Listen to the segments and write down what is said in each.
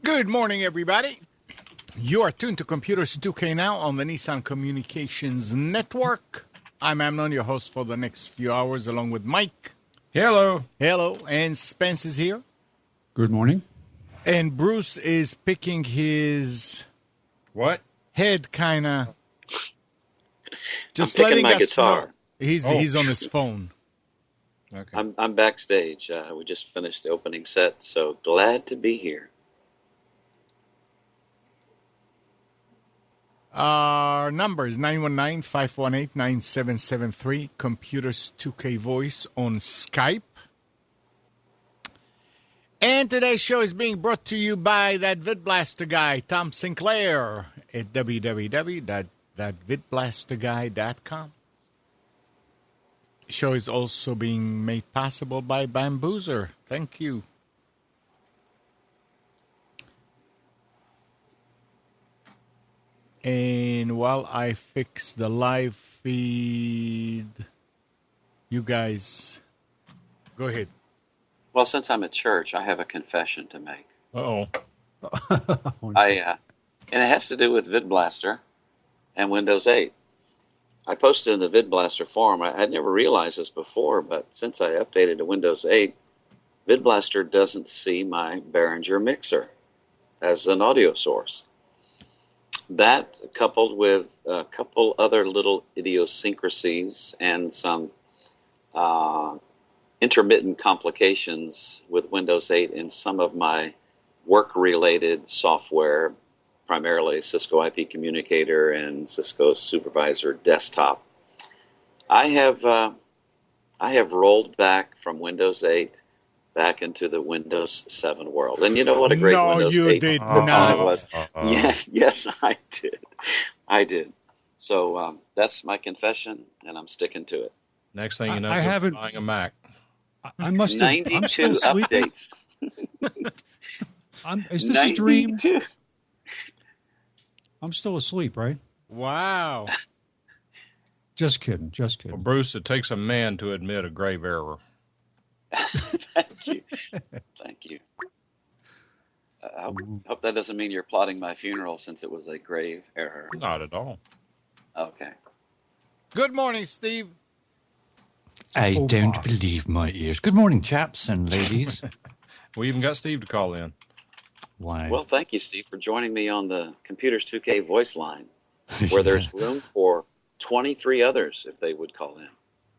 Good morning, everybody. You are tuned to Computers 2K now on the Nissan Communications Network. I'm Amnon, your host for the next few hours, along with Mike. Hello. Hello. And Spence is here. Good morning. And Bruce is picking his... What? Head, kind of... Just letting my guitar. Know. He's on his phone. Okay. I'm backstage. We just finished the opening set, so glad to be here. Our number is 919-518-9773. Computers 2K Voice on Skype. And today's show is being brought to you by that VidBlaster guy, Tom Sinclair, at www.vidblasterguy.com. The show is also being made possible by Bamboozer. Thank you. And while I fix the live feed, you guys, go ahead. Well, since I'm at church, I have a confession to make. Uh-oh. And it has to do with VidBlaster and Windows 8. I posted in the VidBlaster forum. I had never realized this before, but since I updated to Windows 8, VidBlaster doesn't see my Behringer mixer as an audio source. That, coupled with a couple other little idiosyncrasies and some intermittent complications with Windows 8 in some of my work-related software, primarily Cisco IP Communicator and Cisco Supervisor Desktop. I have rolled back from Windows 8 back into the Windows 7 world. And you know what a great Windows 8 did not. was? Yes, I did. I did. So that's my confession, and I'm sticking to it. Next thing you know, you're buying a Mac. I must have 92 I'm still updates. Is this a dream? 92. I'm still asleep, right? Wow. Just kidding. Well, Bruce, it takes a man to admit a grave error. Thank you. Thank you. I hope that doesn't mean you're plotting my funeral since it was a grave error. Not at all. Okay. Good morning, Steve. I don't believe my ears. Good morning, chaps and ladies. We even got Steve to call in. Why? Well, thank you, Steve, for joining me on the Computers 2K voice line, where there's room for 23 others if they would call in.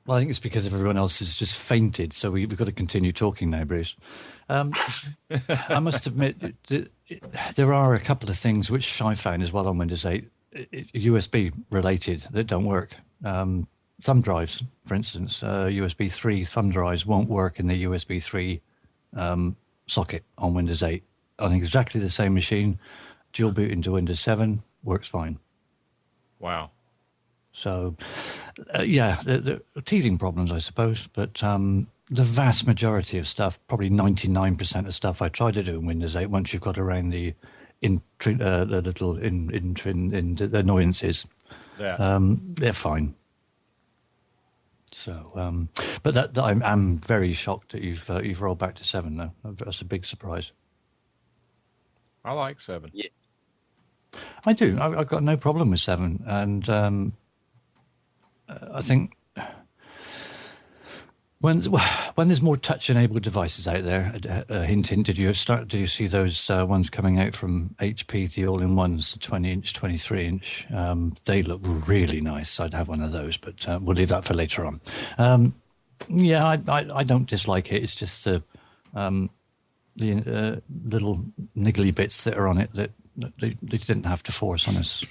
Well, I think it's because everyone else has just fainted, so we've got to continue talking now, Bruce. I must admit, there are a couple of things which I found as well on Windows 8, USB related, that don't work. Thumb drives, for instance, USB 3 thumb drives won't work in the USB 3 socket on Windows 8. On exactly the same machine, dual boot into Windows 7 works fine. Wow. So, the teething problems, I suppose, but the vast majority of stuff, probably 99% of stuff I try to do in Windows 8, once you've got around the little annoyances, they're fine. So, but I'm very shocked that you've rolled back to 7, though. That's a big surprise. I like 7. Yeah. I do. I've got no problem with 7, and I think when there's more touch-enabled devices out there, hint, did you see those ones coming out from HP, the all-in-ones, 20-inch, 23-inch? They look really nice. I'd have one of those, but we'll leave that for later on. I don't dislike it. It's just the little niggly bits that are on it that they didn't have to force on us.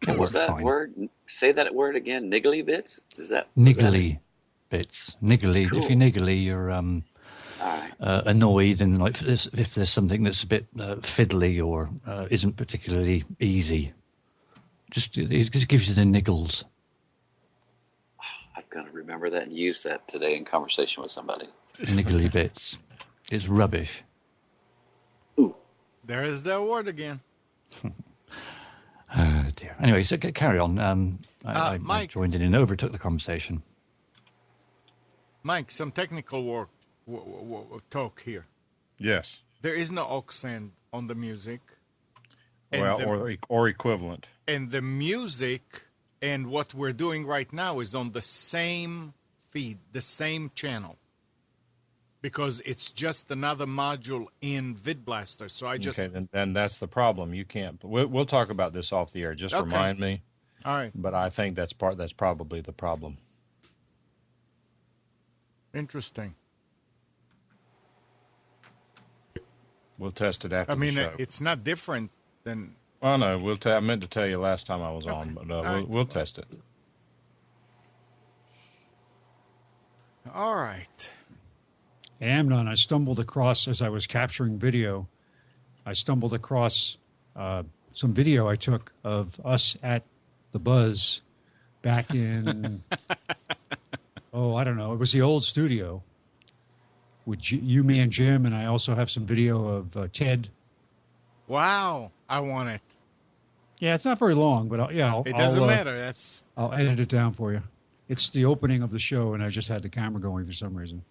What was that word? Say that word again. Niggly bits? Niggly bits? Niggly. Cool. If you're niggly, you're annoyed, and like if there's something that's a bit fiddly or isn't particularly easy, it just gives you the niggles. I'm going to remember that and use that today in conversation with somebody. Niggly bits. It's rubbish. Ooh. There is the word again. Oh, dear. Anyway, so carry on. I joined in and overtook the conversation. Mike, some technical work talk here. Yes. there is no aux end on the music. Or equivalent. And the music and what we're doing right now is on the same feed, the same channel. Because it's just another module in VidBlaster. So I just... Okay, then that's the problem. You can't... We'll talk about this off the air. Just Okay. remind me. All right. But I think that's probably the problem. Interesting. We'll test it after the show. It's not different than... Well, no, I meant to tell you last time I was Okay. on, but right. we'll test it. All right. Amnon, I stumbled across, as I was capturing video, I stumbled across some video I took of us at the Buzz back in, I don't know, it was the old studio with you, me, and Jim, and I also have some video of Ted. Wow. I want it. Yeah, it's not very long, but It doesn't matter. I'll edit it down for you. It's the opening of the show, and I just had the camera going for some reason.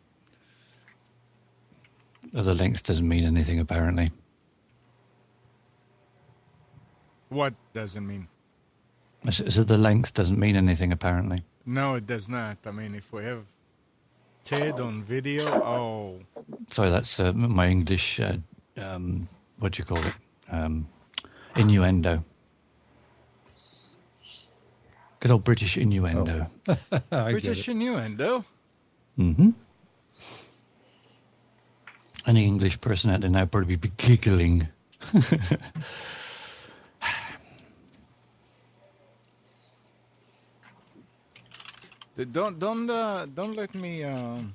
The length doesn't mean anything, apparently. What doesn't mean? So the length doesn't mean anything, apparently. No, it does not. I mean, if we have Ted on video, Sorry, that's my English, what do you call it? Innuendo. Good old British innuendo. British innuendo. Mm-hmm. Any English person out there now probably be giggling. Don't let me. I'm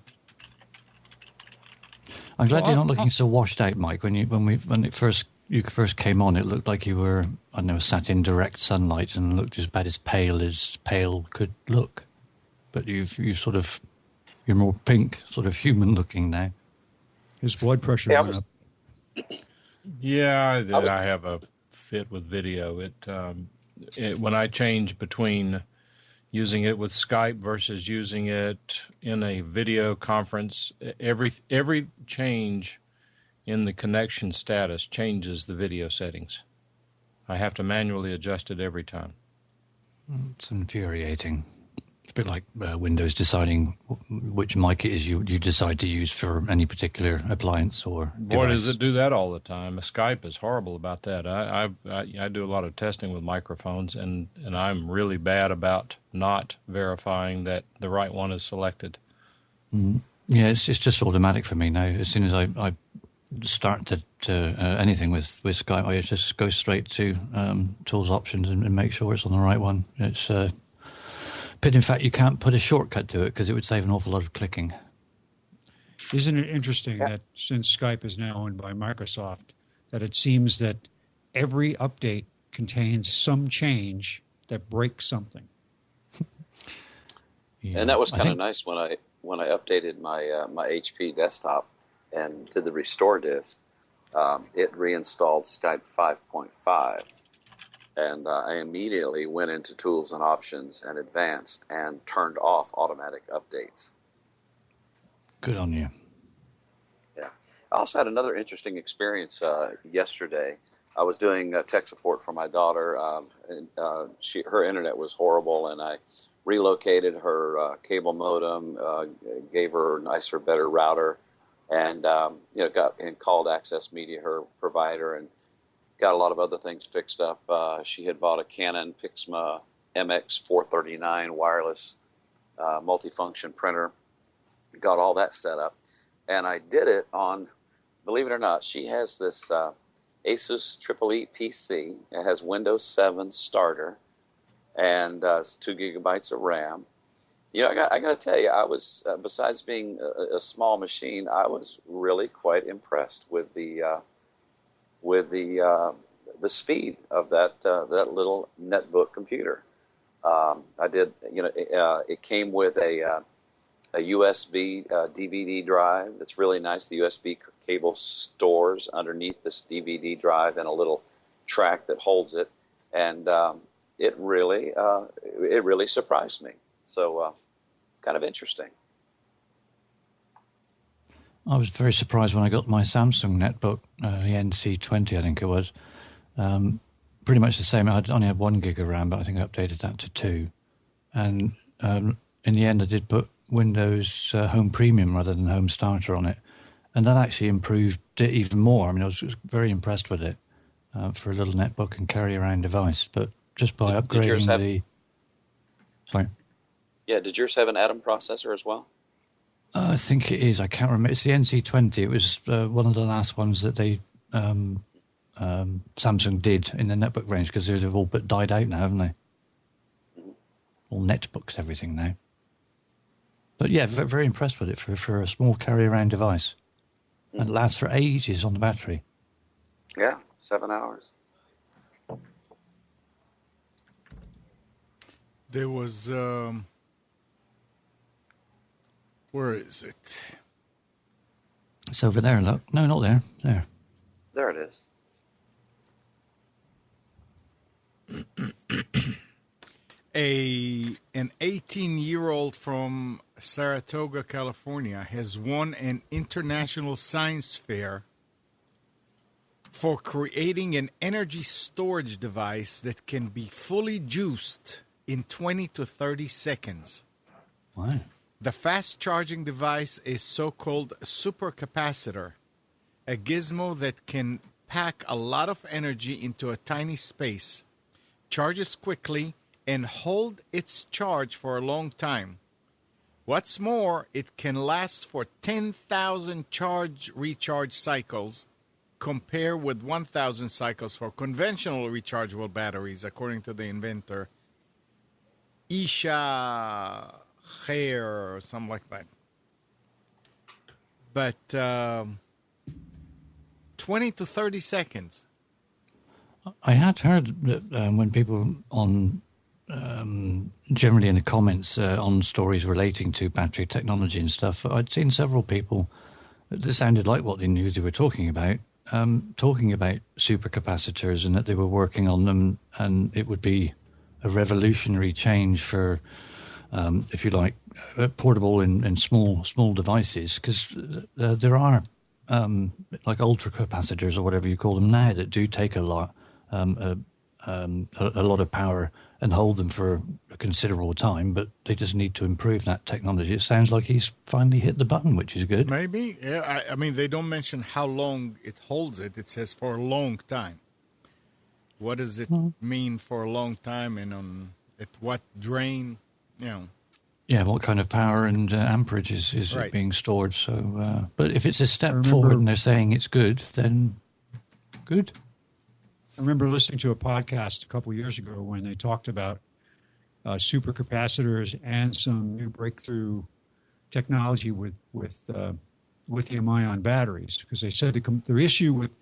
glad you're not looking so washed out, Mike. When you first came on, it looked like you were, I don't know, sat in direct sunlight and looked as bad as pale could look. But you're more pink, sort of human looking now. His blood pressure went up. Yeah, I have a fit with video. When I change between using it with Skype versus using it in a video conference, every change in the connection status changes the video settings. I have to manually adjust it every time. It's infuriating. It's a bit like Windows deciding which mic it is you decide to use for any particular appliance or device. Boy, does it do that all the time. Skype is horrible about that. I do a lot of testing with microphones, and I'm really bad about not verifying that the right one is selected. Mm. Yeah, it's just automatic for me now. As soon as I start to anything with Skype, I just go straight to tools options and make sure it's on the right one. It's but in fact, you can't put a shortcut to it because it would save an awful lot of clicking. Isn't it interesting that since Skype is now owned by Microsoft, that it seems that every update contains some change that breaks something? Yeah. And that was kind of nice when I updated my my HP desktop and did the restore disk. It reinstalled Skype 5.5. And I immediately went into Tools and Options and Advanced and turned off automatic updates. Good on you. Yeah. I also had another interesting experience yesterday. I was doing tech support for my daughter. And her internet was horrible, and I relocated her cable modem, gave her a nicer, better router, and called Access Media, her provider, and got a lot of other things fixed up. She had bought a Canon Pixma MX439 wireless multifunction printer. Got all that set up. And I did it on, believe it or not, she has this Asus EEE PC. It has Windows 7 starter, and it's 2 gigabytes of RAM. You know, I got to tell you, I was, besides being a small machine, I was really quite impressed with the speed of that little netbook computer. I did, it came with a USB DVD drive that's really nice. The USB cable stores underneath this DVD drive and a little track that holds it, and it really surprised me. So, kind of interesting. I was very surprised when I got my Samsung netbook, the NC20, I think it was. Pretty much the same. I only had 1 gig of RAM, but I think I updated that to 2. And in the end, I did put Windows Home Premium rather than Home Starter on it. And that actually improved it even more. I mean, I was very impressed with it for a little netbook and carry-around device. But just by upgrading the... Sorry? Yeah, did yours have an Atom processor as well? I think it is. I can't remember. It's the NC20. It was one of the last ones that they Samsung did in the netbook range, because they've all but died out now, haven't they? All netbooks, everything now. But yeah, very impressed with it for a small carry-around device. And it lasts for ages on the battery. Yeah, 7 hours. There was... where is it? It's over there, look. No, not there. There. There it is. An 18-year-old from Saratoga, California, has won an international science fair for creating an energy storage device that can be fully juiced in 20 to 30 seconds. Wow. The fast-charging device is so-called supercapacitor, a gizmo that can pack a lot of energy into a tiny space, charges quickly, and hold its charge for a long time. What's more, it can last for 10,000 charge-recharge cycles, compared with 1,000 cycles for conventional rechargeable batteries, according to the inventor, Isha Khair, or something like that. But 20 to 30 seconds. I had heard that when people on generally in the comments on stories relating to battery technology and stuff, I'd seen several people that sounded like what they knew they were talking about supercapacitors, and that they were working on them, and it would be a revolutionary change for, if you like, portable and small devices, because there are like ultra capacitors or whatever you call them now that do take a lot of power and hold them for a considerable time, but they just need to improve that technology. It sounds like he's finally hit the button, which is good. Maybe. Yeah, I mean, they don't mention how long it holds it. It says for a long time. What does it mean for a long time, and at what drain? You know. Yeah, what kind of power and amperage is Right. it being stored? So, but if it's a step forward and they're saying it's good, then good. I remember listening to a podcast a couple of years ago when they talked about supercapacitors and some new breakthrough technology with lithium-ion batteries, because they said the issue with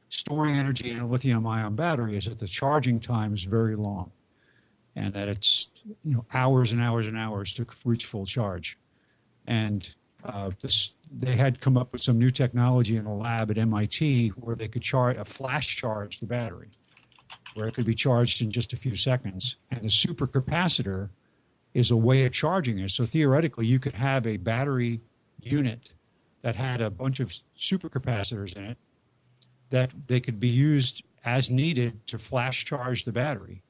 storing energy in a lithium-ion battery is that the charging time is very long, and that it's hours and hours and hours to reach full charge. And they had come up with some new technology in a lab at MIT where they could flash charge the battery, where it could be charged in just a few seconds. And the supercapacitor is a way of charging it. So theoretically, you could have a battery unit that had a bunch of supercapacitors in it that they could be used as needed to flash charge the battery.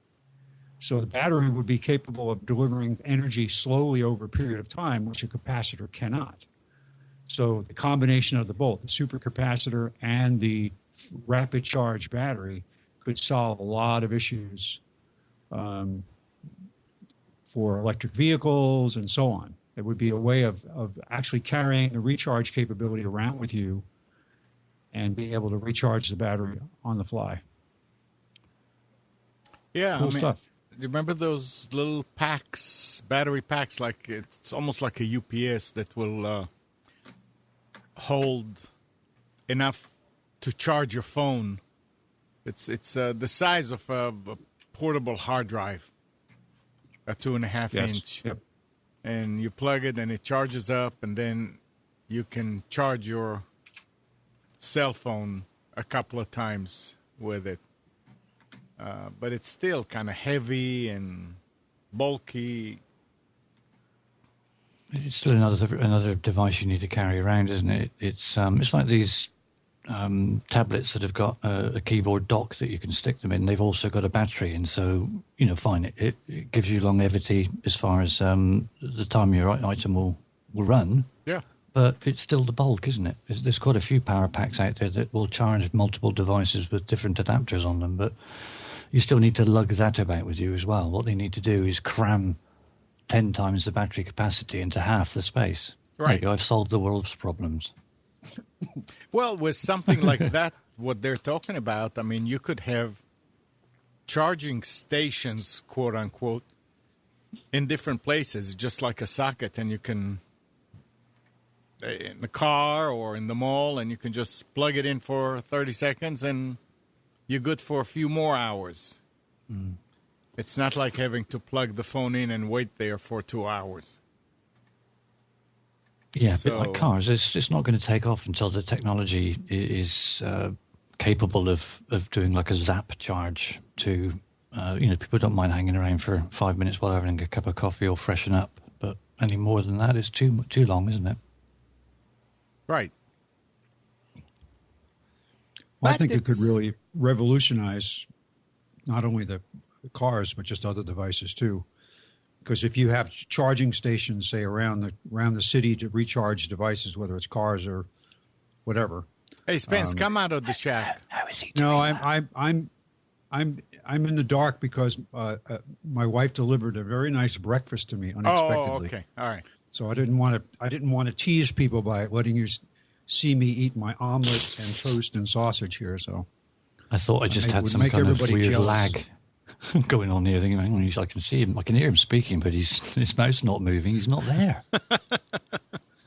So the battery would be capable of delivering energy slowly over a period of time, which a capacitor cannot. So the combination of both, the supercapacitor and the rapid charge battery, could solve a lot of issues for electric vehicles and so on. It would be a way of actually carrying the recharge capability around with you and being able to recharge the battery on the fly. Yeah, Cool stuff. Do you remember those little packs, battery packs? Like it's almost like a UPS that will hold enough to charge your phone. It's the size of a portable hard drive, a 2.5 inch. Yep. And you plug it and it charges up, and then you can charge your cell phone a couple of times with it. But it's still kind of heavy and bulky. it's still another device you need to carry around, isn't it? It's like these tablets that have got a keyboard dock that you can stick them in. They've also got a battery, and so fine. It gives you longevity as far as the time your item will run. Yeah. But it's still the bulk, isn't it? There's quite a few power packs out there that will charge multiple devices with different adapters on them, but you still need to lug that about with you as well. What they need to do is cram 10 times the battery capacity into half the space. Right. There you go, I've solved the world's problems. Well, with something like that, what they're talking about, I mean, you could have charging stations, quote unquote, in different places, just like a socket, and you can, in the car or in the mall, and you can just plug it in for 30 seconds and you're good for a few more hours. Mm. It's not like having to plug the phone in and wait there for 2 hours. Yeah, a bit like cars. It's not going to take off until the technology is capable of doing like a zap charge to, people don't mind hanging around for 5 minutes while having a cup of coffee or freshen up. But any more than that is too long, isn't it? Right. Well, I think it could really revolutionize not only the cars, but just other devices too. Because if you have charging stations, say around the city to recharge devices, whether it's cars or whatever. Hey, Spence, come out of the shack. How is he doing No, that? I'm in the dark because my wife delivered a very nice breakfast to me unexpectedly. Oh, okay, all right. So I didn't want to tease people by letting you see me eat my omelet and toast and sausage here. So I thought I just had would some make kind of everybody weird jealous. lag going on here. Thinking, hang on, I can see him, I can hear him speaking, but his mouth's not moving. He's not there.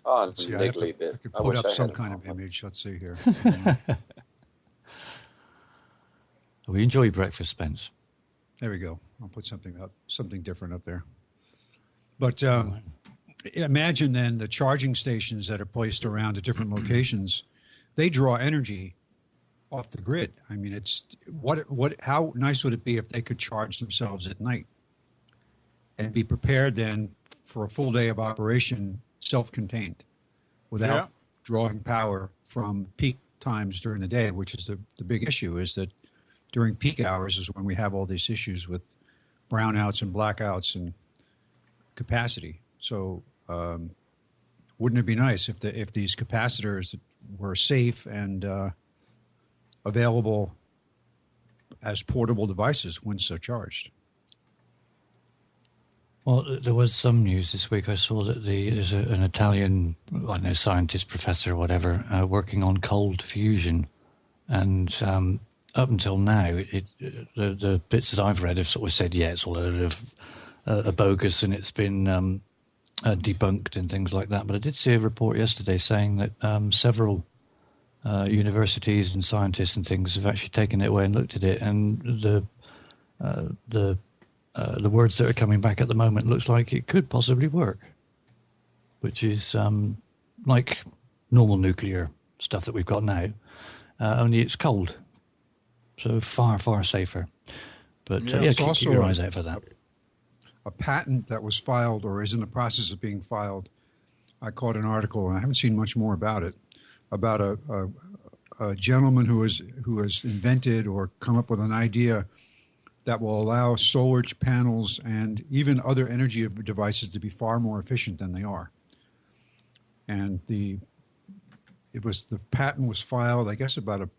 Oh, See, a I niggly bit. could I put wish up I some had kind an of omelet. image. Let's see here. We enjoy breakfast, Spence. There we go. I'll put something different up there. But imagine then the charging stations that are placed around at different locations. They draw energy off the grid. I mean, it's how nice would it be if they could charge themselves at night and be prepared then for a full day of operation, self-contained, without drawing power from peak times during the day, which is the big issue, is that during peak hours is when we have all these issues with brownouts and blackouts and capacity. So wouldn't it be nice if these capacitors were safe and available as portable devices once they're charged? Well, there was some news this week. I saw that there's an Italian, I don't know, scientist, professor, or whatever, working on cold fusion, and up until now, the bits that I've read have sort of said, yeah, it's all a bogus, and it's been debunked and things like that. But I did see a report yesterday saying that several universities and scientists and things have actually taken it away and looked at it, and the words that are coming back at the moment looks like it could possibly work, which is like normal nuclear stuff that we've got now, only it's cold, so far, far safer. But keep your eyes out for that. A patent that was filed or is in the process of being filed, I caught an article, and I haven't seen much more about it, about a gentleman who has invented or come up with an idea that will allow solar panels and even other energy devices to be far more efficient than they are. And the patent was filed, I guess, about a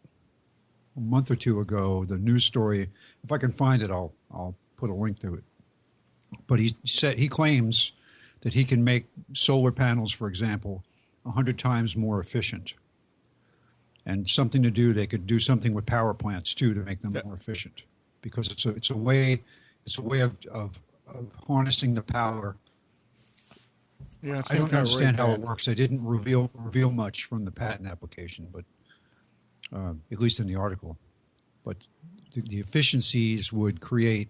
month or two ago. The news story, if I can find it, I'll put a link to it. But he claims that he can make solar panels, for example, 100 times more efficient. And they could do something with power plants too to make them more efficient. Because it's a way of harnessing the power. Yeah, I don't understand how it works. They didn't reveal much from the patent application, but at least in the article. But the efficiencies would create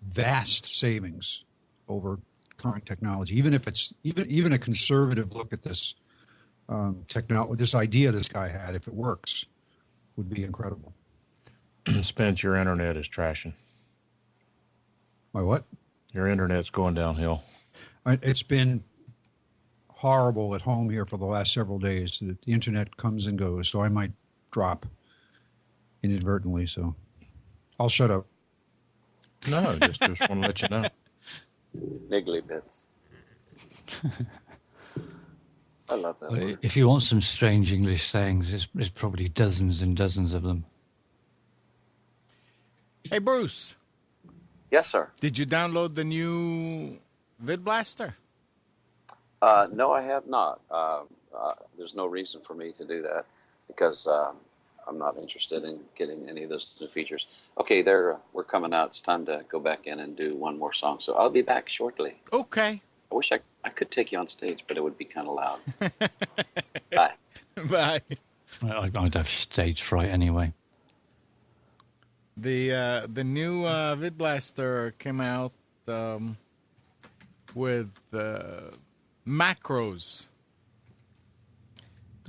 vast savings over current technology. Even if it's even a conservative look at this this idea this guy had, if it works, would be incredible. Spence, your internet is trashing. My what? Your internet's going downhill. It's been horrible at home here for the last several days. The internet comes and goes, so I might drop inadvertently. So I'll shut up. No, just want to let you know. Niggly bits. I love that word. If you want some strange English sayings, there's probably dozens and dozens of them. Hey, Bruce. Yes, sir. Did you download the new VidBlaster? No, I have not. There's no reason for me to do that because I'm not interested in getting any of those new features. Okay, we're coming out. It's time to go back in and do one more song. So I'll be back shortly. Okay. I wish I could take you on stage, but it would be kind of loud. Bye. Bye. I'd have stage fright anyway. The new VidBlaster came out with macros.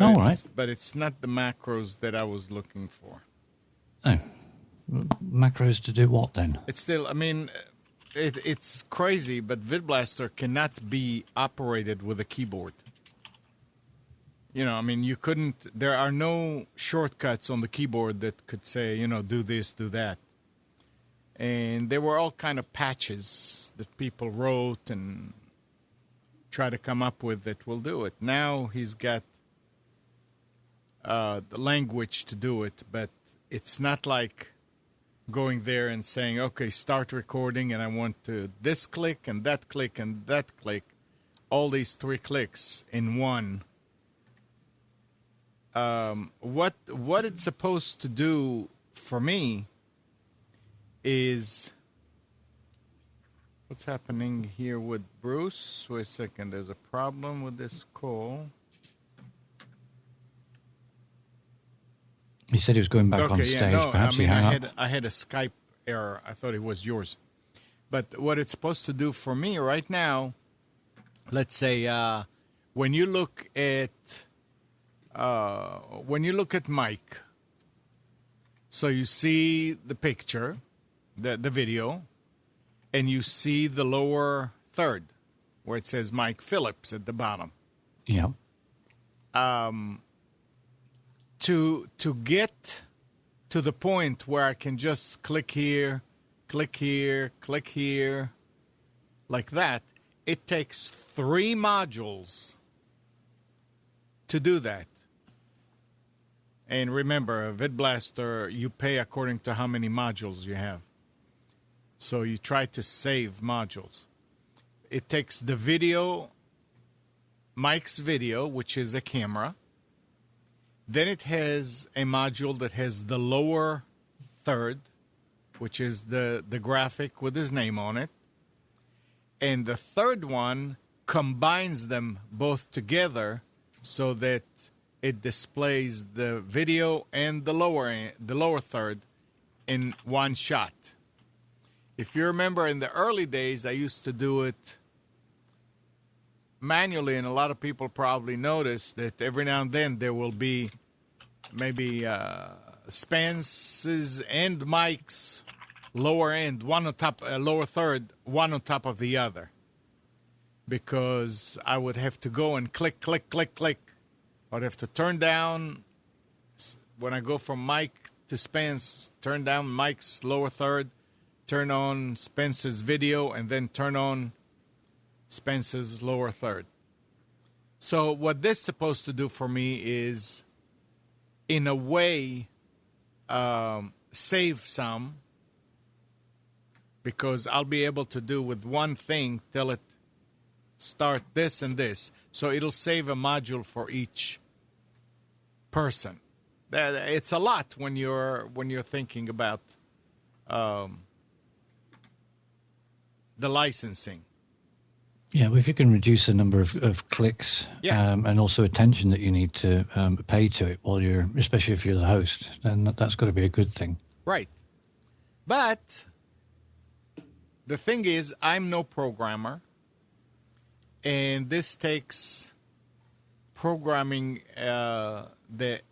All right. But it's not the macros that I was looking for. Oh. Macros to do what then? It's still, I mean, it's crazy, but VidBlaster cannot be operated with a keyboard. You know, I mean, you couldn't, there are no shortcuts on the keyboard that could say, you know, do this, do that. And there were all kind of patches that people wrote and tried to come up with that will do it. Now he's got the language to do it, but it's not like going there and saying, okay, start recording, and I want to this click and that click and that click, all these 3 clicks in one. What it's supposed to do for me is what's happening here with Bruce. Wait a second, there's a problem with this call. He said he was going back on stage. Perhaps he hung up. I had a Skype error. I thought it was yours. But what it's supposed to do for me right now, let's say when you look at Mike, so you see the picture, the video, and you see the lower third where it says Mike Phillips at the bottom. Yeah. To get to the point where I can just click here, click here, click here, like that, it takes 3 modules to do that. And remember, VidBlaster, you pay according to how many modules you have. So you try to save modules. It takes the video, Mike's video, which is a camera. Then it has a module that has the lower third, which is the graphic with his name on it. And the third one combines them both together so that it displays the video and the lower third in one shot. If you remember in the early days, I used to do it manually, and a lot of people probably notice that every now and then there will be maybe Spence's and Mike's lower end, one on top, lower third, one on top of the other. Because I would have to go and click, click, click, click. I'd have to turn down, when I go from Mike to Spence, turn down Mike's lower third, turn on Spence's video, and then turn on Spence's lower third. So what this is supposed to do for me is, in a way, save some, because I'll be able to do with one thing till it start this and this. So it'll save a module for each person. It's a lot when you're thinking about the licensing. Yeah, well, if you can reduce the number of clicks and also attention that you need to pay to it while especially if you're the host, then that's got to be a good thing. Right. But the thing is, I'm no programmer, and this takes programming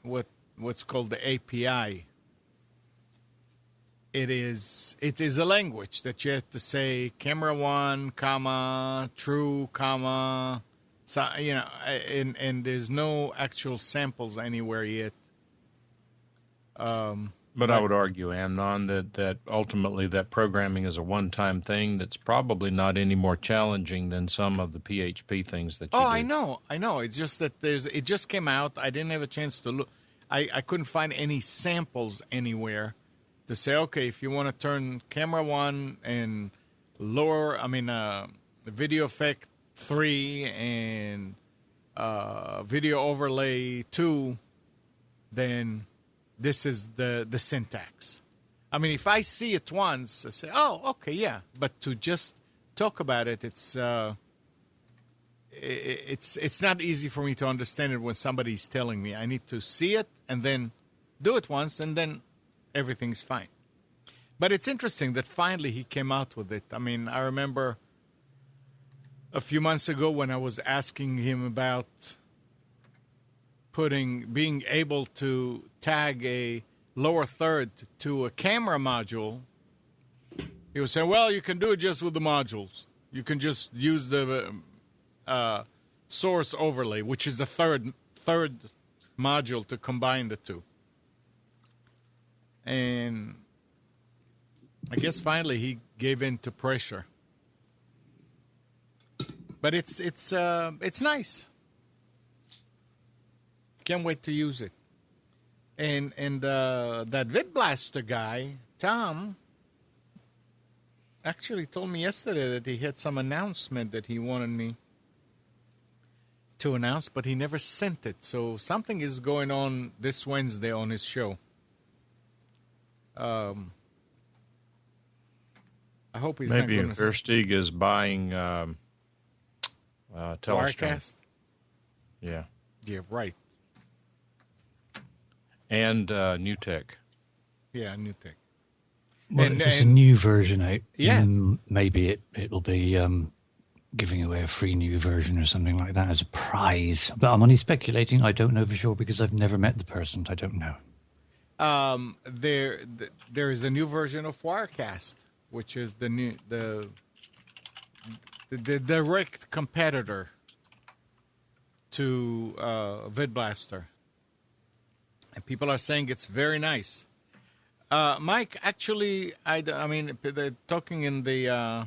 what's called the API. It is a language that you have to say camera 1, comma, true, comma, So, and there's no actual samples anywhere yet. But I would argue, Amnon, that ultimately that programming is a one-time thing that's probably not any more challenging than some of the PHP things that you do. I know. It's just that it just came out. I didn't have a chance to look. I couldn't find any samples anywhere to say, okay, if you want to turn camera 1 and lower, video effect 3 and video overlay 2, then this is the syntax. I mean, if I see it once, I say, oh, okay, yeah. But to just talk about it, it's not easy for me to understand it when somebody's telling me. I need to see it and then do it once, and then everything's fine. But it's interesting that finally he came out with it. I mean, I remember a few months ago when I was asking him about being able to tag a lower third to a camera module, he was saying, well, you can do it just with the modules. You can just use the source overlay, which is the third module to combine the two. And I guess finally he gave in to pressure. But it's nice. Can't wait to use it. And that VidBlaster guy, Tom, actually told me yesterday that he had some announcement that he wanted me to announce, but he never sent it. So something is going on this Wednesday on his show. I hope he's maybe not going to... Maybe Versteeg is buying Telestream. Wirecast? Yeah. Yeah, right. And New Tech. Yeah, New Tech. Well, if it's a new version out, yeah, maybe it'll be giving away a free new version or something like that as a prize. But I'm only speculating. I don't know for sure because I've never met the person. I don't know. There is a new version of Wirecast, which is the direct competitor to VidBlaster. And people are saying it's very nice. Mike, actually, they're talking in the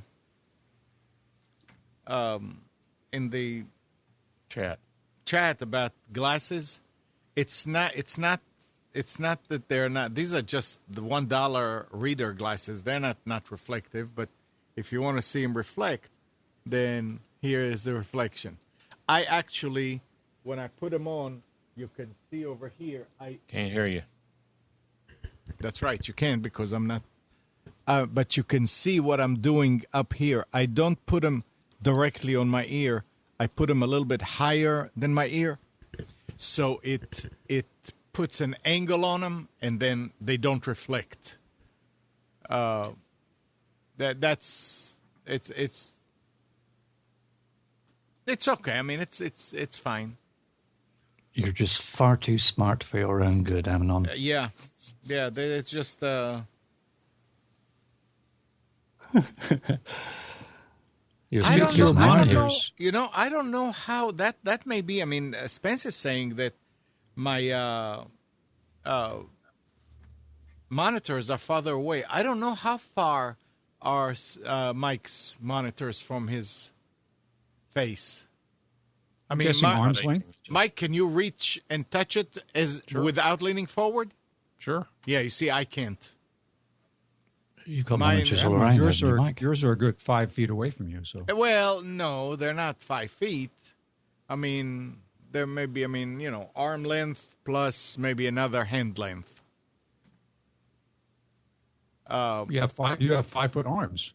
chat about glasses. It's not that they're not. These are just the $1 reader glasses. They're not reflective. But if you want to see them reflect, then here is the reflection. I actually, when I put them on, you can see over here. I can't hear you. That's right. You can because I'm not. But you can see what I'm doing up here. I don't put them directly on my ear. I put them a little bit higher than my ear, so it puts an angle on them, and then they don't reflect. It's okay. I mean, it's fine. You're just far too smart for your own good, Amnon. Yeah. It's just. I don't know how that may be. I mean, Spence is saying that my monitors are farther away. I don't know how far are Mike's monitors from his face. I mean, arm's length. Mike, can you reach and touch it without leaning forward? Sure. Yeah, you see, I can't. You've got monitors all around yours are a good 5 feet away from you. So well, no, they're not 5 feet. I mean, there may be, arm length plus maybe another hand length. You have 5 foot arms.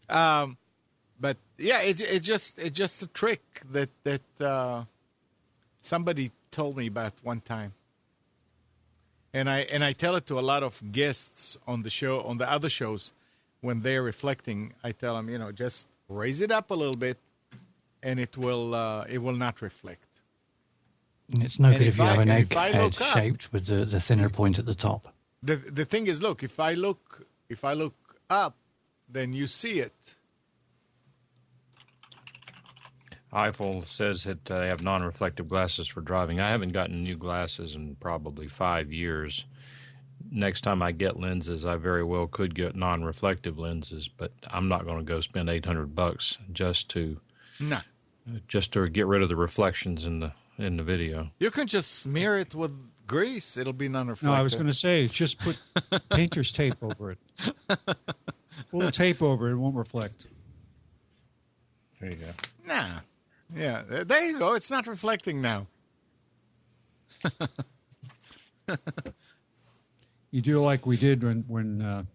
But yeah, it's just a trick that somebody told me about one time, and I tell it to a lot of guests on the show, on the other shows, when they're reflecting. I tell them, just raise it up a little bit, and it will not reflect. It's no good if you have an egg head shaped with the thinner point at the top. The thing is, look, if I look up, then you see it. Eiffel says that they have non-reflective glasses for driving. I haven't gotten new glasses in probably 5 years. Next time I get lenses, I very well could get non-reflective lenses, but I'm not going to go spend $800 just to get rid of the reflections in the video. You can just smear it with grease; it'll be non-reflective. No, I was going to say just put painter's tape over it. A little tape over it; it won't reflect. There you go. Nah. Yeah, there you go. It's not reflecting now. You do like we did when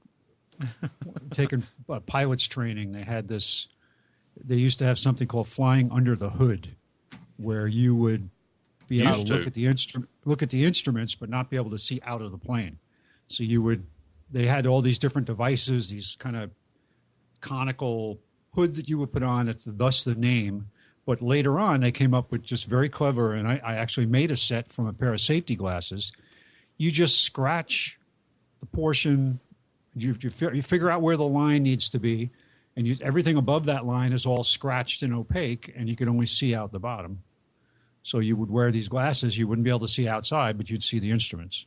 taking pilot's training. They had this. They used to have something called flying under the hood, where you would be able to look at the instruments, but not be able to see out of the plane. So they had all these different devices, these kind of conical hood that you would put on. Thus the name. But later on, they came up with just very clever, and I actually made a set from a pair of safety glasses. You just scratch the portion, you figure out where the line needs to be, and everything above that line is all scratched and opaque, and you can only see out the bottom. So you would wear these glasses, you wouldn't be able to see outside, but you'd see the instruments.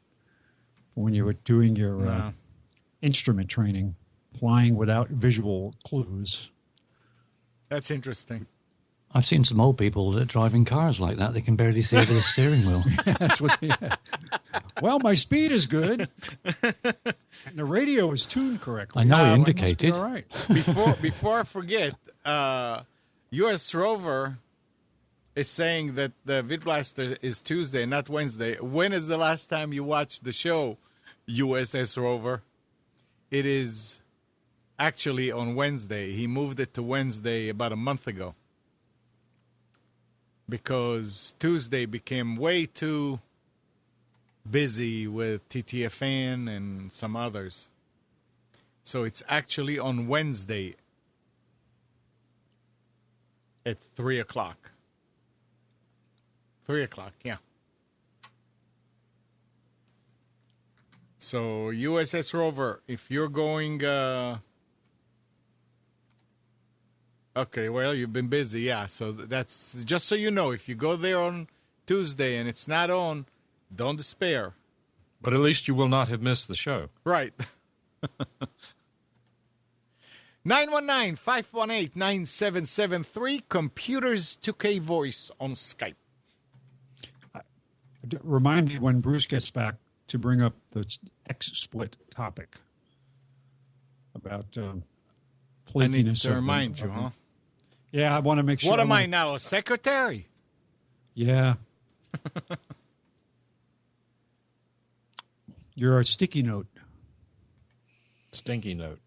When you were doing your instrument training, flying without visual clues. That's interesting. I've seen some old people that are driving cars like that. They can barely see over the steering wheel. That's what. Yeah. Well, my speed is good, and the radio is tuned correctly. I know he indicated. All right. Before I forget, U.S. Rover is saying that the VidBlaster is Tuesday, not Wednesday. When is the last time you watched the show, USS Rover? It is actually on Wednesday. He moved it to Wednesday about a month ago, because Tuesday became way too busy with TTFN and some others. So it's actually on Wednesday at 3 o'clock. 3 o'clock, yeah. So USS Rover, if you're going... Okay, well, you've been busy, yeah. So that's just so you know, if you go there on Tuesday and it's not on, don't despair. But at least you will not have missed the show. Right. 919-518-9773, Computers 2K Voice on Skype. Remind me when Bruce gets back to bring up the X-split topic about flakiness. I need to remind you, huh? Yeah, I want to make sure. What am I now, a secretary? Yeah. You're a sticky note. Stinky note.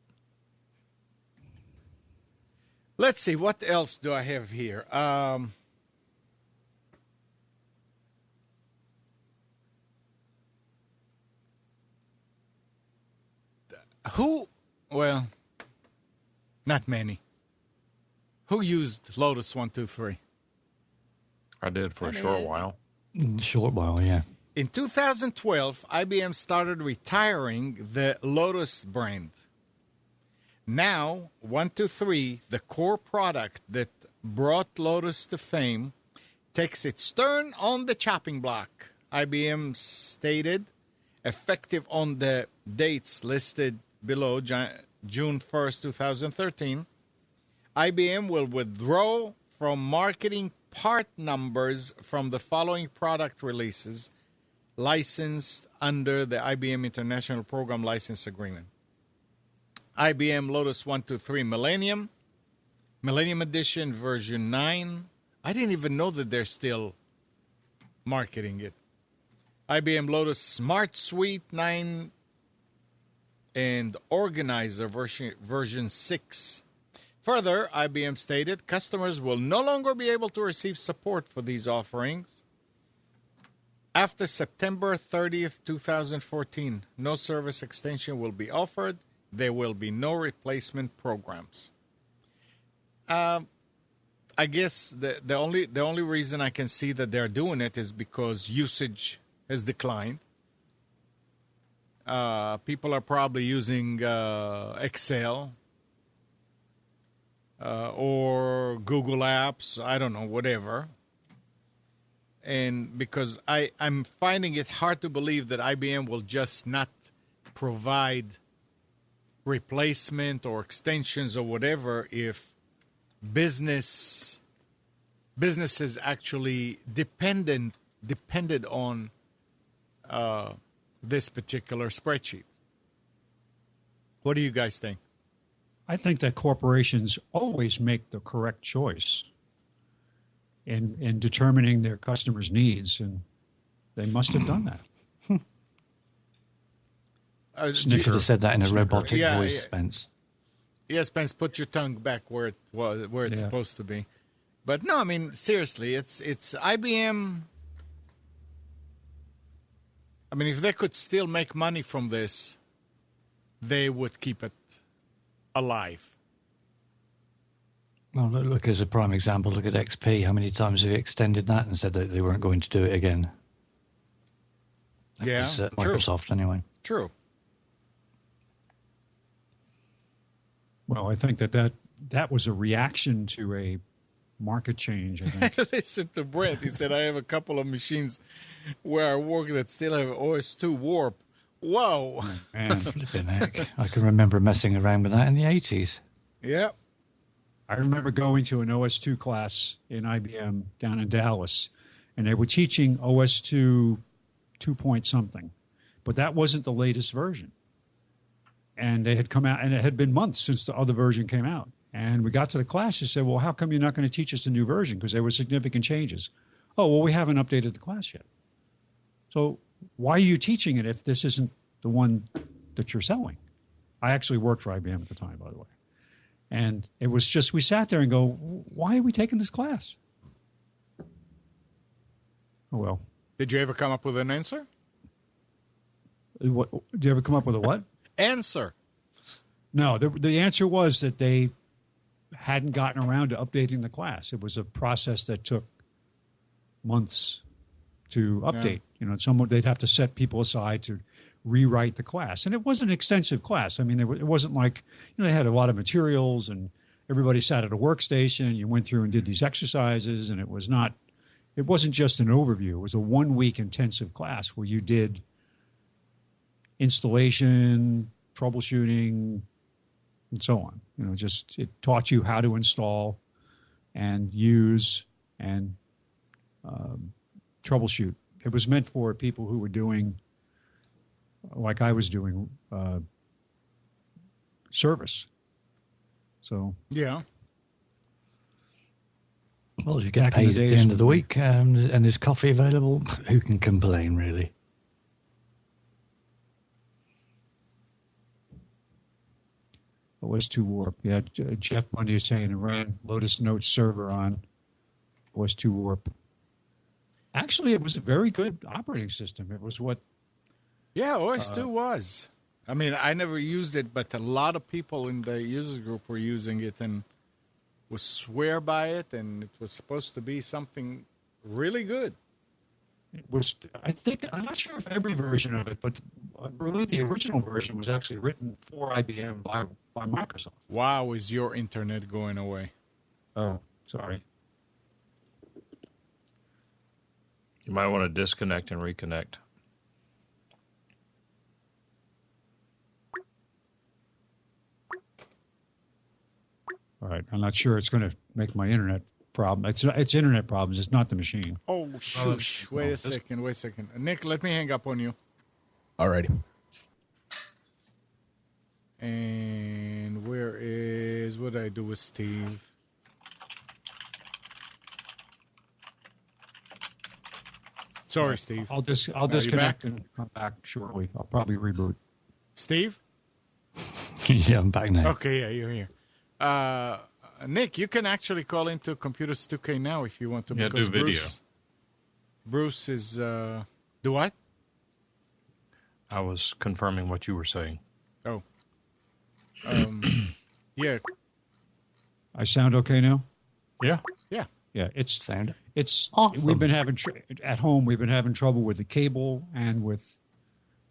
Let's see, what else do I have here? Well, not many. Who used Lotus 123? I did for a short while. Short while, yeah. In 2012, IBM started retiring the Lotus brand. Now, 123, the core product that brought Lotus to fame, takes its turn on the chopping block. IBM stated, effective on the dates listed below, June 1st, 2013, IBM will withdraw from marketing part numbers from the following product releases licensed under the IBM International Program License Agreement. IBM Lotus 123 Millennium, Millennium Edition version 9. I didn't even know that they're still marketing it. IBM Lotus Smart Suite 9 and Organizer version 6. Further, IBM stated customers will no longer be able to receive support for these offerings. After September 30th, 2014, no service extension will be offered. There will be no replacement programs. I guess the only reason I can see that they're doing it is because usage has declined. People are probably using Excel or Google Apps, I don't know, whatever. And because I'm finding it hard to believe that IBM will just not provide replacement or extensions or whatever if businesses actually depended on this particular spreadsheet. What do you guys think? I think that corporations always make the correct choice in determining their customers' needs, and they must have done that. You could have said that in a robotic Yeah, voice, yeah. Spence. Yes, Spence, put your tongue back where it's supposed to be. But no, I mean seriously, it's IBM. I mean, if they could still make money from this, they would keep it alive. Well, look, as a prime example, look at XP. How many times have you extended that and said that they weren't going to do it again? That Yeah, was, true. Microsoft, anyway. True. Well, I think that was a reaction to a market change, I think. Listen to Brent. He said, I have a couple of machines where I work that still have OS2 warp. Whoa. Man, Flipping heck. I can remember messing around with that in the 80s. Yeah. I remember going to an OS2 class in IBM down in Dallas, and they were teaching OS2 2 something, but that wasn't the latest version. And they had come out, and it had been months since the other version came out. And we got to the class and said, well, how come you're not going to teach us the new version? Because there were significant changes. Oh, well, we haven't updated the class yet. So why are you teaching it if this isn't the one that you're selling? I actually worked for IBM at the time, by the way. And it was just, we sat there and go, why are we taking this class? Oh, well. Did you ever come up with an answer? What, did you ever come up with a what? Answer. No, the answer was that they hadn't gotten around to updating the class. It was a process that took months to update. Yeah. They'd have to set people aside to rewrite the class. And it wasn't an extensive class. I mean, it wasn't like, they had a lot of materials and everybody sat at a workstation. You went through and did these exercises, and it wasn't just an overview. It was a 1-week intensive class where you did installation, troubleshooting, and so on. It taught you how to install and use and troubleshoot. It was meant for people who were doing, like I was doing, service. So Yeah. Well, you get Back in the paid at the days end of the when- week, and there's coffee available. Who can complain, really? OS2 Warp. Yeah, Jeff Bundy is saying it ran Lotus Notes server on OS2 Warp. Actually, it was a very good operating system. It was what... Yeah, OS2 was. I mean, I never used it, but a lot of people in the users group were using it and would swear by it, and it was supposed to be something really good. It was, I'm not sure if every version of it, but I believe the original version was actually written for IBM by Microsoft. Wow, is your internet going away? Oh, sorry. You might want to disconnect and reconnect. All right. I'm not sure it's going to make my internet problem. It's internet problems. It's not the machine. Oh, shush. Wait a second. Nick, let me hang up on you. Alrighty. And where is... What did I do with Steve? Sorry, Steve. I'll disconnect and come back shortly. I'll probably reboot. Steve? Yeah, I'm back now. Okay, yeah, you're here. Nick, you can actually call into Computers 2K now if you want to. Yeah, because do video. Bruce is... do what? I was confirming what you were saying. Oh. Yeah. I sound okay now? Yeah. Yeah. Yeah, it's Awesome. We've been having at home. We've been having trouble with the cable and with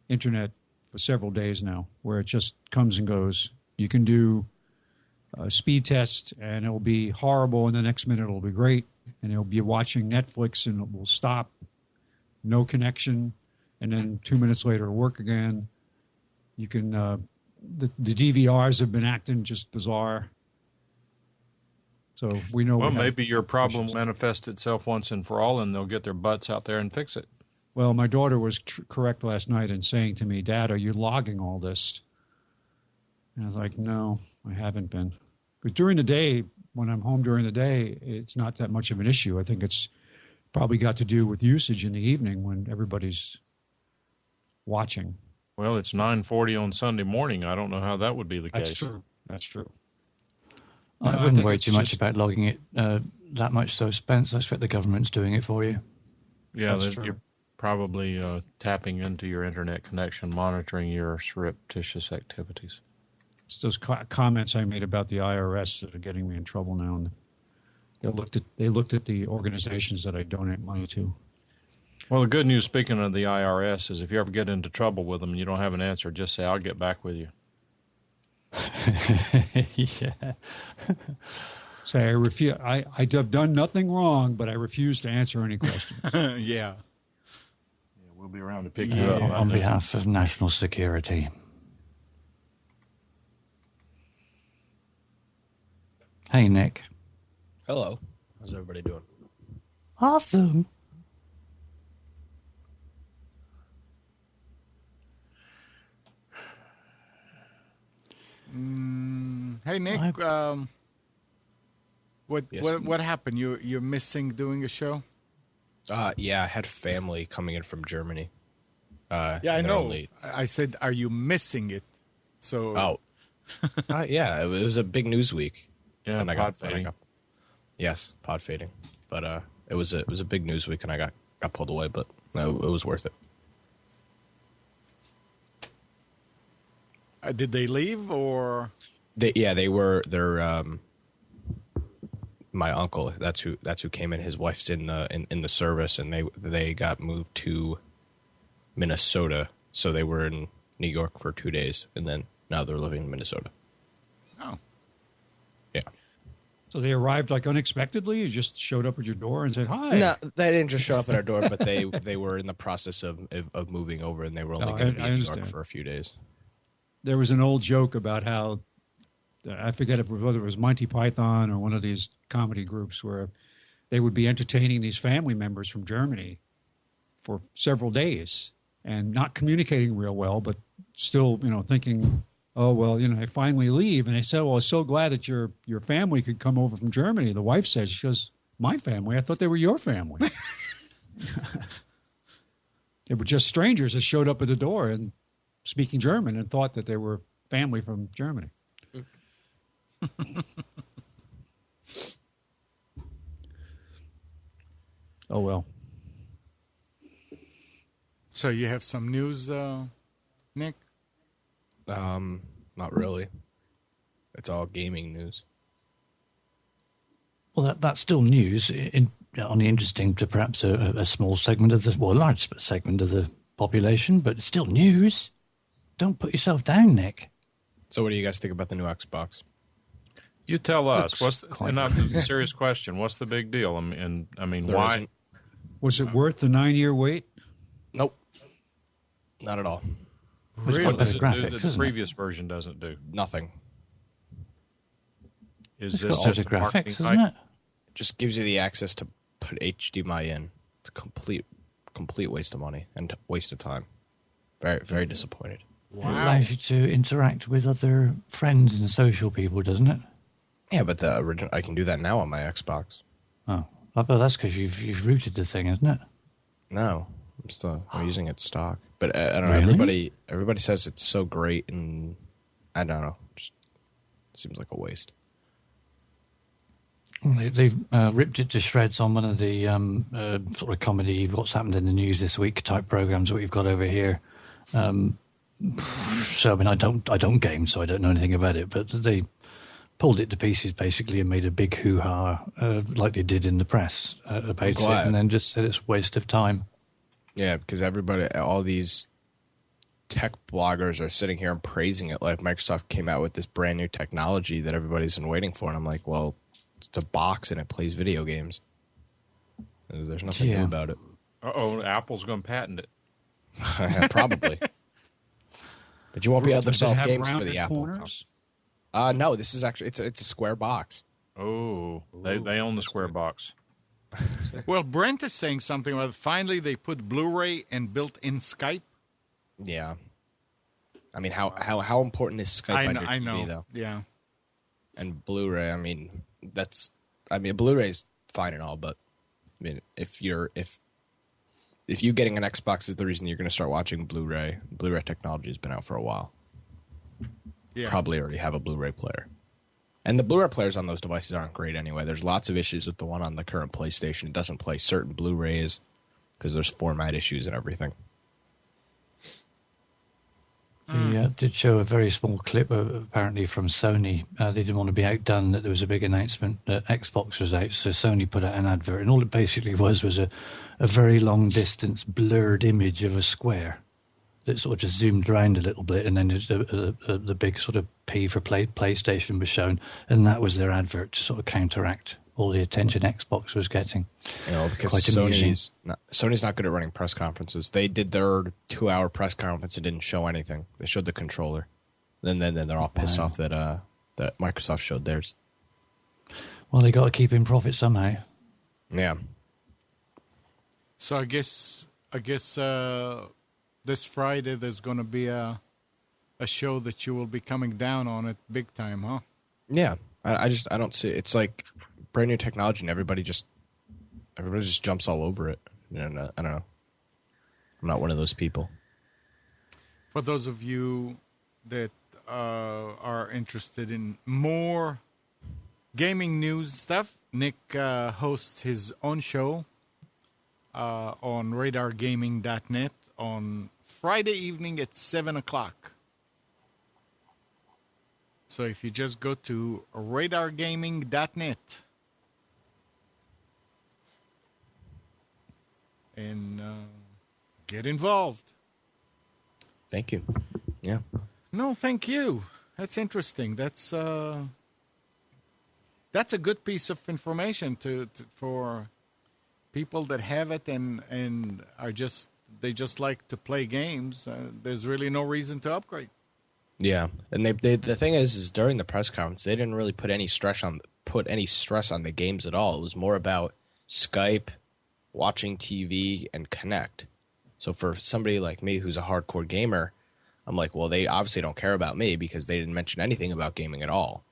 internet for several days now, where it just comes and goes. You can do a speed test, and it'll be horrible, and the next minute it'll be great, and you'll be watching Netflix, and it will stop, no connection, and then 2 minutes later it'll work again. You can the DVRs have been acting just bizarre. So we know. Well, maybe your problem will manifest itself once and for all, and they'll get their butts out there and fix it. Well, my daughter was correct last night in saying to me, "Dad, are you logging all this?" And I was like, "No, I haven't been." Because during the day, when I'm home during the day, it's not that much of an issue. I think it's probably got to do with usage in the evening when everybody's watching. Well, it's 9:40 on Sunday morning. I don't know how that would be the case. That's true. That's true. I wouldn't worry too much about logging it that much, though, Spence. I expect the government's doing it for you. Yeah, you're probably tapping into your internet connection, monitoring your surreptitious activities. It's those comments I made about the IRS that are getting me in trouble now. And they looked at the organizations that I donate money to. Well, the good news, speaking of the IRS, is if you ever get into trouble with them and you don't have an answer, just say, "I'll get back with you." Yeah. So I refuse. I've done nothing wrong, but I refuse to answer any questions. Yeah. We'll be around to pick you up. On behalf of national security. Hey, Nick. Hello. How's everybody doing? Awesome. Hey, Nick. Yes. What happened? You're missing doing a show? Yeah, I had family coming in from Germany. Yeah, I know. Only... I said, are you missing it? So. Yeah, it was a big news week. Yeah, and pod fading. Yes, pod fading. But it was a big news week, and I got pulled away, but it was worth it. Did they leave or? They were. They're my uncle. That's who came in. His wife's in the service, and they got moved to Minnesota. So they were in New York for 2 days, and then now they're living in Minnesota. Oh, yeah. So they arrived like unexpectedly. You just showed up at your door and said hi. No, they didn't just show up at our door, but they were in the process of moving over, and they were only going to be in New York for a few days. There was an old joke about how, I forget whether it was Monty Python or one of these comedy groups, where they would be entertaining these family members from Germany for several days and not communicating real well, but still, thinking, oh, well, I finally leave. And they said, well, I was so glad that your family could come over from Germany. The wife said, she goes, my family? I thought they were your family. They were just strangers that showed up at the door and speaking German and thought that they were family from Germany. Oh, well. So you have some news, Nick? Not really. It's all gaming news. Well, that's still news, only interesting to perhaps a small segment of a large segment of the population, but it's still news. Don't put yourself down, Nick. So what do you guys think about the new Xbox? You tell us. Enough of a serious question. What's the big deal? I mean, There why? isn't. Was it worth the 9-year wait? Nope. Not at all. Really? What does it do graphics, that the isn't it? previous version doesn't do? Nothing. Is It's this got just older a marketing graphics, hype? isn't it? Just gives you the access to put HDMI in. It's a complete waste of money and waste of time. Very, very disappointed. It allows you to interact with other friends and social people, doesn't it? Yeah, but the original I can do that now on my Xbox. Oh, but that's because you've rooted the thing, isn't it? No, I'm using it stock. But I don't know. Really? Everybody says it's so great, and I don't know. Just seems like a waste. They've ripped it to shreds on one of the sort of comedy, what's happened in the news this week type programs that we've got over here. So I mean, I don't game, so I don't know anything about it. But they pulled it to pieces basically and made a big hoo-ha like they did in the press about it, and then just said it's a waste of time. Yeah, because everybody, all these tech bloggers are sitting here and praising it like Microsoft came out with this brand new technology that everybody's been waiting for. And I'm like, well, it's a box and it plays video games. There's nothing new about it. Uh-oh, Apple's going to patent it. Yeah, probably. But you won't be able to Does it develop have games for rounded the Apple. corners? No, this is actually it's a square box. Oh, they own the square box. Well, Brent is saying something about finally they put Blu-ray and built-in Skype. Yeah. I mean, how important is Skype on your TV, I know. though? Yeah. And Blu-ray, I mean, Blu-ray's fine and all, but I mean, if you getting an Xbox is the reason you're going to start watching Blu-ray. Blu-ray technology has been out for a while. Yeah. Probably already have a Blu-ray player. And the Blu-ray players on those devices aren't great anyway. There's lots of issues with the one on the current PlayStation. It doesn't play certain Blu-rays because there's format issues and everything. They did show a very small clip, apparently, from Sony. They didn't want to be outdone that there was a big announcement that Xbox was out, so Sony put out an advert, and all it basically was a very long-distance blurred image of a square that sort of just zoomed around a little bit, and then the big sort of P for PlayStation was shown, and that was their advert to sort of counteract all the attention Xbox was getting. You know, because Sony's not good at running press conferences. They did their 2-hour press conference and didn't show anything. They showed the controller. Then they're all pissed off that Microsoft showed theirs. Well, they got to keep in profit somehow. Yeah. So I guess this Friday there's going to be a show that you will be coming down on it big time, huh? Yeah. I don't see it. It's like brand new technology and everybody just jumps all over it. And I don't know. I'm not one of those people. For those of you that are interested in more gaming news stuff, Nick hosts his own show on radargaming.net on Friday evening at 7 o'clock. So if you just go to radargaming.net and get involved. Thank you. Yeah. No, thank you. That's interesting. That's a good piece of information for people that have it and are just like to play games. There's really no reason to upgrade. Yeah, and they the thing is during the press conference they didn't really put any stress on the games at all. It was more about Skype, watching TV, and Connect. So for somebody like me who's a hardcore gamer, I'm like, well, they obviously don't care about me because they didn't mention anything about gaming at all,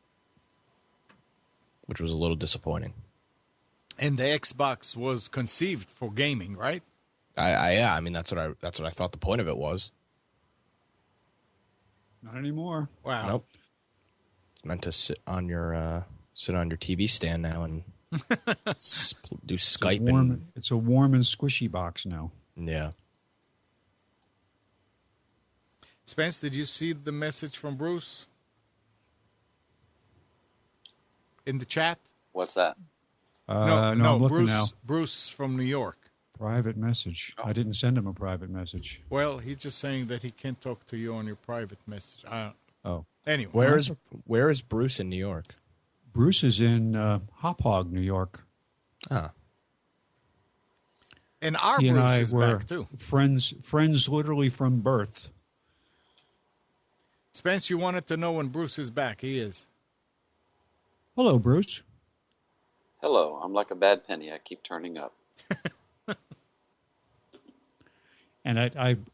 which was a little disappointing. And the Xbox was conceived for gaming, right? I mean that's what I thought the point of it was. Not anymore. Wow. Nope. It's meant to sit on your TV stand now and do Skype. It's a warm and squishy box now. Yeah. Spence, did you see the message from Bruce in the chat? What's that? No, I'm looking now. Bruce from New York. Private message. I didn't send him a private message. Well, he's just saying that he can't talk to you on your private message. Anyway. Where is Bruce in New York? Bruce is in Hop Hog, New York. Ah. And our He Bruce and I is were back, too. friends literally from birth. Spence, you wanted to know when Bruce is back. He is. Hello, Bruce. Hello, I'm like a bad penny. I keep turning up. And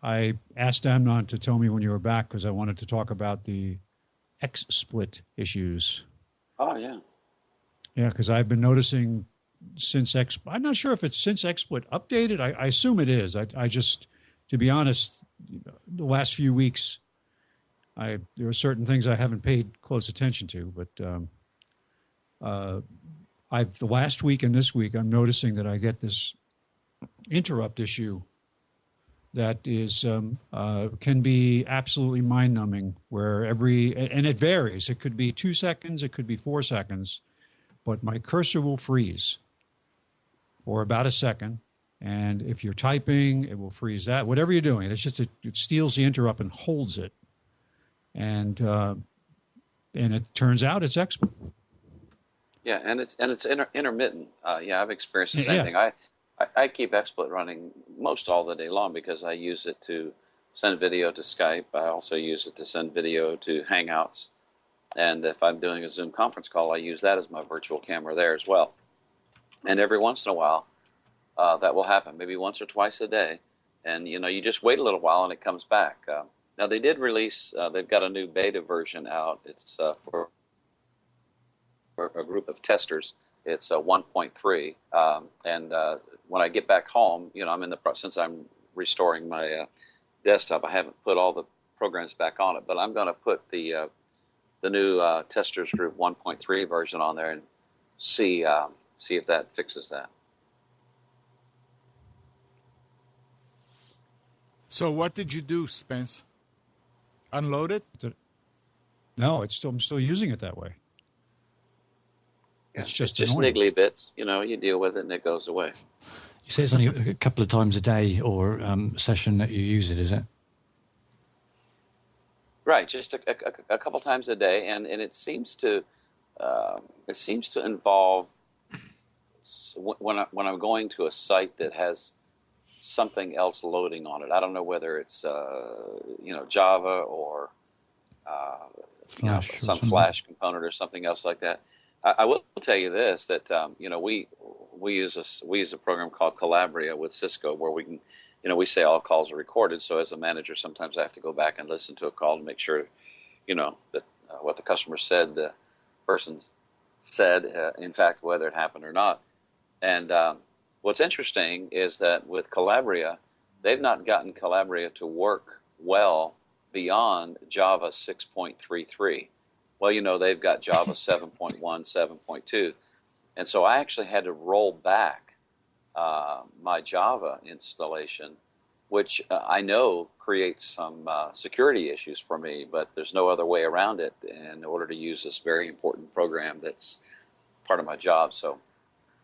I asked Amnon to tell me when you were back because I wanted to talk about the X-Split issues. Oh, yeah. Yeah, because I've been noticing since I'm not sure if it's since XSplit updated. I assume it is. I just, to be honest, the last few weeks, there are certain things I haven't paid close attention to. But the last week and this week, I'm noticing that I get this interrupt issue that is can be absolutely mind-numbing, where and it varies. It could be 2 seconds, it could be 4 seconds, but my cursor will freeze for about a second, And if you're typing, it will freeze that. Whatever you're doing, it's just it steals the interrupt and holds it. And it turns out it's expert. Yeah, and it's intermittent. Yeah, I've experienced the same thing. I keep XSplit running most all the day long because I use it to send video to Skype. I also use it to send video to Hangouts. And if I'm doing a Zoom conference call, I use that as my virtual camera there as well. And every once in a while, that will happen, maybe once or twice a day. And, you just wait a little while and it comes back. Now, they did release, they've got a new beta version out. It's for a group of testers. It's 1.3. And when I get back home, I'm in the since I'm restoring my desktop, I haven't put all the programs back on it, but I'm going to put the new testers group 1.3 version on there and see if that fixes that. So what did you do, Spence? Unload it? No, I'm still using it that way. Yeah, it's just niggly bits. You deal with it and it goes away. You say it's only a couple of times a day or session that you use it, is it? Right, just a couple times a day, and it seems to involve when I'm going to a site that has something else loading on it. I don't know whether it's Java or some Flash component or something else like that. I will tell you this, that we use a program called Calabria with Cisco where we can, we say all calls are recorded. So as a manager, sometimes I have to go back and listen to a call to make sure, that what the customer said, the person said, in fact, whether it happened or not. And what's interesting is that with Calabria, they've not gotten Calabria to work well beyond Java 6.33. Well, they've got Java 7.1, 7.2. And so I actually had to roll back my Java installation, which I know creates some security issues for me, but there's no other way around it in order to use this very important program that's part of my job. So,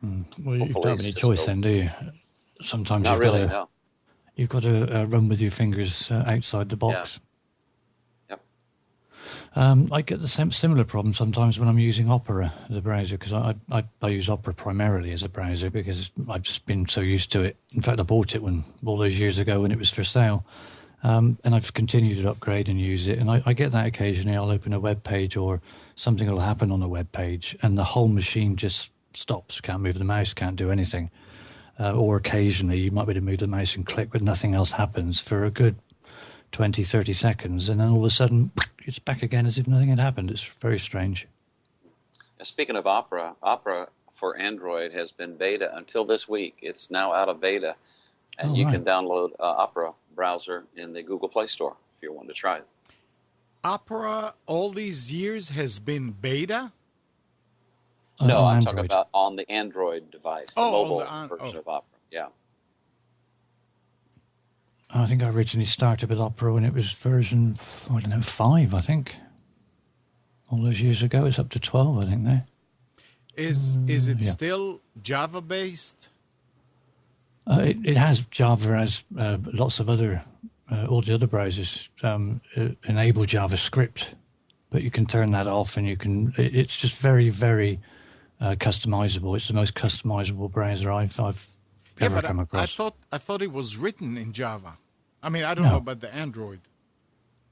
well, you don't have any choice then, do you? Sometimes not really, no. You've got to run with your fingers outside the box. Yeah. I get the similar problem sometimes when I'm using Opera as a browser, because I use Opera primarily as a browser because I've just been so used to it. In fact, I bought it all those years ago when it was for sale, and I've continued to upgrade and use it. And I get that occasionally. I'll open a web page or something will happen on a web page, and the whole machine just stops. Can't move the mouse, can't do anything. Or occasionally you might be able to move the mouse and click, but nothing else happens for a good 20, 30 seconds, and then all of a sudden it's back again as if nothing had happened. It's very strange. Speaking of Opera for Android has been beta until this week. It's now out of beta, and you can download Opera browser in the Google Play Store if you want to try it. Opera all these years has been beta? No, I'm talking about on the Android device, the mobile version of Opera. Yeah. I think I originally started with Opera when it was version, 5, I think. All those years ago. It's up to 12, I think, now. Is it still Java-based? It has Java, as lots of other, all the other browsers enable JavaScript. But you can turn that off and it's just very, very customizable. It's the most customizable browser I've ever come across. I thought it was written in Java. I mean, I don't know about the Android.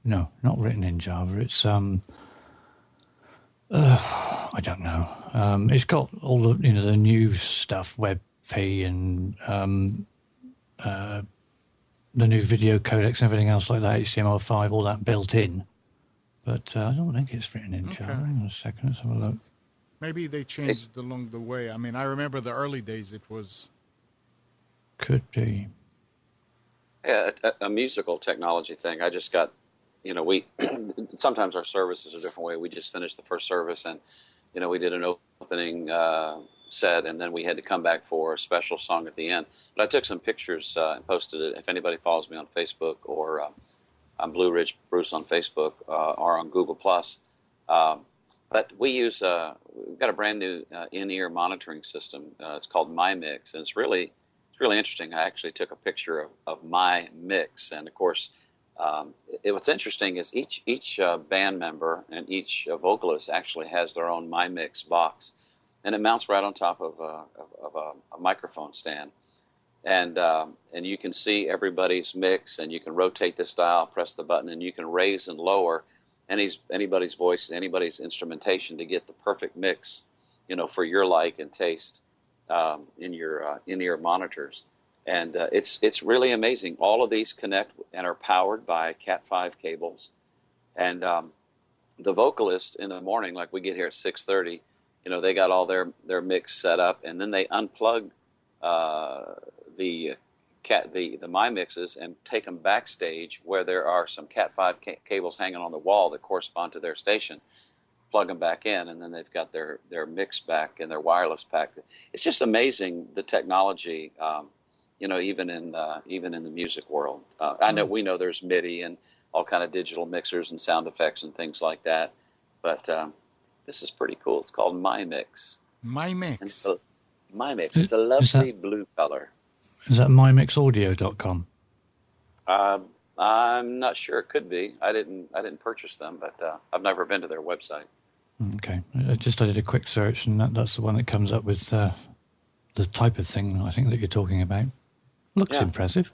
No, not written in Java. It's I don't know. It's got all the the new stuff, WebP and the new video codecs and everything else like that, HTML5, all that built in. But I don't think it's written in Java. Hang on a second, let's have a look. Maybe they changed along the way. I mean, I remember the early days it was. Could be. Yeah, a musical technology thing. I just got, we sometimes our services are a different way. We just finished the first service and, we did an opening set and then we had to come back for a special song at the end. But I took some pictures and posted it. If anybody follows me on Facebook or on Blue Ridge Bruce on Facebook or on Google+. But we've got a brand new in-ear monitoring system. It's called MyMix, and it's really it's really interesting. I actually took a picture of my mix, and of course, what's interesting is each band member and each vocalist actually has their own My Mix box, and it mounts right on top of a microphone stand, and you can see everybody's mix, and you can rotate this dial, press the button, and you can raise and lower anybody's voice, anybody's instrumentation to get the perfect mix, for your like and taste in your in-ear monitors. And it's really amazing. All of these connect and are powered by Cat5 cables. And the vocalist in the morning, like we get here at 6:30, they got all their mix set up, and then they unplug the My Mixes and take them backstage where there are some Cat5 cables hanging on the wall that correspond to their station. Plug them back in, and then they've got their mix back and their wireless pack. It's just amazing, the technology. Even in the music world. I know we know there's MIDI and all kind of digital mixers and sound effects and things like that, but this is pretty cool. It's called My Mix. My Mix. So, My Mix. It's a lovely blue color. Is that mymixaudio.com? I'm not sure. It could be. I didn't purchase them, but I've never been to their website. Okay, I did a quick search, and that's the one that comes up with the type of thing I think that you're talking about. Looks impressive.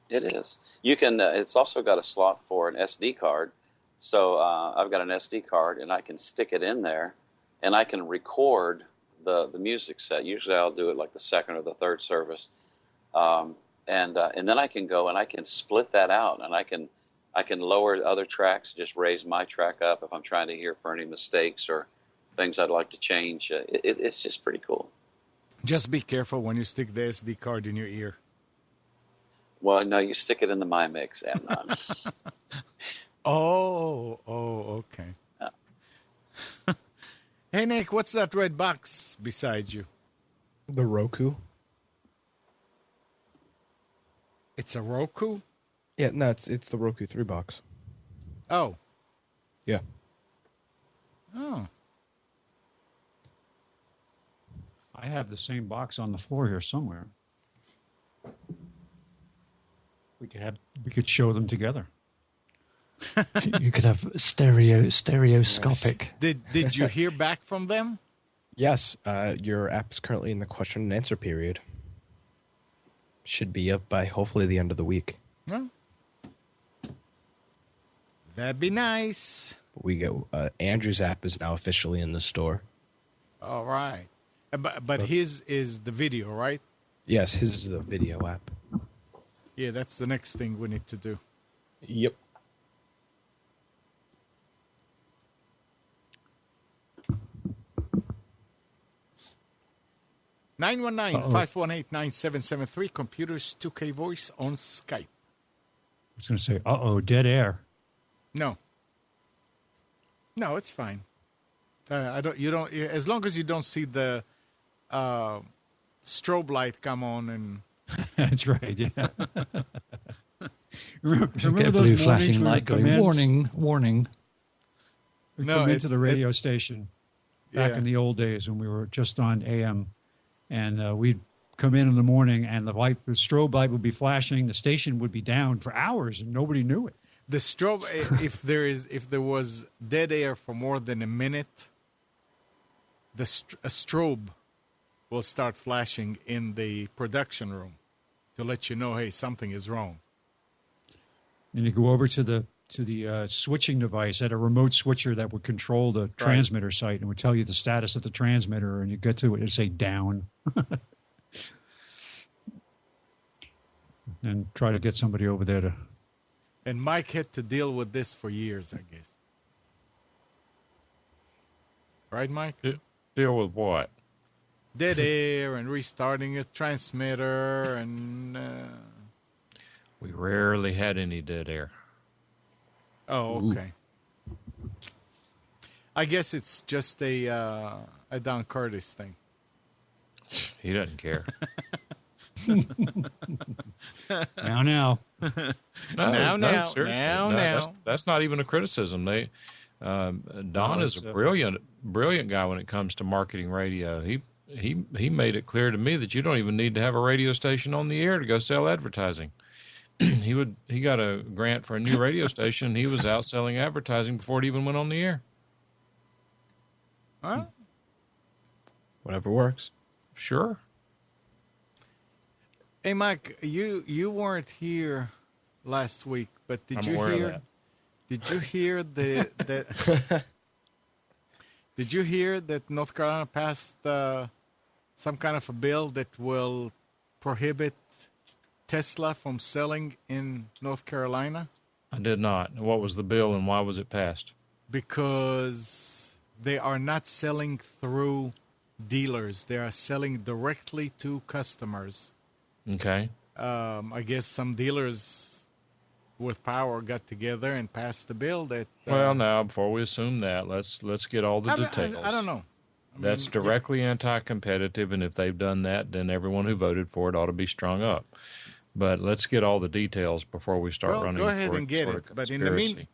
It is. You can. It's also got a slot for an SD card. So I've got an SD card, and I can stick it in there, and I can record the music set. Usually, I'll do it like the second or the third service, and then I can go and I can split that out, and I can lower other tracks, just raise my track up if I'm trying to hear for any mistakes or things I'd like to change. It's just pretty cool. Just be careful when you stick the SD card in your ear. Well, no, you stick it in the My Mix, Amnon. Okay. Yeah. Hey, Nick, what's that red box beside you? The Roku. It's a Roku? Yeah, no, it's the Roku 3 box. Oh. Yeah. Oh. I have the same box on the floor here somewhere. We could show them together. You could have stereoscopic. Did you hear back from them? Yes, your app is currently in the question and answer period. Should be up by hopefully the end of the week. No. That'd be nice. We go. Andrew's app is now officially in the store. All right. But his is the video, right? Yes, his is the video app. Yeah, that's the next thing we need to do. Yep. Nine 518-9773 Computers 2K Voice on Skype. I was going to say, dead air. No, it's fine. You don't. As long as you don't see the strobe light come on and. That's right. Yeah. remember Get a blue flashing light going. Warning. We come into the radio station back in the old days when we were just on AM, and we'd come in the morning, and the strobe light would be flashing. The station would be down for hours, and nobody knew it. The strobe, if there was dead air for more than a minute, a strobe will start flashing in the production room to let you know, hey, something is wrong. And you go over to the switching device at a remote switcher that would control the transmitter site and would tell you the status of the transmitter, and you get to it and say down. And try to get somebody over there to... And Mike had to deal with this for years, I guess. Right, Mike? Deal with what? Dead air and restarting a transmitter and... We rarely had any dead air. Oh, okay. Ooh. I guess it's just a Don Curtis thing. He doesn't care. Now. Seriously. That's not even a criticism. Don is a brilliant guy when it comes to marketing radio. he made it clear to me that you don't even need to have a radio station on the air to go sell advertising. He got a grant for a new radio station. He was out selling advertising before it even went on the air. Huh? Whatever works. Sure. Hey, Mike, you weren't here last week, but did you hear? Did you hear that? Did you hear that North Carolina passed some kind of a bill that will prohibit Tesla from selling in North Carolina? I did not. What was the bill and why was it passed? Because they are not selling through dealers. They are selling directly to customers. Okay. I guess some dealers with power got together and passed the bill that... well, now, before we assume that, let's get all the details. I don't know. That's directly anti-competitive, and if they've done that, then everyone who voted for it ought to be strung up. But let's get all the details before we start running. Go ahead and get it. But in the meantime,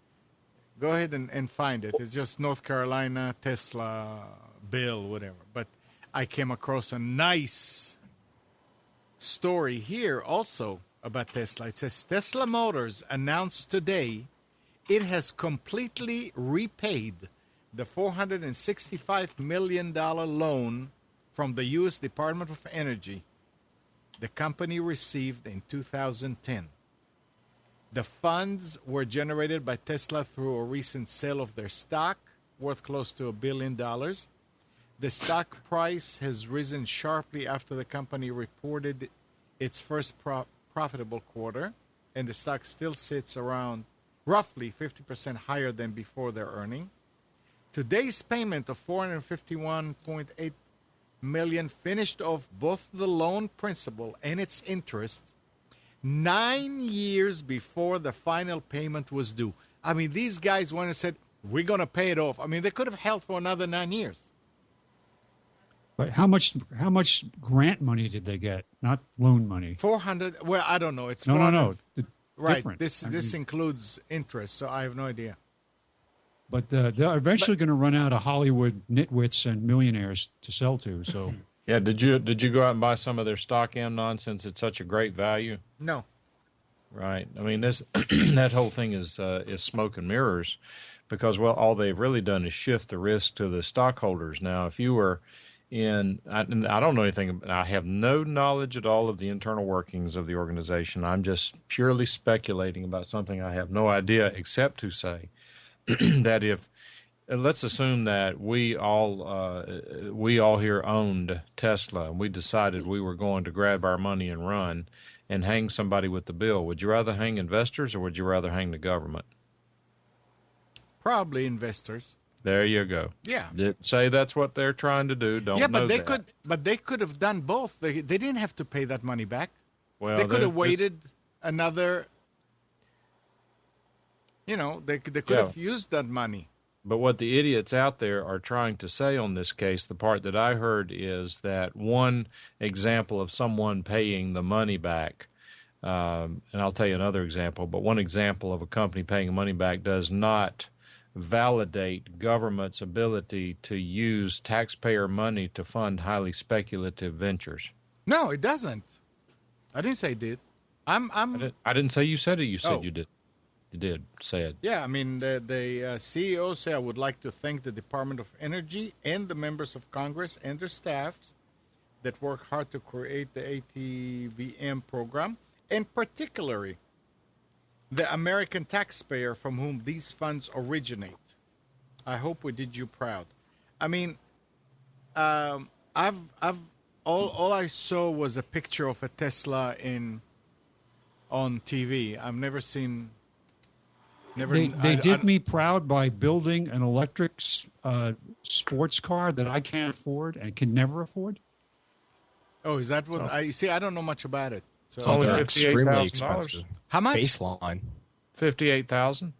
go ahead and find it. It's just North Carolina Tesla bill, whatever. But I came across a nice story here also about Tesla. It says Tesla Motors announced today it has completely repaid the $465 million loan from the U.S. Department of Energy the company received in 2010. The funds were generated by Tesla through a recent sale of their stock, worth close to $1 billion. The stock price has risen sharply after the company reported its first profitable quarter, and the stock still sits around roughly 50% higher than before their earning. Today's payment of $451.8 million finished off both the loan principal and its interest 9 years before the final payment was due. I mean, these guys went and said, we're going to pay it off. I mean, they could have held for another 9 years. But how much grant money did they get? Not loan money. 400. Well, I don't know. It's no. Right. Different. This includes interest, so I have no idea. But they're eventually going to run out of Hollywood nitwits and millionaires to sell to. So yeah, did you go out and buy some of their stock, Amnon, since it's such a great value? No. Right. I mean, this that whole thing is smoke and mirrors, because all they've really done is shift the risk to the stockholders. Now, if you were I don't know anything. I have no knowledge at all of the internal workings of the organization. I'm just purely speculating about something I have no idea, except to say that if let's assume that we all here owned Tesla and we decided we were going to grab our money and run and hang somebody with the bill, would you rather hang investors or would you rather hang the government? Probably investors. There you go. Yeah. Say that's what they're trying to do. Don't yeah, but know they that. could. But they could have done both. They didn't have to pay that money back. Well, they could have waited another. You know, they could have used that money. But what the idiots out there are trying to say on this case, the part that I heard is that one example of someone paying the money back, and I'll tell you another example, but one example of a company paying money back does not validate government's ability to use taxpayer money to fund highly speculative ventures. No, it doesn't. I didn't say it did. I didn't say you said it. You said you did. You did say it. Yeah, I mean, the CEO said, I would like to thank the Department of Energy and the members of Congress and their staffs that work hard to create the ATVM program, and particularly the American taxpayer from whom these funds originate. I hope we did you proud. I mean, all I saw was a picture of a Tesla on TV. I've never seen. They did me proud by building an electric sports car that I can't afford and can never afford. Oh, is that what I see? I don't know much about it. So It's only They're extremely expensive. how much? Baseline. $58,000.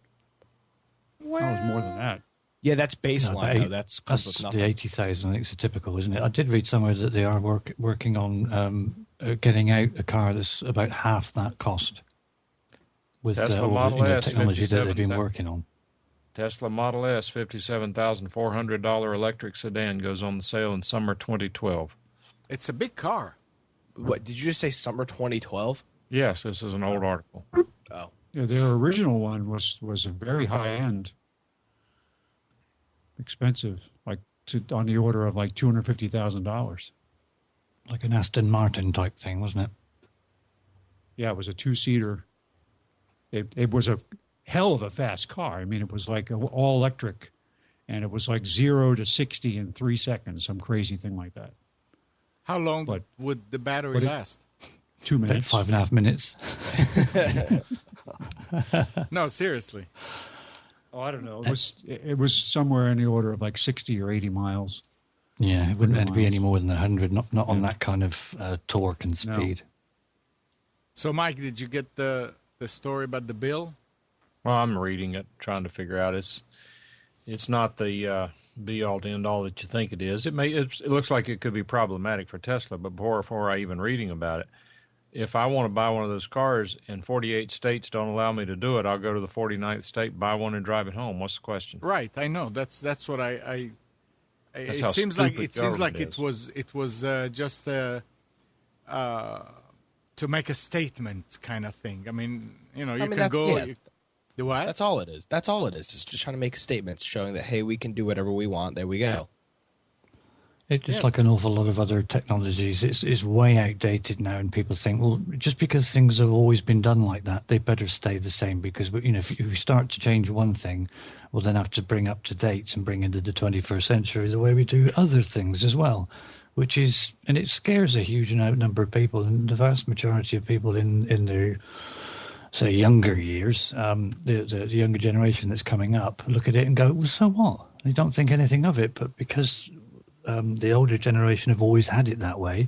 Well, That was more than that. Yeah, that's baseline. No, That's the 80,000. I think it's typical, isn't it? I did read somewhere that they are working on getting out a car that's about half that cost. With Tesla all Model the S, technology that they've been 57,000. working on. Tesla Model S, $57,400 electric sedan goes on the sale in summer 2012. It's a big car. What did you just say? Summer 2012? Yes, this is an old article. Oh, Yeah, their original one was a very high end, expensive, like on the order of like $250,000. Like an Aston Martin type thing, wasn't it? Yeah, it was a 2-seater. It was a hell of a fast car. I mean, it was like all electric, and it was like 0 to 60 in 3 seconds, some crazy thing like that. How long would the battery last? 2 About minutes. 5.5 minutes. No, seriously. Oh, I don't know. It was somewhere in the order of like 60 or 80 miles. Yeah, it wouldn't 100 be any miles. more than 100, not on that kind of torque and speed. So, Mike, did you get the story about the bill? Well, I'm reading it, trying to figure out. It's not the be all to end all that you think it is. It looks like it could be problematic for Tesla, but before I even reading about it, if I want to buy one of those cars and 48 states don't allow me to do it, I'll go to the 49th state, buy one, and drive it home. What's the question? Right, I know. That's what I That's it how seems like stupid it was just to make a statement kind of thing. I mean, can go. Yeah, The what? that's all it is. That's all it is. It's just trying to make statements showing that, hey, we can do whatever we want. There we go. It's like an awful lot of other technologies. It's way outdated now, and people think, well, just because things have always been done like that, they better stay the same. Because if we start to change one thing, we'll then have to bring up to date and bring into the 21st century the way we do other things as well, and it scares a huge number of people, and the vast majority of people in their say younger years, the younger generation that's coming up, look at it and go, well, so what? They don't think anything of it, but because the older generation have always had it that way,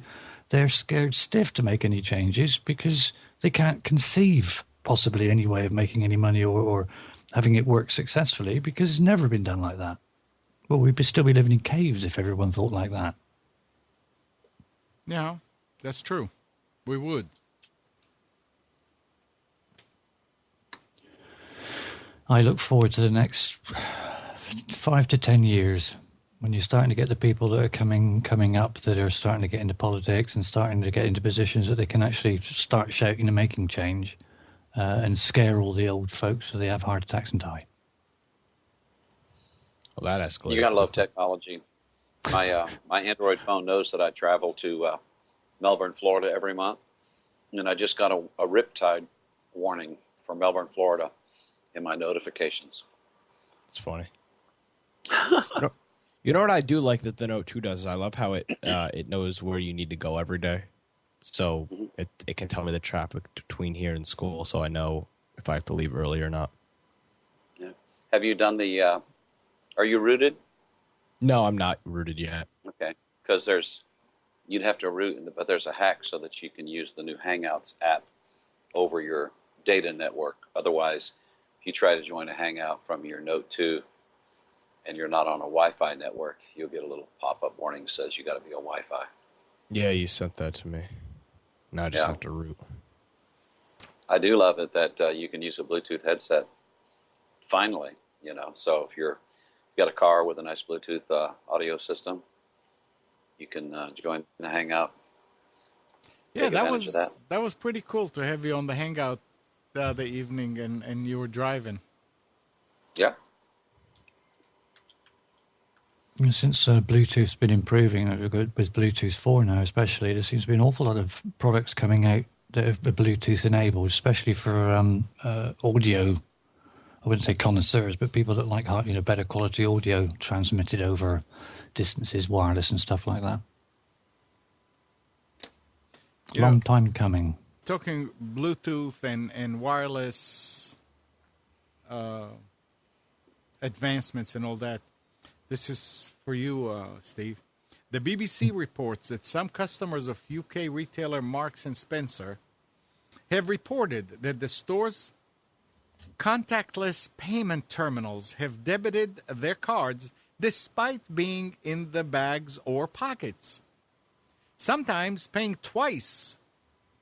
they're scared stiff to make any changes because they can't conceive possibly any way of making any money or having it work successfully because it's never been done like that. Well, we'd still be living in caves if everyone thought like that. Yeah, that's true. We would. I look forward to the next 5 to 10 years when you're starting to get the people that are coming up that are starting to get into politics and starting to get into positions that they can actually start shouting and making change and scare all the old folks so they have heart attacks and die. Well, that escalated. You gotta love technology. My Android phone knows that I travel to Melbourne, Florida every month, and I just got a riptide warning for Melbourne, Florida in my notifications. It's funny. You know what I do like that the Note 2 does? I love how it knows where you need to go every day. So it can tell me the traffic between here and school, so I know if I have to leave early or not. Yeah. Have you done the are you rooted? No, I'm not rooted yet. Okay. Because you'd have to root, but there's a hack so that you can use the new Hangouts app over your data network. Otherwise, if you try to join a Hangout from your Note 2 and you're not on a Wi-Fi network, you'll get a little pop-up warning that says you got to be on Wi-Fi. Yeah, you sent that to me. Now I just have to root. I do love it that you can use a Bluetooth headset. Finally, so if you've got a car with a nice Bluetooth audio system, you can join the Hangout. Yeah, Take advantage of that was pretty cool to have you on the Hangout the other evening and you were driving. Yeah. Since Bluetooth's been improving, with Bluetooth 4 now especially, there seems to be an awful lot of products coming out that have Bluetooth enabled, especially for audio. I wouldn't say connoisseurs, but people that like better quality audio transmitted over distances, wireless and stuff like that. Long time coming. Talking Bluetooth and wireless advancements and all that. This is for you, Steve. The BBC reports that some customers of UK retailer Marks & Spencer have reported that the store's contactless payment terminals have debited their cards despite being in the bags or pockets, sometimes paying twice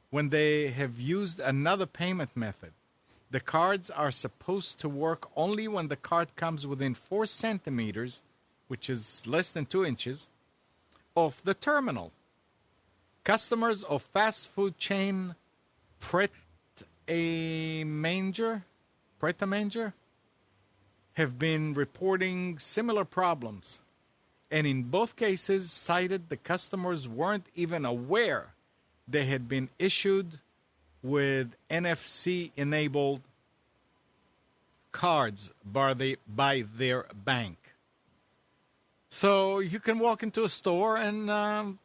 when they have used another payment method. The cards are supposed to work only when the card comes within 4 centimeters, which is less than 2 inches, of the terminal. Customers of fast food chain Pret-A-Manger have been reporting similar problems, and in both cases cited the customers weren't even aware they had been issued with NFC-enabled cards by their bank. So you can walk into a store and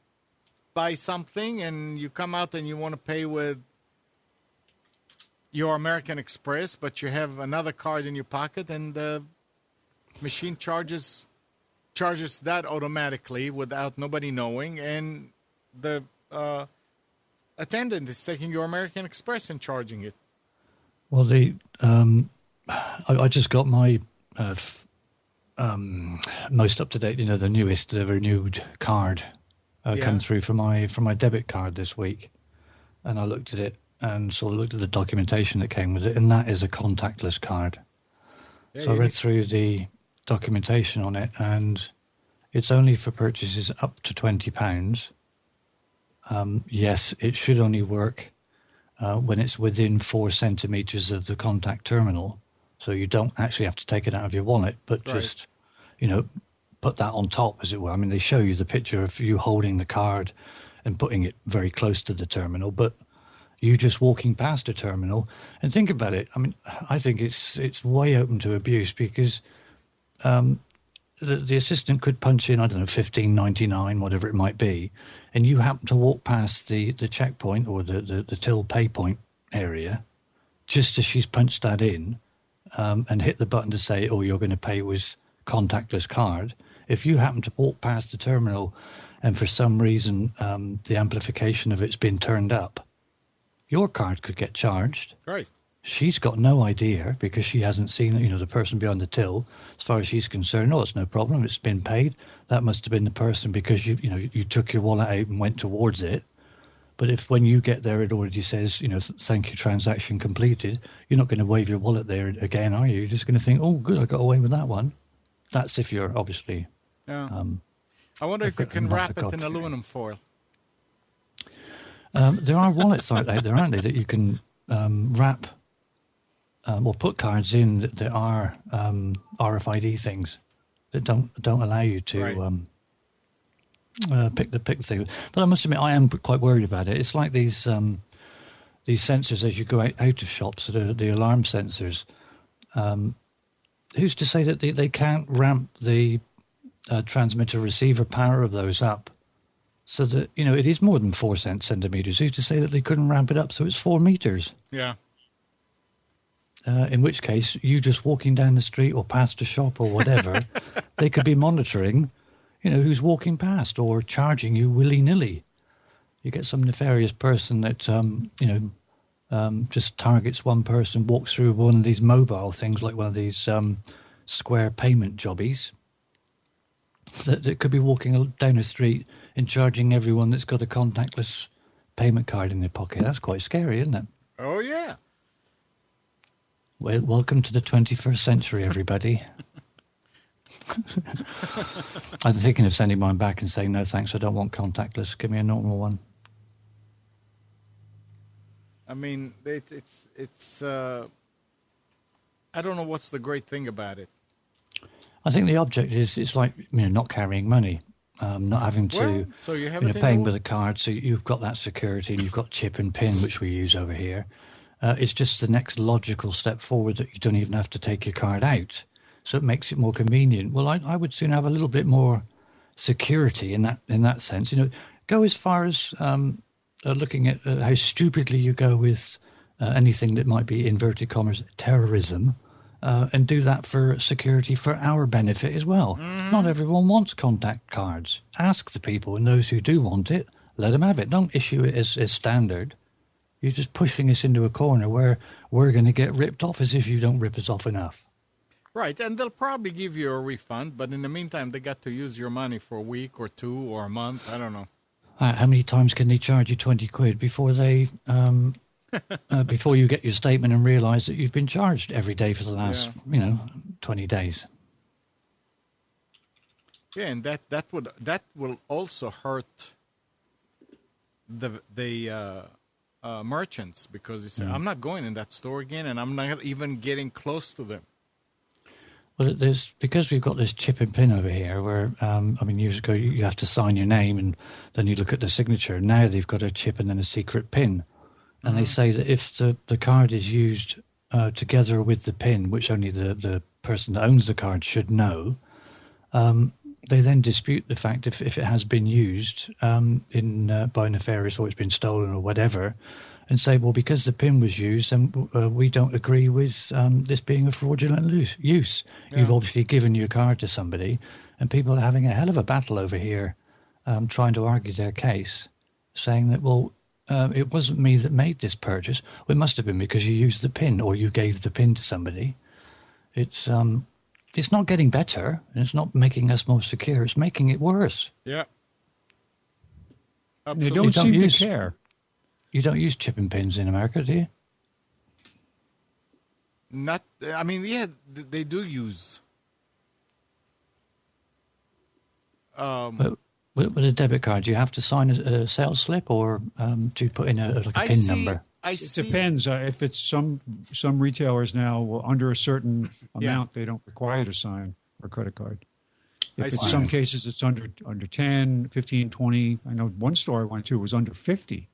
buy something, and you come out and you want to pay with your American Express, but you have another card in your pocket, and the machine charges that automatically without nobody knowing, and the attendant is taking your American Express and charging it. Well, I just got my most up to date, the newest, the renewed card come through for my debit card this week, and I looked at it and sort of looked at the documentation that came with it, and that is a contactless card. Yeah, so I read through the documentation on it, and it's only for purchases up to £20. Yes, it should only work when it's within 4 centimeters of the contact terminal, so you don't actually have to take it out of your wallet, but just, put that on top, as it were. I mean, they show you the picture of you holding the card and putting it very close to the terminal, but you just walking past a terminal. And think about it. I mean, I think it's way open to abuse, because the assistant could punch in, I don't know, $15.99, whatever it might be, and you happen to walk past the checkpoint or the till pay point area just as she's punched that in, and hit the button to say, oh, you're going to pay with contactless card. If you happen to walk past the terminal and for some reason the amplification of it's been turned up, your card could get charged. Right. She's got no idea, because she hasn't seen, the person behind the till. As far as she's concerned, it's no problem. It's been paid. That must have been the person, because you took your wallet out and went towards it. But if when you get there it already says, thank you, transaction completed, you're not going to wave your wallet there again, are you? You're just going to think, oh, good, I got away with that one. That's if you're obviously. Yeah. I wonder if you can wrap it in aluminum foil. There are wallets out there, aren't they, that you can wrap or put cards in that are RFID things that don't allow you to pick the thing. But I must admit, I am quite worried about it. It's like these sensors as you go out of shops, the alarm sensors. Who's to say that they can't ramp the transmitter receiver power of those up so that it is more than 4 centimeters? Who's to say that they couldn't ramp it up so it's 4 meters? Yeah. In which case, you just walking down the street or past a shop or whatever, they could be monitoring, who's walking past or charging you willy-nilly. You get some nefarious person that, just targets one person, walks through one of these mobile things, like one of these square payment jobbies, that could be walking down the street and charging everyone that's got a contactless payment card in their pocket. That's quite scary, isn't it? Oh, yeah. Well, welcome to the 21st century, everybody. I'm thinking of sending mine back and saying, no, thanks, I don't want contactless. Give me a normal one. I mean, it's I don't know what's the great thing about it. I think the object is, it's like, not carrying money, not having to, so you have paying with a card. So you've got that security, and you've got chip and pin, which we use over here. It's just the next logical step forward, that you don't even have to take your card out. So it makes it more convenient. Well, I would soon have a little bit more security in that sense. Go as far as looking at how stupidly you go with anything that might be, inverted commas, terrorism, and do that for security for our benefit as well. Mm-hmm. Not everyone wants contact cards. Ask the people, and those who do want it, let them have it. Don't issue it as standard. You're just pushing us into a corner where we're going to get ripped off, as if you don't rip us off enough. Right, and they'll probably give you a refund, but in the meantime, they got to use your money for a week or 2 or a month. I don't know. How many times can they charge you £20 before they, before you get your statement and realise that you've been charged every day for the last, 20 days? Yeah, and that will also hurt the merchants, because he said, I'm not going in that store again, and I'm not even getting close to them. Well, there's because we've got this chip and pin over here where, years ago you have to sign your name and then you look at the signature. Now they've got a chip and then a secret pin. And they say that if the card is used together with the pin, which only the person that owns the card should know, they then dispute the fact if it has been used by nefarious or it's been stolen or whatever, and say, well, because the PIN was used, then we don't agree with this being a fraudulent use. Yeah. You've obviously given your card to somebody, and people are having a hell of a battle over here trying to argue their case, saying that, well, it wasn't me that made this purchase. Well, it must have been because you used the PIN or you gave the PIN to somebody. It's not getting better, and it's not making us more secure. It's making it worse. Yeah. Absolutely. They don't seem to care. You don't use chip and pins in America, do you? They do use. With a debit card, do you have to sign a sales slip, or do you put in a PIN number? It depends. If it's some retailers now under a certain amount, they don't require you to sign a credit card. If in some cases it's under 10, 15, 20. I know one store I went to was under $50.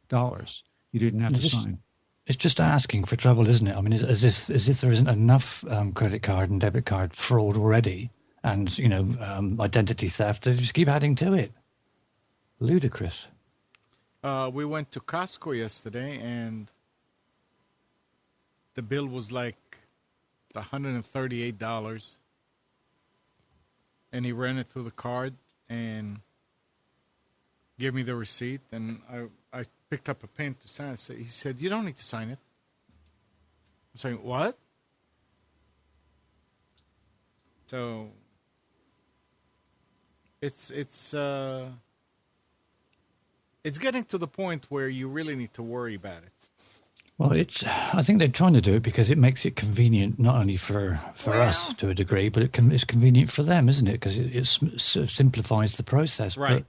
You didn't have to sign. It's just asking for trouble, isn't it? I mean, as if there isn't enough credit card and debit card fraud already, and identity theft. They just keep adding to it. Ludicrous. We went to Costco yesterday, and the bill was like $138, and he ran it through the card and gave me the receipt, and I picked up a pen to sign it. He said, "You don't need to sign it." I'm saying, "What?" So it's getting to the point where you really need to worry about it. Well, I think they're trying to do it because it makes it convenient not only for us to a degree, but it's convenient for them, isn't it? Because it sort of simplifies the process. Right.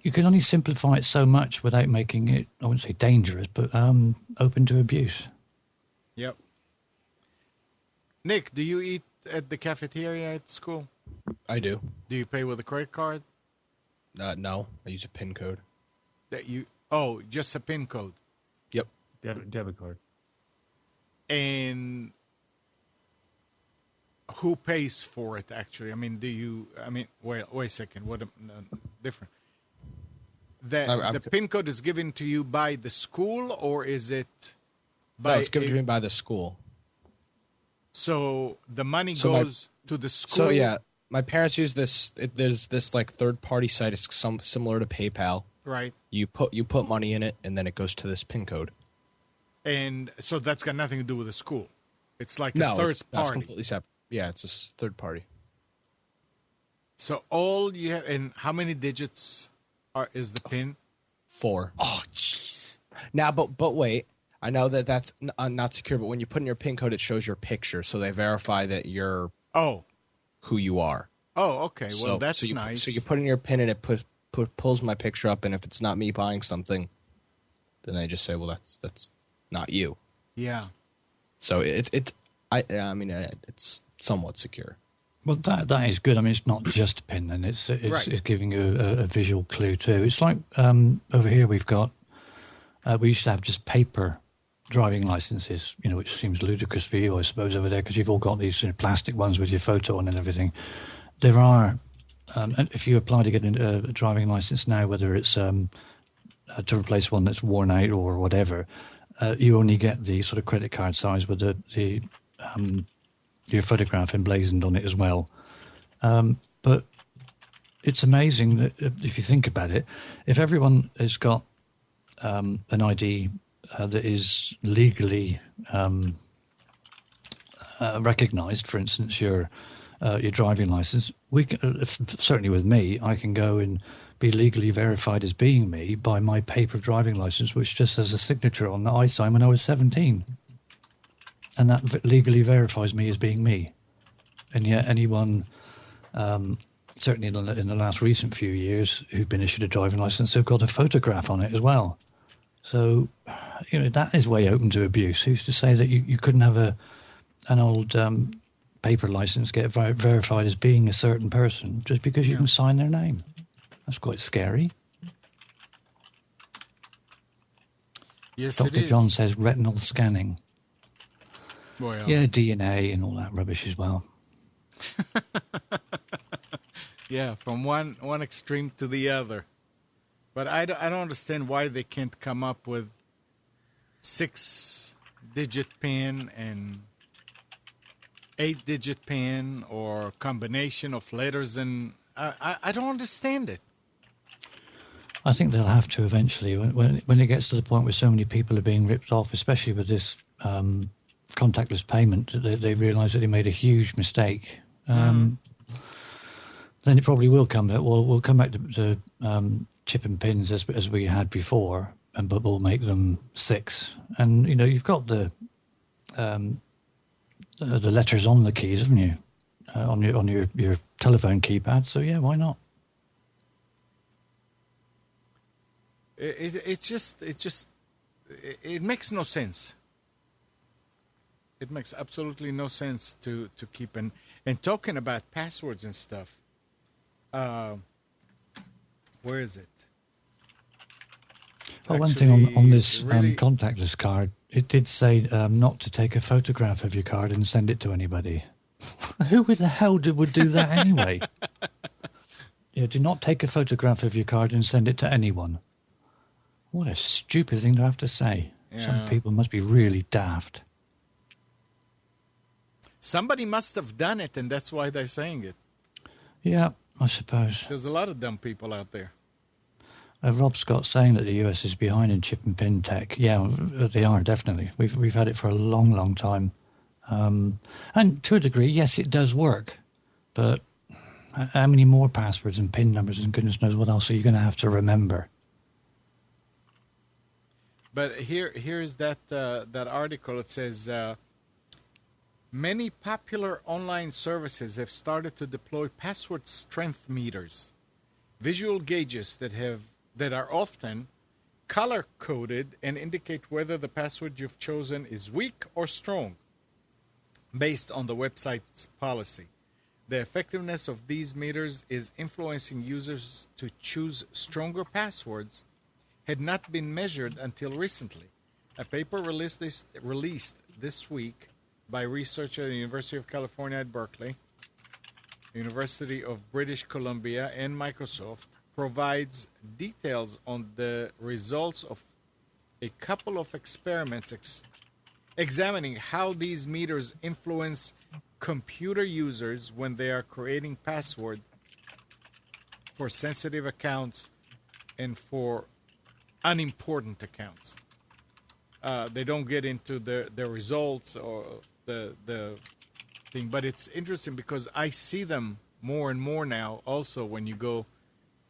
You can only simplify it so much without making it, I wouldn't say dangerous, but open to abuse. Yep. Nick, do you eat at the cafeteria at school? I do. Do you pay with a credit card? No, I use a PIN code. Just a PIN code. Yep. Debit card. And who pays for it, actually? Wait a second. What different? The PIN code is given to you by the school, or is it by... No, it's given to me by the school. So the money goes to the school? So, yeah, my parents use this. There's this, third-party site. It's similar to PayPal. Right. You put money in it, and then it goes to this PIN code. And so that's got nothing to do with the school. It's like a third party. That's completely separate. Yeah, it's a third party. So all you have, and how many digits is the PIN? 4. Oh, jeez. Now, but wait. I know that's not secure, but when you put in your PIN code, it shows your picture, so they verify that you're who you are. Oh, okay. Well, that's nice. So you put in your PIN, and it pulls my picture up, and if it's not me buying something, then they just say, well, that's not you. Yeah. So it's somewhat secure. Well, that is good. I mean, it's not just a PIN, then it's giving you a visual clue too. It's like over here we used to have just paper driving licenses, which seems ludicrous for you, I suppose, over there, because you've all got these plastic ones with your photo on and everything. There are, and if you apply to get a driving license now, whether it's to replace one that's worn out or whatever, you only get the sort of credit card size with your photograph emblazoned on it as well. But it's amazing that if you think about it, if everyone has got an ID that is legally recognized, for instance, your driving license, certainly with me, I can go and be legally verified as being me by my paper driving license, which just has a signature on that I signed when I was 17. And that legally verifies me as being me. And yet anyone certainly in the last recent few years, who've been issued a driving license, have got a photograph on it as well. So, that is way open to abuse. Who's to say that you couldn't have an old paper license get verified as being a certain person just because you can sign their name? That's quite scary. Yes, Dr. it is. John says retinal scanning. Well, Yeah, DNA and all that rubbish as well. Yeah, from one extreme to the other. But I don't understand why they can't come up with 6-digit PIN and 8-digit PIN or combination of letters, and I don't understand it. I think they'll have to eventually when it gets to the point where so many people are being ripped off, especially with this contactless payment. They realise that they made a huge mistake. Then it probably will come back. We'll come back to chip and pins as we had before, but we'll make them 6. And you've got the letters on the keys, haven't you? On your telephone keypad. So yeah, why not? It makes no sense. It makes absolutely no sense to keep and talking about passwords and stuff. Where is it? One thing on this contactless card, it did say not to take a photograph of your card and send it to anybody. Who the hell would do that anyway? Do not take a photograph of your card and send it to anyone. What a stupid thing to have to say. Yeah. Some people must be really daft. Somebody must have done it, and that's why they're saying it. Yeah, I suppose. There's a lot of dumb people out there. Rob Scott's saying that the US is behind in chip and pin tech. Yeah, they are, definitely. We've had it for a long, long time. And to a degree, yes, it does work. But how many more passwords and pin numbers and goodness knows what else are you going to have to remember? But here's that article. It says, many popular online services have started to deploy password strength meters, visual gauges that are often color-coded and indicate whether the password you've chosen is weak or strong, based on the website's policy. The effectiveness of these meters is influencing users to choose stronger passwords had not been measured until recently. A paper released this week by researchers at the University of California at Berkeley, University of British Columbia, and Microsoft provides details on the results of a couple of experiments examining how these meters influence computer users when they are creating passwords for sensitive accounts and for unimportant accounts. They don't get into the results or the thing, but it's interesting because I see them more and more now also when you go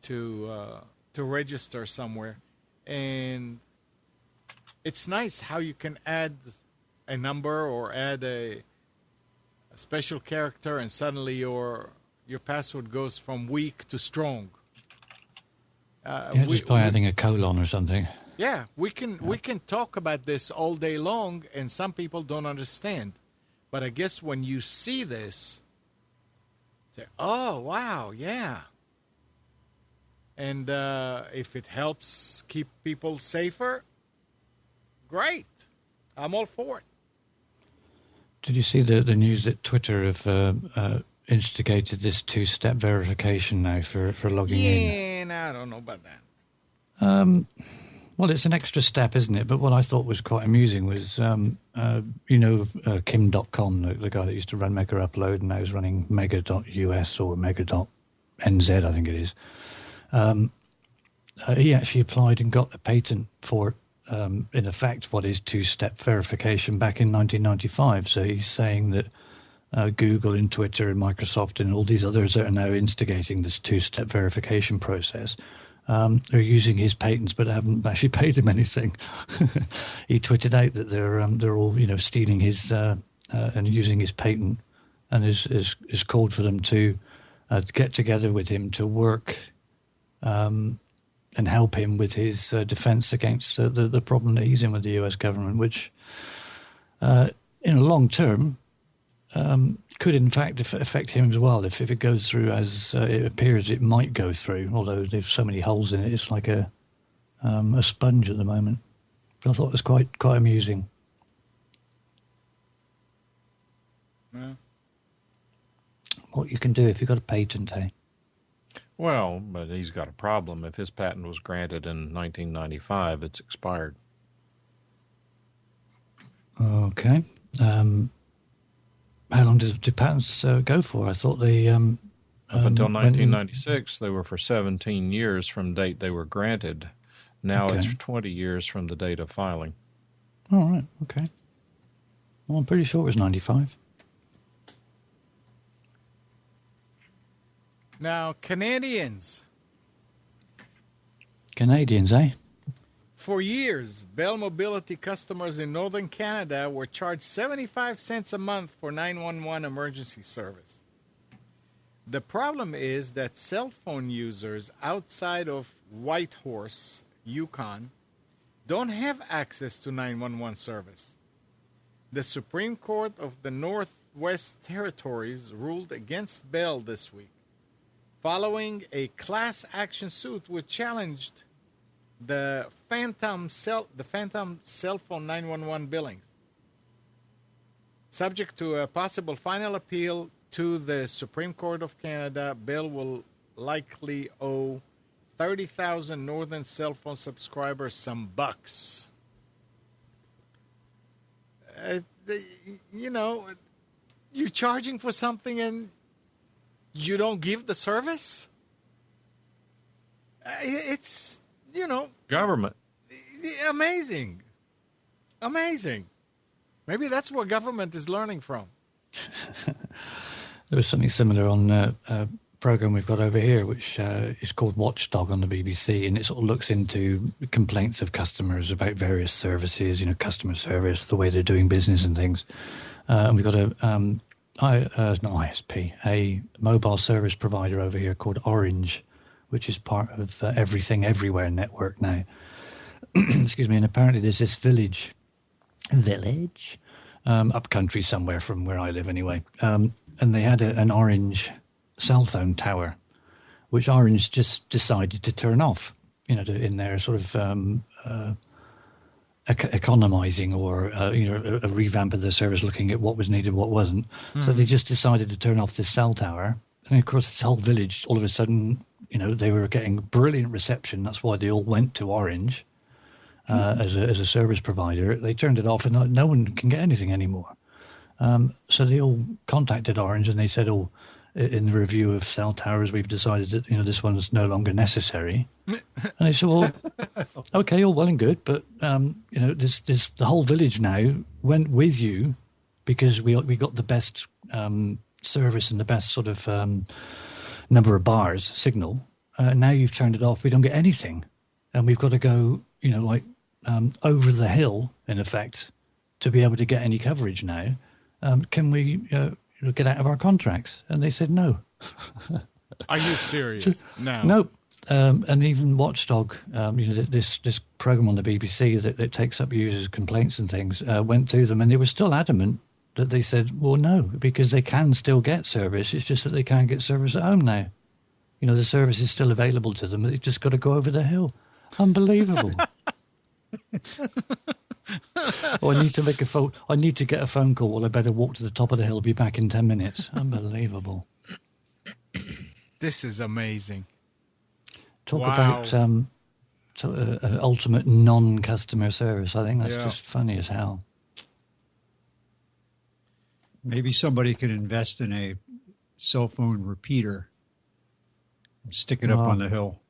to register somewhere, and it's nice how you can add a number or add a special character, and suddenly your password goes from weak to strong. Just by adding a colon or something. Yeah, we can talk about this all day long, and some people don't understand. But I guess when you see this, say, "Oh, wow, yeah." And if it helps keep people safer, great. I'm all for it. Did you see the news that Twitter have instigated this 2-step verification now for logging in? Yeah, I don't know about that. Well, it's an extra step, isn't it? But what I thought was quite amusing was, Kim.com, the guy that used to run Mega Upload and now is running Mega.us or Mega.nz, I think it is. He actually applied and got a patent for, in effect, what is 2-step verification back in 1995. So he's saying that Google and Twitter and Microsoft and all these others that are now instigating this 2-step verification process. They're using his patents, but haven't actually paid him anything. He tweeted out that they're all stealing his and using his patent, and is called for them to to get together with him to work and help him with his defense against the problem that he's in with the US government, which in the long term could in fact affect him as well if it goes through as it appears it might go through, although there's so many holes in it, it's like a sponge at the moment. But I thought it was quite amusing. Yeah. What you can do if you've got a patent, eh? Well, but he's got a problem. If his patent was granted in 1995, it's expired. Okay. How long do patents go for? I thought they... Up until 1996, they were for 17 years from the date they were granted. Now Okay. it's 20 years from the date of filing. All right, okay. Well, I'm pretty sure it was 95. Now, Canadians. Canadians, eh? For years, Bell Mobility customers in northern Canada were charged 75 cents a month for 911 emergency service. The problem is that cell phone users outside of Whitehorse, Yukon, don't have access to 911 service. The Supreme Court of the Northwest Territories ruled against Bell this week, following a class action suit which challenged the phantom cell phone 911 billings. Subject to a possible final appeal to the Supreme Court of Canada, Bell will likely owe 30,000 northern cell phone subscribers some bucks. You're charging for something and you don't give the service? It's, Government. amazing. Amazing. Maybe that's what government is learning from. There was something similar on a program we've got over here, which is called Watchdog on the BBC, and it sort of looks into complaints of customers about various services, customer service, the way they're doing business and things. And we've got not ISP, a mobile service provider over here called Orange, which is part of Everything Everywhere network now. Excuse me. And apparently there's this village, up country somewhere from where I live anyway. And they had an Orange cell phone tower, which Orange just decided to turn off, in their sort of economizing or, a revamp of the service, looking at what was needed, what wasn't. So they just decided to turn off this cell tower. And of course, this whole village, all of a sudden, they were getting brilliant reception. That's why they all went to Orange as a service provider. They turned it off and no one can get anything anymore. So they all contacted Orange and they said, in the review of cell towers, we've decided that, this one's no longer necessary. And they said, well, okay, all well and good, but, this the whole village now went with you because we got the best service and the best sort of number of bars signal. Now you've turned it off. We don't get anything. And we've got to go, over the hill, in effect, to be able to get any coverage now. Can we get out of our contracts? And they said no. Are you serious? No. Nope. And even Watchdog, this program on the BBC that takes up users' complaints and things, went to them, and they were still adamant that they said, well, no, because they can still get service. It's just that they can't get service at home now. The service is still available to them. They've just got to go over the hill. Unbelievable. I need to make a phone. I need to get a phone call. Well, I better walk to the top of the hill. Be back in 10 minutes. Unbelievable. This is amazing. Talk Wow. about ultimate non-customer service. I think that's just funny as hell. Maybe somebody could invest in a cell phone repeater and stick it up on the hill.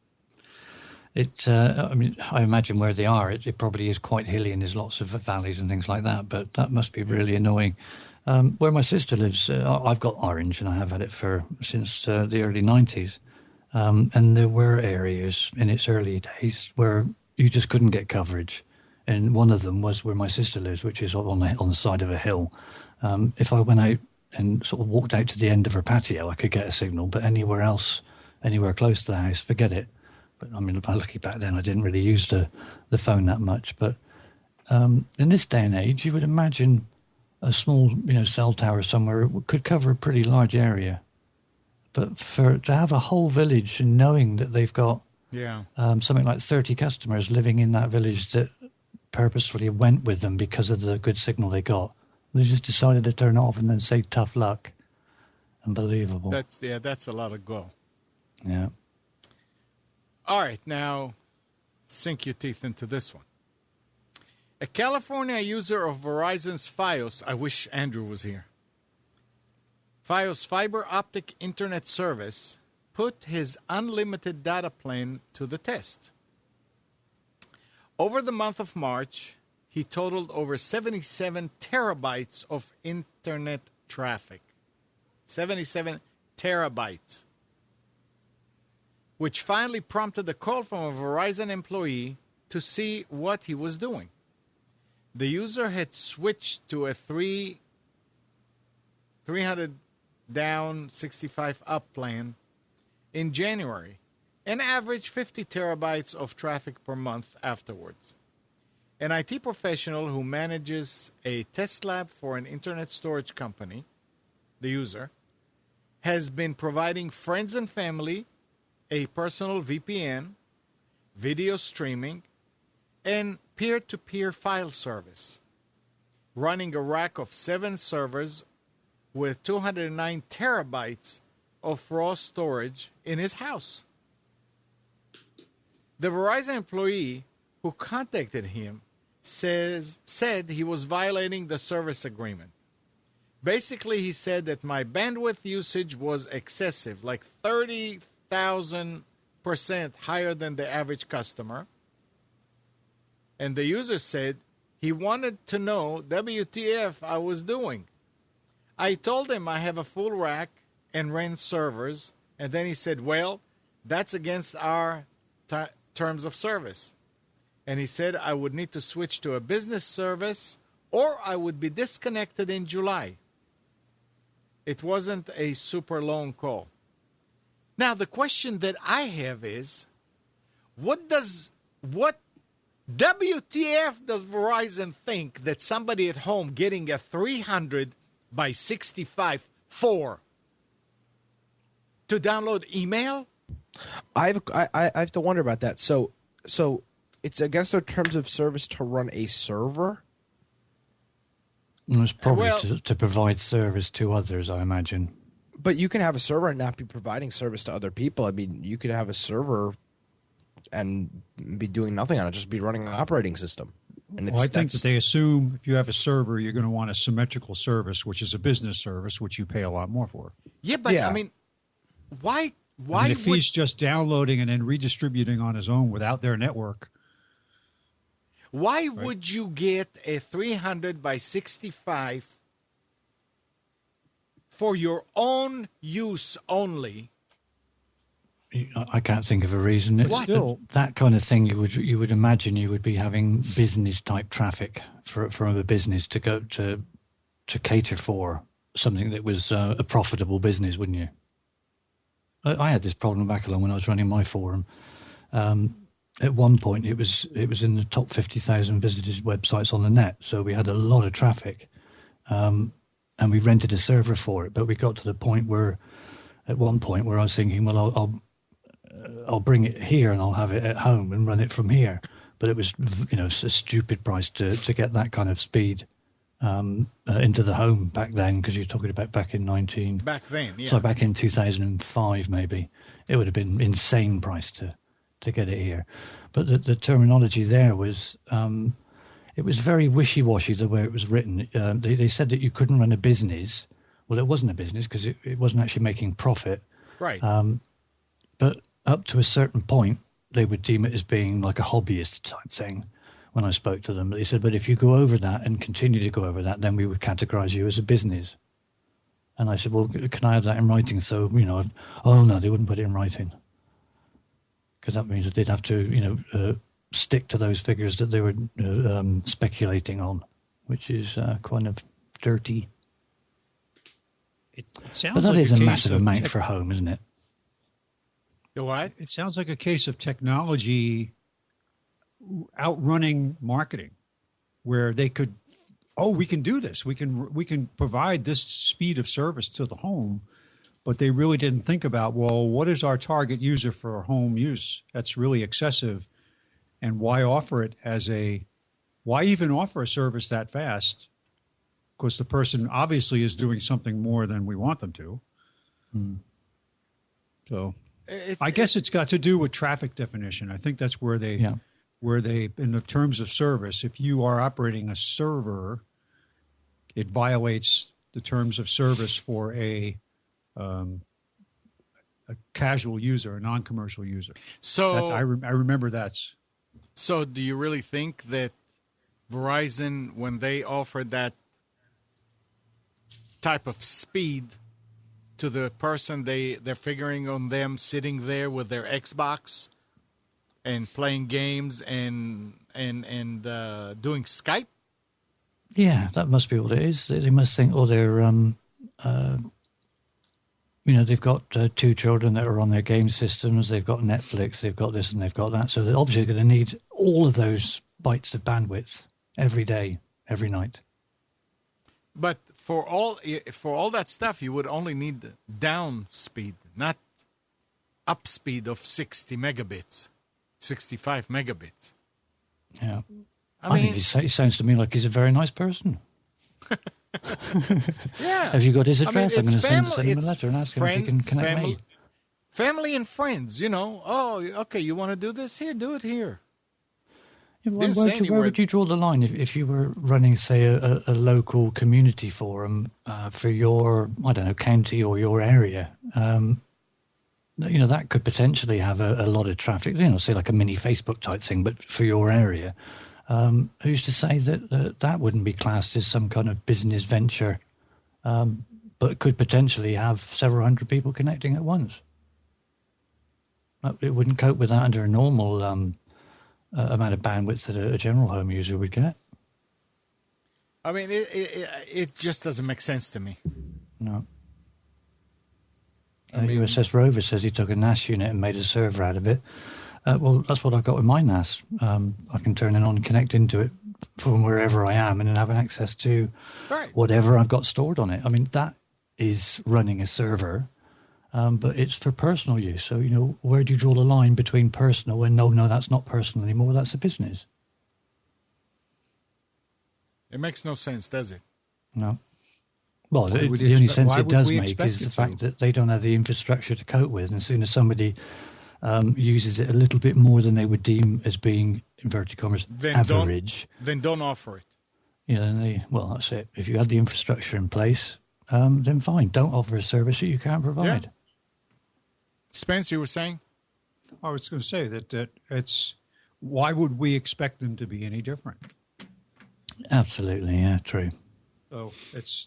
I imagine where they are, it probably is quite hilly and there's lots of valleys and things like that, but that must be really annoying. Where my sister lives, I've got Orange and I have had it since the early 90s. And there were areas in its early days where you just couldn't get coverage. And one of them was where my sister lives, which is on the side of a hill. If I went out and sort of walked out to the end of her patio, I could get a signal. But anywhere else, anywhere close to the house, forget it. But I mean, lucky back then, I didn't really use the phone that much. But in this day and age, you would imagine a small, cell tower somewhere could cover a pretty large area. But to have a whole village and knowing that they've got something like 30 customers living in that village that purposefully went with them because of the good signal they got, they just decided to turn off and then say tough luck. Unbelievable. That's a lot of go. Yeah. All right, now sink your teeth into this one. A California user of Verizon's Fios, I wish Andrew was here, Fios fiber optic internet service put his unlimited data plan to the test. Over the month of March, he totaled over 77 terabytes of internet traffic. 77 terabytes. Which finally prompted a call from a Verizon employee to see what he was doing. The user had switched to a 300 down, 65 up plan in January and averaged 50 terabytes of traffic per month afterwards. An IT professional who manages a test lab for an internet storage company, the user, has been providing friends and family a personal VPN, video streaming, and peer-to-peer file service, running a rack of 7 servers with 209 terabytes of raw storage in his house. The Verizon employee who contacted him said he was violating the service agreement. Basically, he said that my bandwidth usage was excessive, like 30,000% higher than the average customer. And the user said he wanted to know WTF I was doing. I told him I have a full rack and ran servers, and then he said, well, that's against our terms of service. And he said I would need to switch to a business service or I would be disconnected in July. It wasn't a super long call. Now, the question that I have is, what WTF does Verizon think that somebody at home getting a 300 by 65 for to download email? I have to wonder about that. So it's against their terms of service to run a server? It's probably to provide service to others, I imagine. But you can have a server and not be providing service to other people. I mean, you could have a server and be doing nothing on it, just be running an operating system. And I think that they assume if you have a server, you're going to want a symmetrical service, which is a business service, which you pay a lot more for. Yeah, but I mean, why if he's just downloading and then redistributing on his own without their network? Why would you get a 300 by 65 for your own use only? I can't think of a reason. It's still that kind of thing. You would imagine you would be having business type traffic from a business to go to cater for something that was a profitable business, wouldn't you? I had this problem back along when I was running my forum. At one point, it was in the top 50,000 visited websites on the net, so we had a lot of traffic, and we rented a server for it. But we got to the point where, at one point, where I was thinking, well, I'll bring it here and I'll have it at home and run it from here. But it was, a stupid price to get that kind of speed into the home back then, because you're talking about back in 19. Back then, yeah. So back in 2005, maybe it would have been insane price to get it here. But the terminology there was, it was very wishy-washy the way it was written. They said that you couldn't run a business. Well, it wasn't a business because it wasn't actually making profit. Right. But up to a certain point, they would deem it as being like a hobbyist type thing when I spoke to them. They said, but if you go over that and continue to go over that, then we would categorize you as a business. And I said, well, can I have that in writing? So, oh, no, they wouldn't put it in writing. Because that means that they'd have to, stick to those figures that they were speculating on, which is kind of dirty. It sounds But that like is a case massive of amount for home, isn't it? The what? It sounds like a case of technology outrunning marketing, where they could, we can do this. We can provide this speed of service to the home, but they really didn't think about, well, what is our target user for home use? That's really excessive, and why offer it why even offer a service that fast? Because the person obviously is doing something more than we want them to. So I guess it's got to do with traffic definition. I think that's where they, in the terms of service, if you are operating a server, it violates the terms of service for a casual user, a non-commercial user. So I remember that's. So do you really think that Verizon, when they offered that type of speed to the person, they're figuring on them sitting there with their Xbox and playing games and doing Skype? Yeah, that must be what it is. They must think, they're, they've got 2 children that are on their game systems. They've got Netflix. They've got this and they've got that. So they're obviously going to need all of those bytes of bandwidth every day, every night. But for all that stuff, you would only need down speed, not up speed of 60 megabits, 65 megabits. Yeah. I mean, think he sounds to me like he's a very nice person. Yeah. Have you got his address? I mean, I'm going to send him a letter and ask him if he can connect me. Family and friends, Oh, okay, you want to do this? Here, do it here. Yeah, where would you draw the line if you were running, say, a local community forum for your, I don't know, county or your area? That could potentially have a lot of traffic, say like a mini Facebook type thing, but for your area. Who's to say that that wouldn't be classed as some kind of business venture, but could potentially have several hundred people connecting at once? It wouldn't cope with that under a normal amount of bandwidth that a general home user would get. I mean, it just doesn't make sense to me. No. USS Rover says he took a NAS unit and made a server out of it. Well, that's what I've got with my NAS. I can turn it on and connect into it from wherever I am and then have access to whatever I've got stored on it. I mean, that is running a server, but it's for personal use. So, where do you draw the line between personal and no, that's not personal anymore, that's a business? It makes no sense, does it? No. Well, the only sense it does make is the fact that they don't have the infrastructure to cope with. And as soon as somebody uses it a little bit more than they would deem as being, inverted commas, average. Then don't offer it. That's it. If you had the infrastructure in place, then fine. Don't offer a service that you can't provide. Yeah. Spence, you were saying? I was going to say that it's, why would we expect them to be any different? Absolutely, yeah, true. So it's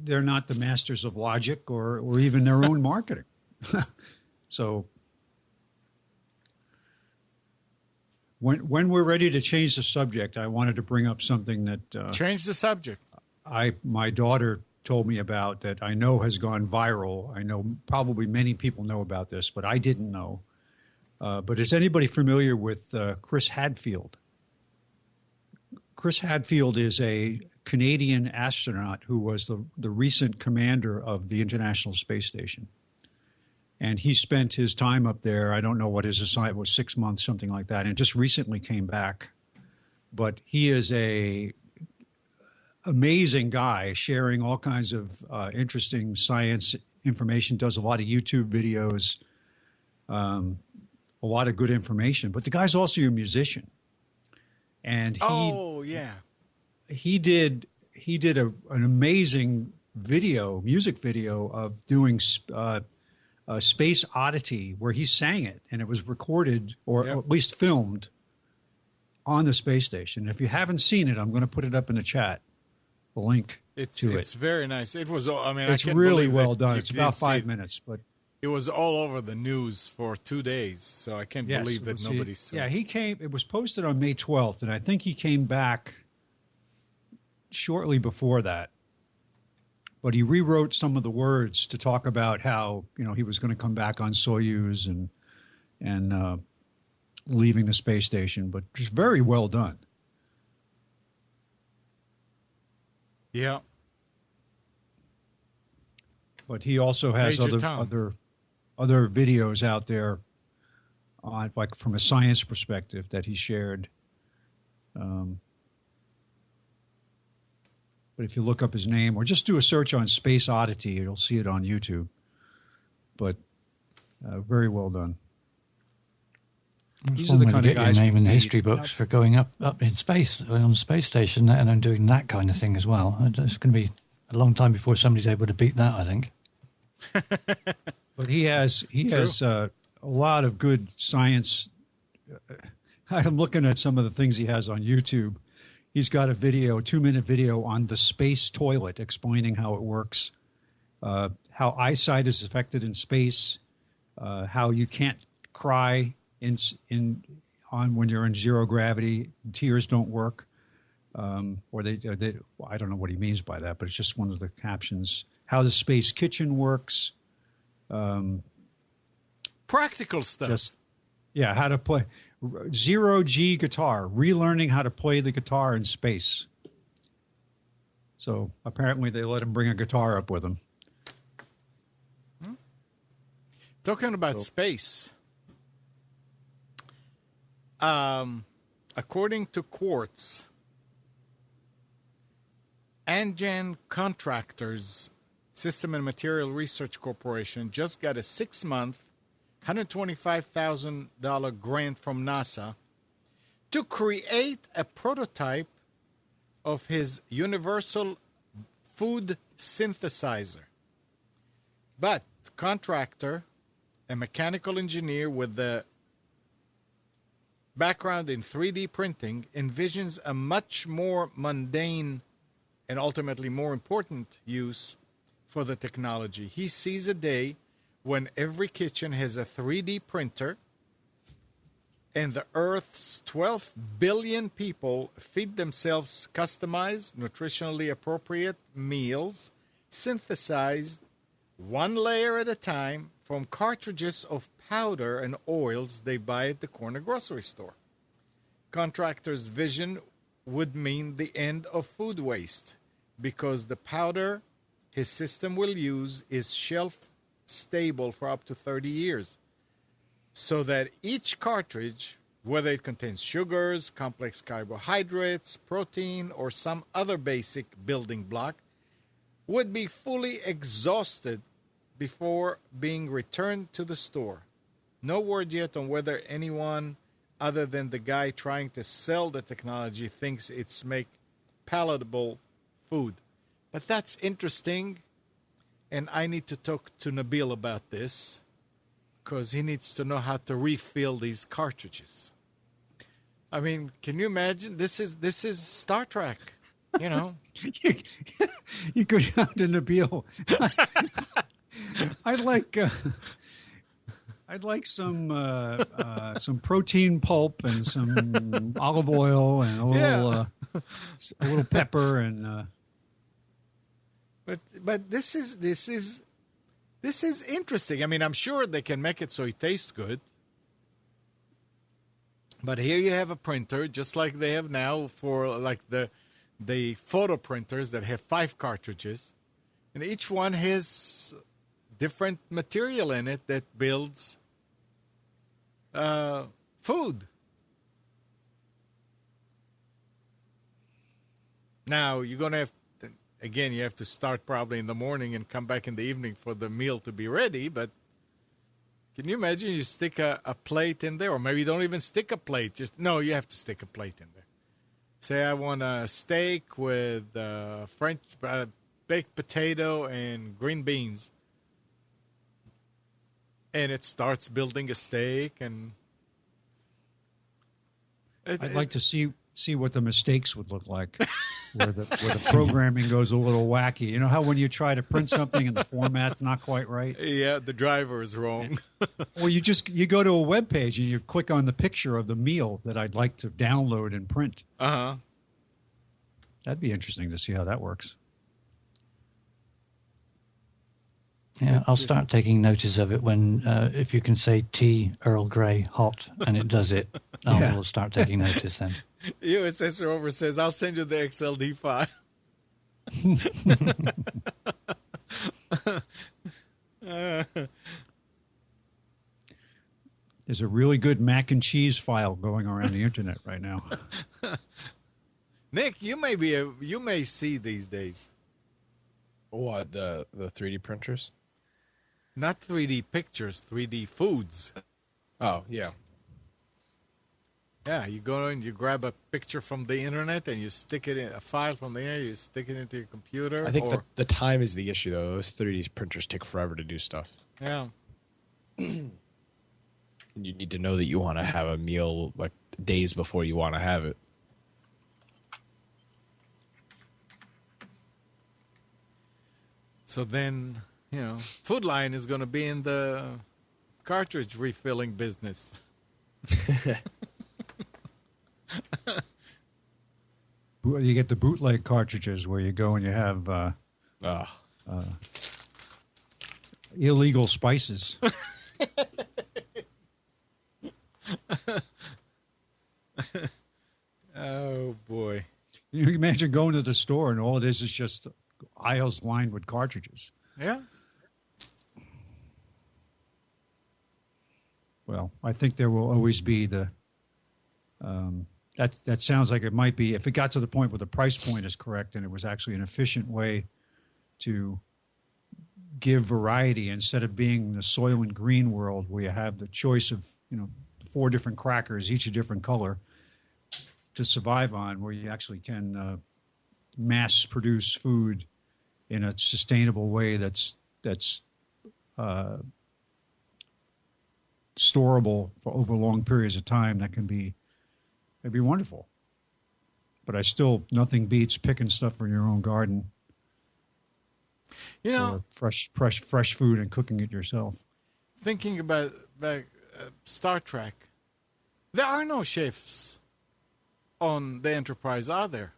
they're not the masters of logic or even their own marketing. So when we're ready to change the subject, I wanted to bring up something that change the subject. My daughter told me about that I know has gone viral. I know probably many people know about this, but I didn't know. But is anybody familiar with Chris Hadfield? Chris Hadfield is a Canadian astronaut who was the recent commander of the International Space Station. And he spent his time up there, I don't know what his assignment was, 6 months, something like that, and just recently came back. But he is a amazing guy, sharing all kinds of interesting science information, does a lot of YouTube videos, a lot of good information. But the guy's also a musician. And he did an amazing music video of doing Space Oddity, where he sang it, and it was recorded or at least filmed on the space station. If you haven't seen it, I'm going to put it up in the chat, the link to it. It's very nice. It was. I mean, it's really well done. It's about 5 minutes, but it was all over the news for 2 days, so I can't believe that nobody saw. Yeah, he came. It was posted on May 12th, and I think he came back shortly before that. but he rewrote some of the words to talk about how he was going to come back on Soyuz and leaving the space station. But just very well done. Yeah. But he also has Major Tom. other videos out there on, like, from a science perspective that he shared. But if you look up his name or just do a search on Space Oddity, you'll see it on YouTube. But very well done. These are the kind of guys your name we in need. history books for going up in space on the space station and then doing that kind of thing as well. It's going to be a long time before somebody's able to beat that, I think. But he has a lot of good science. I'm looking at some of the things he has on YouTube. He's got a 2-minute video on the space toilet explaining how it works, how eyesight is affected in space, how you can't cry when you're in zero gravity, tears don't work, or they I don't know what he means by that, but it's just one of the captions. How the space kitchen works, practical stuff. How to play zero-G guitar, relearning how to play the guitar in space. So apparently they let him bring a guitar up with him. Talking about space, according to Quartz, Anjan Contractors System and Material Research Corporation just got a 6-month, $125,000 grant from NASA to create a prototype of his universal food synthesizer. But the contractor, a mechanical engineer with the background in 3D printing, envisions a much more mundane and ultimately more important use for the technology. He sees a day when every kitchen has a 3D printer and the Earth's 12 billion people feed themselves customized, nutritionally appropriate meals, synthesized one layer at a time from cartridges of powder and oils they buy at the corner grocery store. Contractor's vision would mean the end of food waste because the powder his system will use is shelf stable for up to 30 years, so that each cartridge, whether it contains sugars, complex carbohydrates, protein, or some other basic building block, would be fully exhausted before being returned to the store. No word yet on whether anyone other than the guy trying to sell the technology thinks it's make palatable food. But that's interesting, and I need to talk to Nabil about this because he needs to know how to refill these cartridges. I mean, can you imagine? This is Star Trek, you know. You go down to Nabil. I'd like some protein pulp and some olive oil and a little pepper and. But this is interesting. I mean, I'm sure they can make it so it tastes good. But here you have a printer, just like they have now for like the photo printers that have 5 cartridges, and each one has different material in it that builds food. Now you're gonna have. Again, you have to start probably in the morning and come back in the evening for the meal to be ready. But can you imagine you stick a plate in there? Or maybe you don't even stick a plate. No, you have to stick a plate in there. Say I want a steak with French baked potato and green beans. And it starts building a steak. And I'd like to see what the mistakes would look like. Where the programming goes a little wacky. You know how when you try to print something and the format's not quite right? Yeah, the driver is wrong. Or you go to a web page and you click on the picture of the meal that I'd like to download and print. Uh-huh. That'd be interesting to see how that works. Yeah, I'll start taking notice of it when, if you can say tea, Earl Grey, hot, and it does it, I'll start taking notice then. USS Rover says, I'll send you the XLD file. There's a really good mac and cheese file going around the internet right now. Nick, you may see these days. What, the 3D printers? Not 3D pictures, 3D foods. Oh, yeah. Yeah, you go and you grab a picture from the internet and you stick it in a file from the internet, you stick it into your computer. I think the time is the issue, though. Those 3D printers take forever to do stuff. Yeah. You need to know that you want to have a meal like days before you want to have it. So then, Food Lion is going to be in the cartridge refilling business. You get the bootleg cartridges where you go and you have illegal spices. Oh, boy. You imagine going to the store and all it is just aisles lined with cartridges. Yeah. Well, I think there will always be that sounds like it might be, if it got to the point where the price point is correct and it was actually an efficient way to give variety instead of being the soil and green world where you have the choice of 4 different crackers, each a different color, to survive on, where you actually can mass produce food in a sustainable way that's storable for over long periods of time. That'd be wonderful. But nothing beats picking stuff from your own garden. Or fresh food and cooking it yourself. Thinking about Star Trek, there are no chefs on the Enterprise, are there?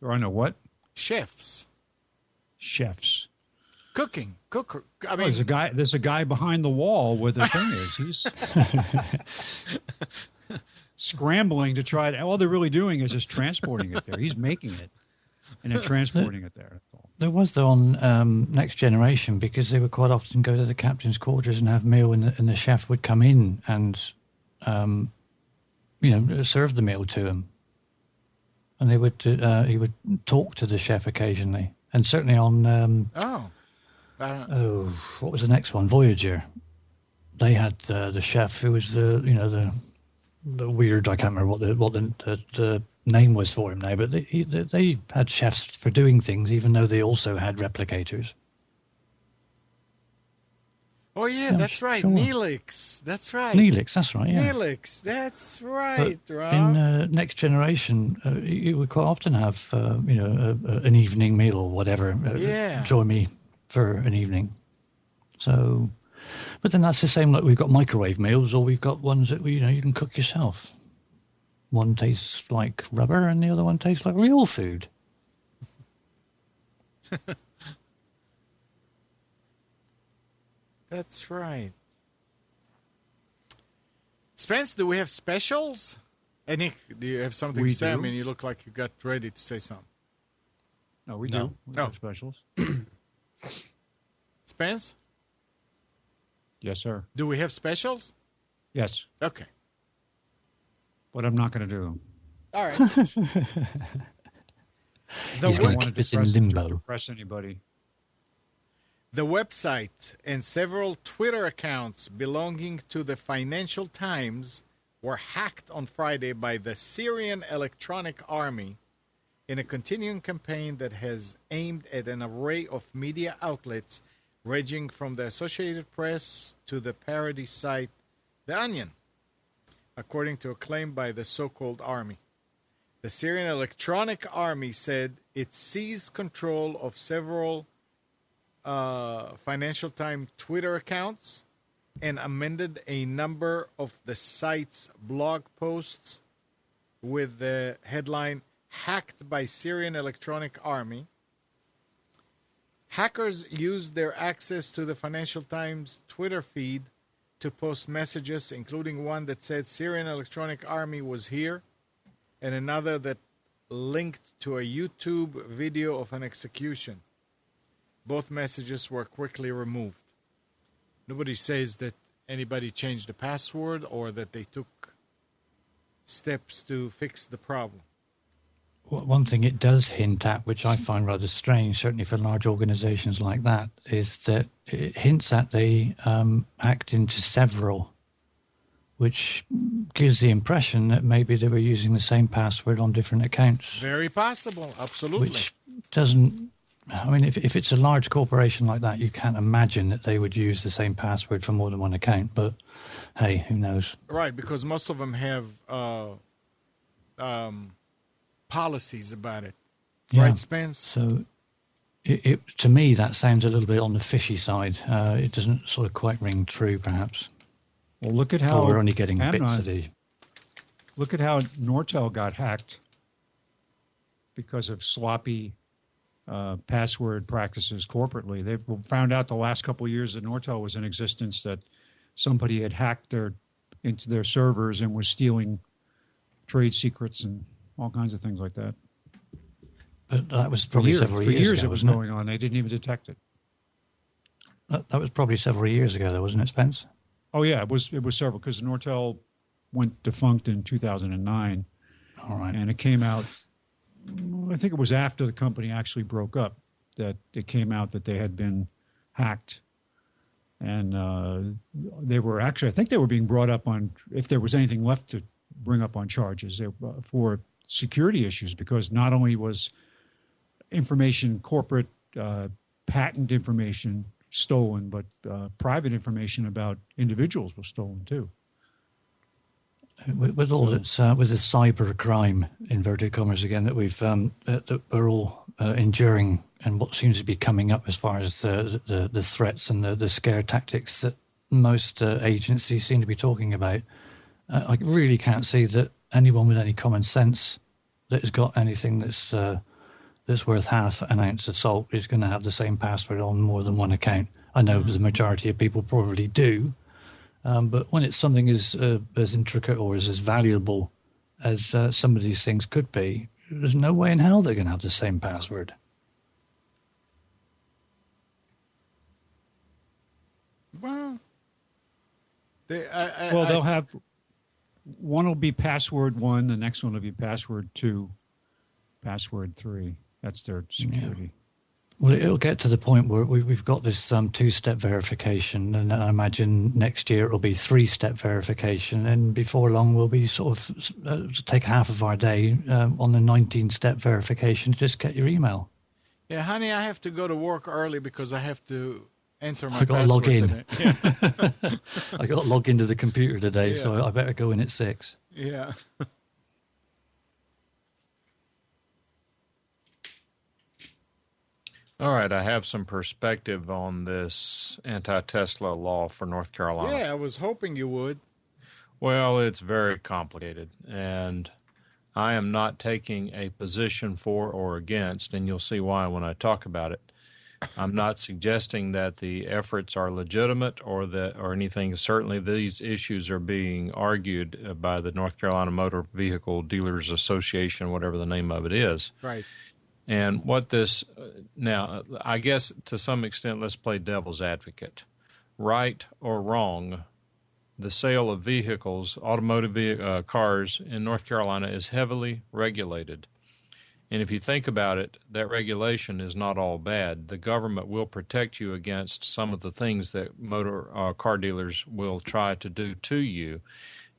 There are no what? Chefs. Cooking. I mean, there's a guy behind the wall where the thing is. He's scrambling to try to. All they're really doing is just transporting it there. He's making it and then transporting it there. That's all. There was though on Next Generation, because they would quite often go to the captain's quarters and have meal, and the chef would come in and serve the meal to him, and he would talk to the chef occasionally, and certainly on what was the next one, Voyager, they had the chef who was the weird, I can't remember what the name was for him now, but they had chefs for doing things, even though they also had replicators. Oh, yeah, that's right. Sure. Neelix. That's right. Neelix, that's right, yeah. Neelix, that's right, Rob. In Next Generation, you would quite often have, an evening meal or whatever. Join me for an evening. So, but then that's the same, like we've got microwave meals, or we've got ones that, you can cook yourself. One tastes like rubber and the other one tastes like real food. That's right. Spence, do we have specials? And Nick, do you have something to say? I mean, you look like you got ready to say something. No, we do. We have specials. Spence? Yes, sir. Do we have specials? Yes. Okay. But I'm not going to do them. All right. He's going to keep us in limbo. Depress anybody. The website and several Twitter accounts belonging to the Financial Times were hacked on Friday by the Syrian Electronic Army in a continuing campaign that has aimed at an array of media outlets ranging from the Associated Press to the parody site The Onion, according to a claim by the so-called army. The Syrian Electronic Army said it seized control of several Financial Times Twitter accounts and amended a number of the site's blog posts with the headline, "Hacked by Syrian Electronic Army." Hackers used their access to the Financial Times Twitter feed to post messages, including one that said Syrian Electronic Army was here, and another that linked to a YouTube video of an execution. Both messages were quickly removed. Nobody says that anybody changed the password or that they took steps to fix the problem. Well, one thing it does hint at, which I find rather strange, certainly for large organizations like that, is that it hints at they hacked into several, which gives the impression that maybe they were using the same password on different accounts. Very possible, absolutely. Which doesn't... I mean, if it's a large corporation like that, you can't imagine that they would use the same password for more than one account. But, hey, who knows? Right, because most of them have policies about it. Yeah. Right, Spence? So, to me, that sounds a little bit on the fishy side. It doesn't sort of quite ring true, perhaps. Well, look at how... we're only getting bits of the... Look at how Nortel got hacked because of sloppy... password practices corporately. They found out the last couple of years that Nortel was in existence that somebody had hacked into their servers and was stealing trade secrets and all kinds of things like that. But that was probably several years ago. It was going on. They didn't even detect it. That was probably several years ago, though, wasn't it, Spence? Oh yeah, it was several because Nortel went defunct in 2009. All right, and it came out. I think it was after the company actually broke up that it came out that they had been hacked. And they were actually, I think they were being brought up on, if there was anything left to bring up on charges for security issues, because not only was information, corporate patent information stolen, but private information about individuals was stolen too. With all this, with this cyber crime, inverted commas again, that we've that we're all enduring, and what seems to be coming up as far as the threats and the scare tactics that most agencies seem to be talking about, I really can't see that anyone with any common sense that has got anything that's worth half an ounce of salt is going to have the same password on more than one account. I know the majority of people probably do. But when it's something as intricate or as valuable as some of these things could be, there's no way in hell they're going to have the same password. Well, they'll have one will be password 1, the next one will be password 2, password 3. That's their security. Yeah. Well, it'll get to the point where we've got this two-step verification, and I imagine next year it'll be 3-step verification, and before long we'll be sort of take half of our day on the 19-step verification to just get your email. Yeah, honey, I have to go to work early because I have to enter my I got to log in. today. Yeah. I got to log into the computer today, so I better go in at 6. Yeah. All right, I have some perspective on this anti-Tesla law for North Carolina. Yeah, I was hoping you would. Well, it's very complicated, and I am not taking a position for or against, and you'll see why when I talk about it. I'm not suggesting that the efforts are legitimate or anything. Certainly, these issues are being argued by the North Carolina Motor Vehicle Dealers Association, whatever the name of it is. Right. And what this now, I guess to some extent, let's play devil's advocate. Right or wrong, the sale of vehicles, automotive cars in North Carolina is heavily regulated. And if you think about it, that regulation is not all bad. The government will protect you against some of the things that motor car dealers will try to do to you.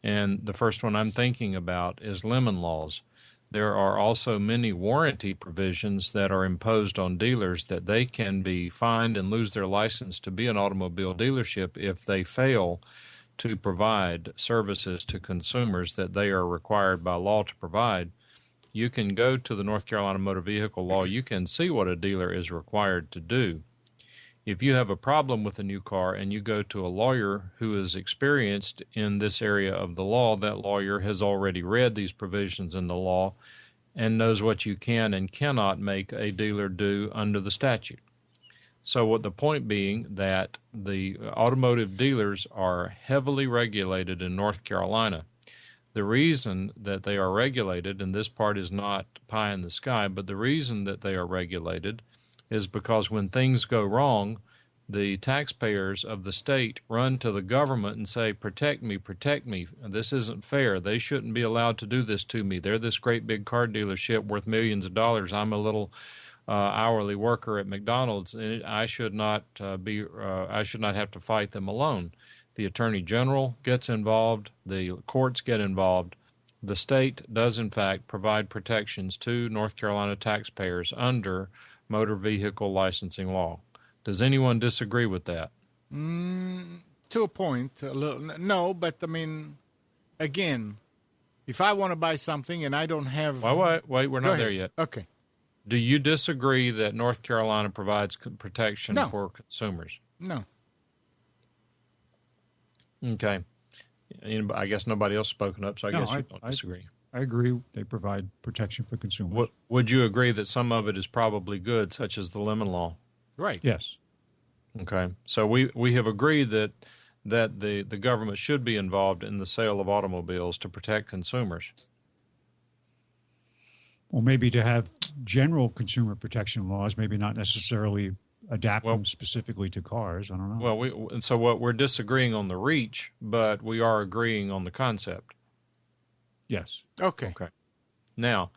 And the first one I'm thinking about is lemon laws. There are also many warranty provisions that are imposed on dealers that they can be fined and lose their license to be an automobile dealership if they fail to provide services to consumers that they are required by law to provide. You can go to the North Carolina Motor Vehicle Law. You can see what a dealer is required to do. If you have a problem with a new car and you go to a lawyer who is experienced in this area of the law, that lawyer has already read these provisions in the law and knows what you can and cannot make a dealer do under the statute. So what the point being that the automotive dealers are heavily regulated in North Carolina. The reason that they are regulated, and this part is not pie in the sky, but the reason that they are regulated is because when things go wrong, the taxpayers of the state run to the government and say, protect me, this isn't fair, they shouldn't be allowed to do this to me, they're this great big car dealership worth millions of dollars, I'm a little hourly worker at McDonald's, and I should not I should not have to fight them alone. The Attorney General gets involved, the courts get involved. The state does, in fact, provide protections to North Carolina taxpayers under motor vehicle licensing law. Does anyone disagree with that? To a point. No, but I mean, again, if I want to buy something and I don't have... Wait, we're not there yet. Okay. Do you disagree that North Carolina provides protection for consumers? No. Okay. I guess nobody else has spoken up, so I guess you don't disagree. I agree. They provide protection for consumers. Would you agree that some of it is probably good, such as the lemon law? Right. Yes. Okay. So we have agreed that the government should be involved in the sale of automobiles to protect consumers. Well, maybe to have general consumer protection laws, maybe not necessarily adapt them specifically to cars. I don't know. Well, so what we're disagreeing on the reach, but we are agreeing on the concept. Yes. Okay. Now,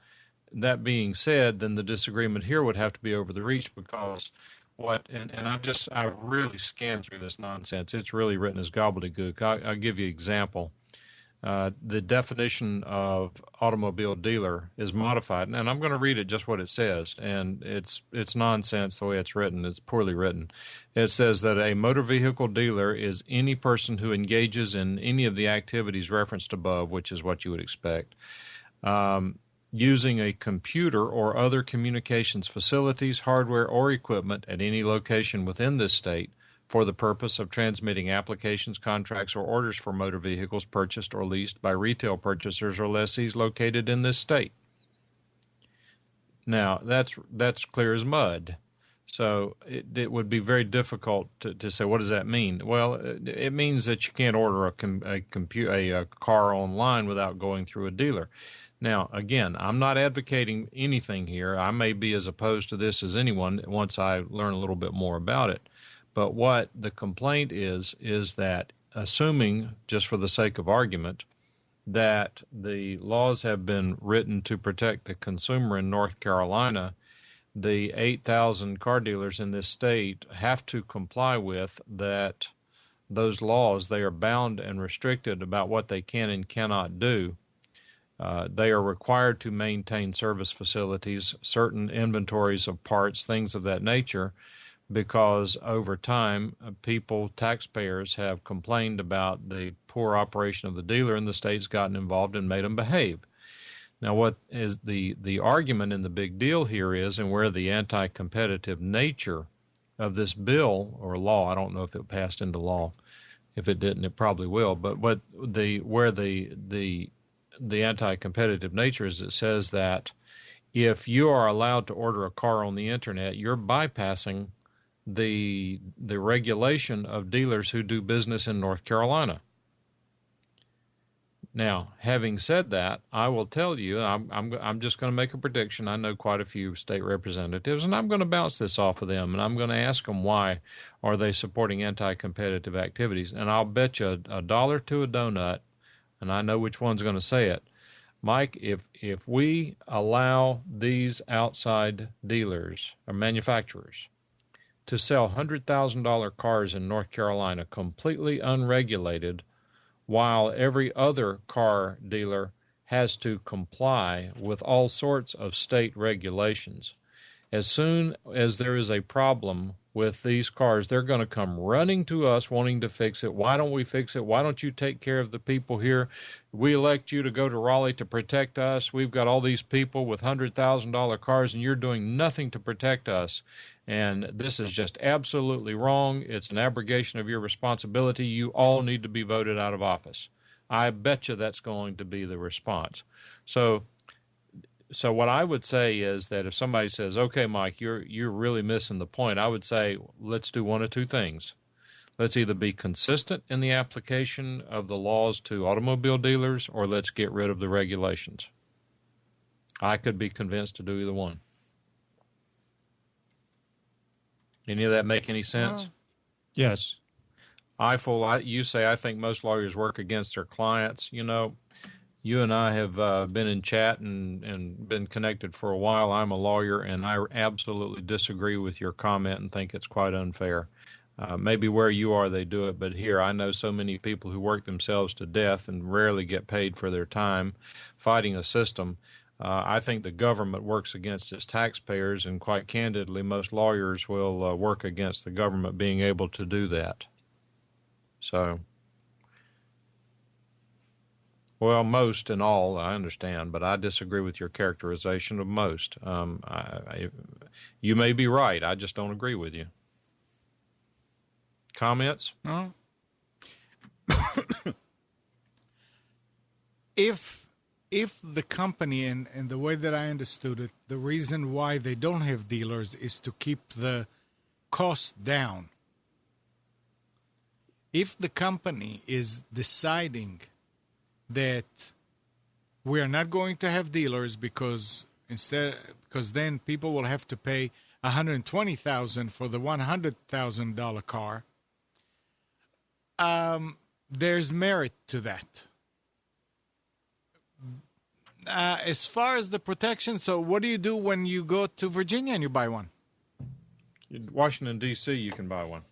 that being said, then the disagreement here would have to be over the reach because I've really scanned through this nonsense. It's really written as gobbledygook. I'll give you an example. The definition of automobile dealer is modified, and I'm going to read it just what it says, and it's nonsense the way it's written. It's poorly written. It says that a motor vehicle dealer is any person who engages in any of the activities referenced above, which is what you would expect, using a computer or other communications facilities, hardware, or equipment at any location within this state for the purpose of transmitting applications, contracts, or orders for motor vehicles purchased or leased by retail purchasers or lessees located in this state. Now, that's clear as mud. So it would be very difficult to say, what does that mean? Well, it means that you can't order a car online without going through a dealer. Now, again, I'm not advocating anything here. I may be as opposed to this as anyone once I learn a little bit more about it. But what the complaint is that assuming, just for the sake of argument, that the laws have been written to protect the consumer in North Carolina, the 8,000 car dealers in this state have to comply with that those laws. They are bound and restricted about what they can and cannot do. They are required to maintain service facilities, certain inventories of parts, things of that nature, because over time, taxpayers have complained about the poor operation of the dealer, and the state's gotten involved and made them behave. Now, what is the argument in the big deal here is, and where the anti-competitive nature of this bill or law, I don't know if it passed into law. If it didn't, it probably will. But where the anti-competitive nature is, it says that if you are allowed to order a car on the internet, you're bypassing the regulation of dealers who do business in North Carolina. Now, having said that, I will tell you, I'm just going to make a prediction. I know quite a few state representatives, and I'm going to bounce this off of them, and I'm going to ask them why are they supporting anti-competitive activities. And I'll bet you $1 to a donut, and I know which one's going to say it. Mike, if we allow these outside dealers or manufacturers to sell $100,000 cars in North Carolina completely unregulated, while every other car dealer has to comply with all sorts of state regulations, as soon as there is a problem with these cars, they're going to come running to us wanting to fix it. Why don't we fix it? Why don't you take care of the people here? We elect you to go to Raleigh to protect us. We've got all these people with $100,000 cars, and you're doing nothing to protect us. And this is just absolutely wrong. It's an abrogation of your responsibility. You all need to be voted out of office. I bet you that's going to be the response. So So what I would say is that if somebody says, "Okay, Mike, you're really missing the point," I would say, let's do one of two things. Let's either be consistent in the application of the laws to automobile dealers, or let's get rid of the regulations. I could be convinced to do either one. Any of that make any sense? Yes. You say I think most lawyers work against their clients. You know, you and I have been in chat and been connected for a while. I'm a lawyer, and I absolutely disagree with your comment and think it's quite unfair. Maybe where you are they do it, but here I know so many people who work themselves to death and rarely get paid for their time fighting a system. I think the government works against its taxpayers, and quite candidly, most lawyers will work against the government being able to do that. So, well, most and all, I understand, but I disagree with your characterization of most. You may be right. I just don't agree with you. Comments? No. If the company, and the way that I understood it, the reason why they don't have dealers is to keep the cost down. If the company is deciding that we are not going to have dealers because then people will have to pay $120,000 for the $100,000 car, there's merit to that. As far as the protection, so what do you do when you go to Virginia and you buy one? In Washington, D.C., you can buy one.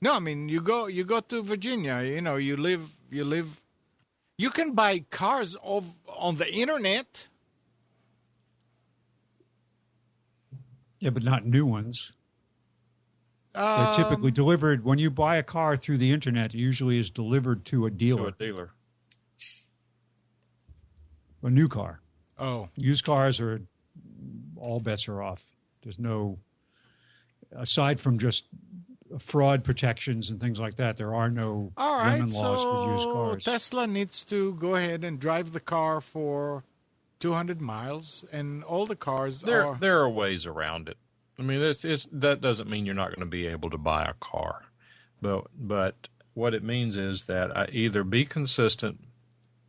No, I mean, you go to Virginia, you live, you can buy cars on the internet. Yeah, but not new ones. They're typically delivered, when you buy a car through the internet, it usually is delivered to a dealer. A new car. Oh. Used cars all bets are off. There's no, aside from just fraud protections and things like that, there are no lemon laws for used cars. Tesla needs to go ahead and drive the car for 200 miles, and all the cars There are ways around it. I mean, that doesn't mean you're not going to be able to buy a car. But what it means is that I either be consistent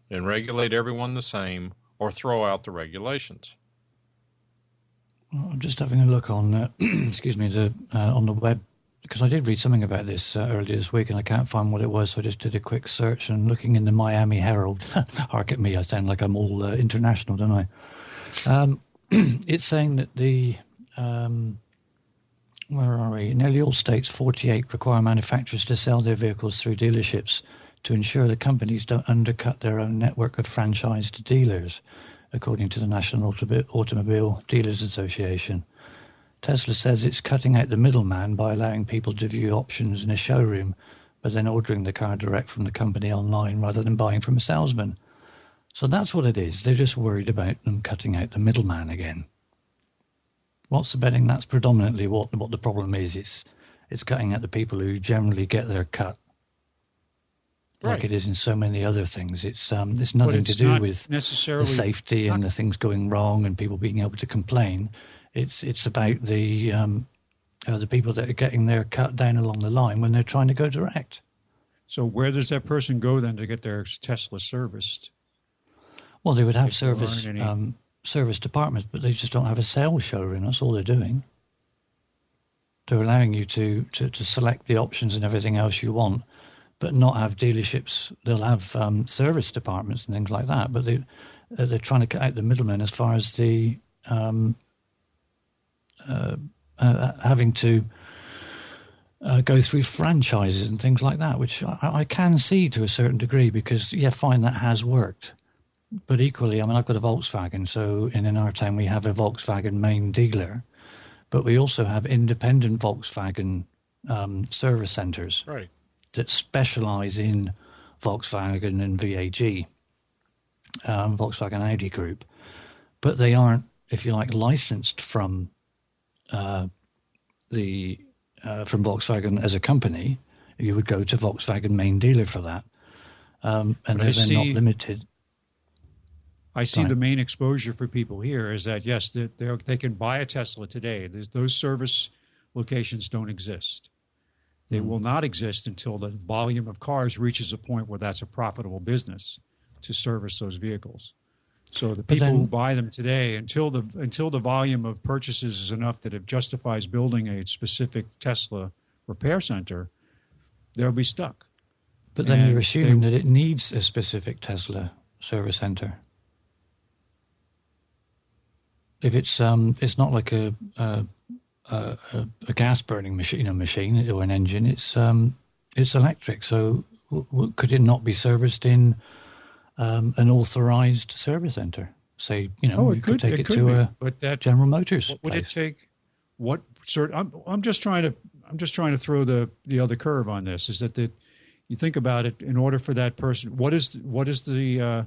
and regulate everyone the same, or throw out the regulations. Well, I'm just having a look on, excuse me, on the web, because I did read something about this earlier this week, and I can't find what it was, so I just did a quick search, and looking in the Miami Herald, hark at me, I sound like I'm all international, don't I? It's saying that where are we? Nearly all states, 48, require manufacturers to sell their vehicles through dealerships to ensure that companies don't undercut their own network of franchised dealers, according to the National Automobile Dealers Association. Tesla says it's cutting out the middleman by allowing people to view options in a showroom, but then ordering the car direct from the company online rather than buying from a salesman. So that's what it is. They're just worried about them cutting out the middleman again. What's the betting? That's predominantly what the problem is. It's cutting out the people who generally get their cut. Like it is in so many other things. It's nothing to do with necessarily the safety and the things going wrong and people being able to complain. It's about the people that are getting their cut down along the line when they're trying to go direct. So where does that person go then to get their Tesla serviced? Well, they would have service departments, but they just don't have a sales showroom. That's all they're doing. They're allowing you to select the options and everything else you want, but not have dealerships. They'll have service departments and things like that, but they're trying to cut out the middlemen as far as the having to go through franchises and things like that, which I can see to a certain degree because, yeah, fine, that has worked. But equally, I mean, I've got a Volkswagen, so in our town we have a Volkswagen main dealer, but we also have independent Volkswagen service centres. Right. That specialise in Volkswagen and VAG, Volkswagen Audi Group, but they aren't, if you like, licensed from Volkswagen as a company. You would go to Volkswagen main dealer for that, and they're not limited. I see Right. the main exposure for people here is that, yes, they can buy a Tesla today. Those service locations don't exist. They will not exist until the volume of cars reaches a point where that's a profitable business to service those vehicles. So the people who buy them today, until the volume of purchases is enough that it justifies building a specific Tesla repair center, they'll be stuck. But then you're assuming that it needs a specific Tesla service center. If it's not like a gas burning machine or an engine, it's electric. So could it not be serviced in an authorized service center? Say, you could take it to a General Motors. What would it take? What sort? I'm just trying to throw the other curve on this. Is that you think about it? In order for that person, what is the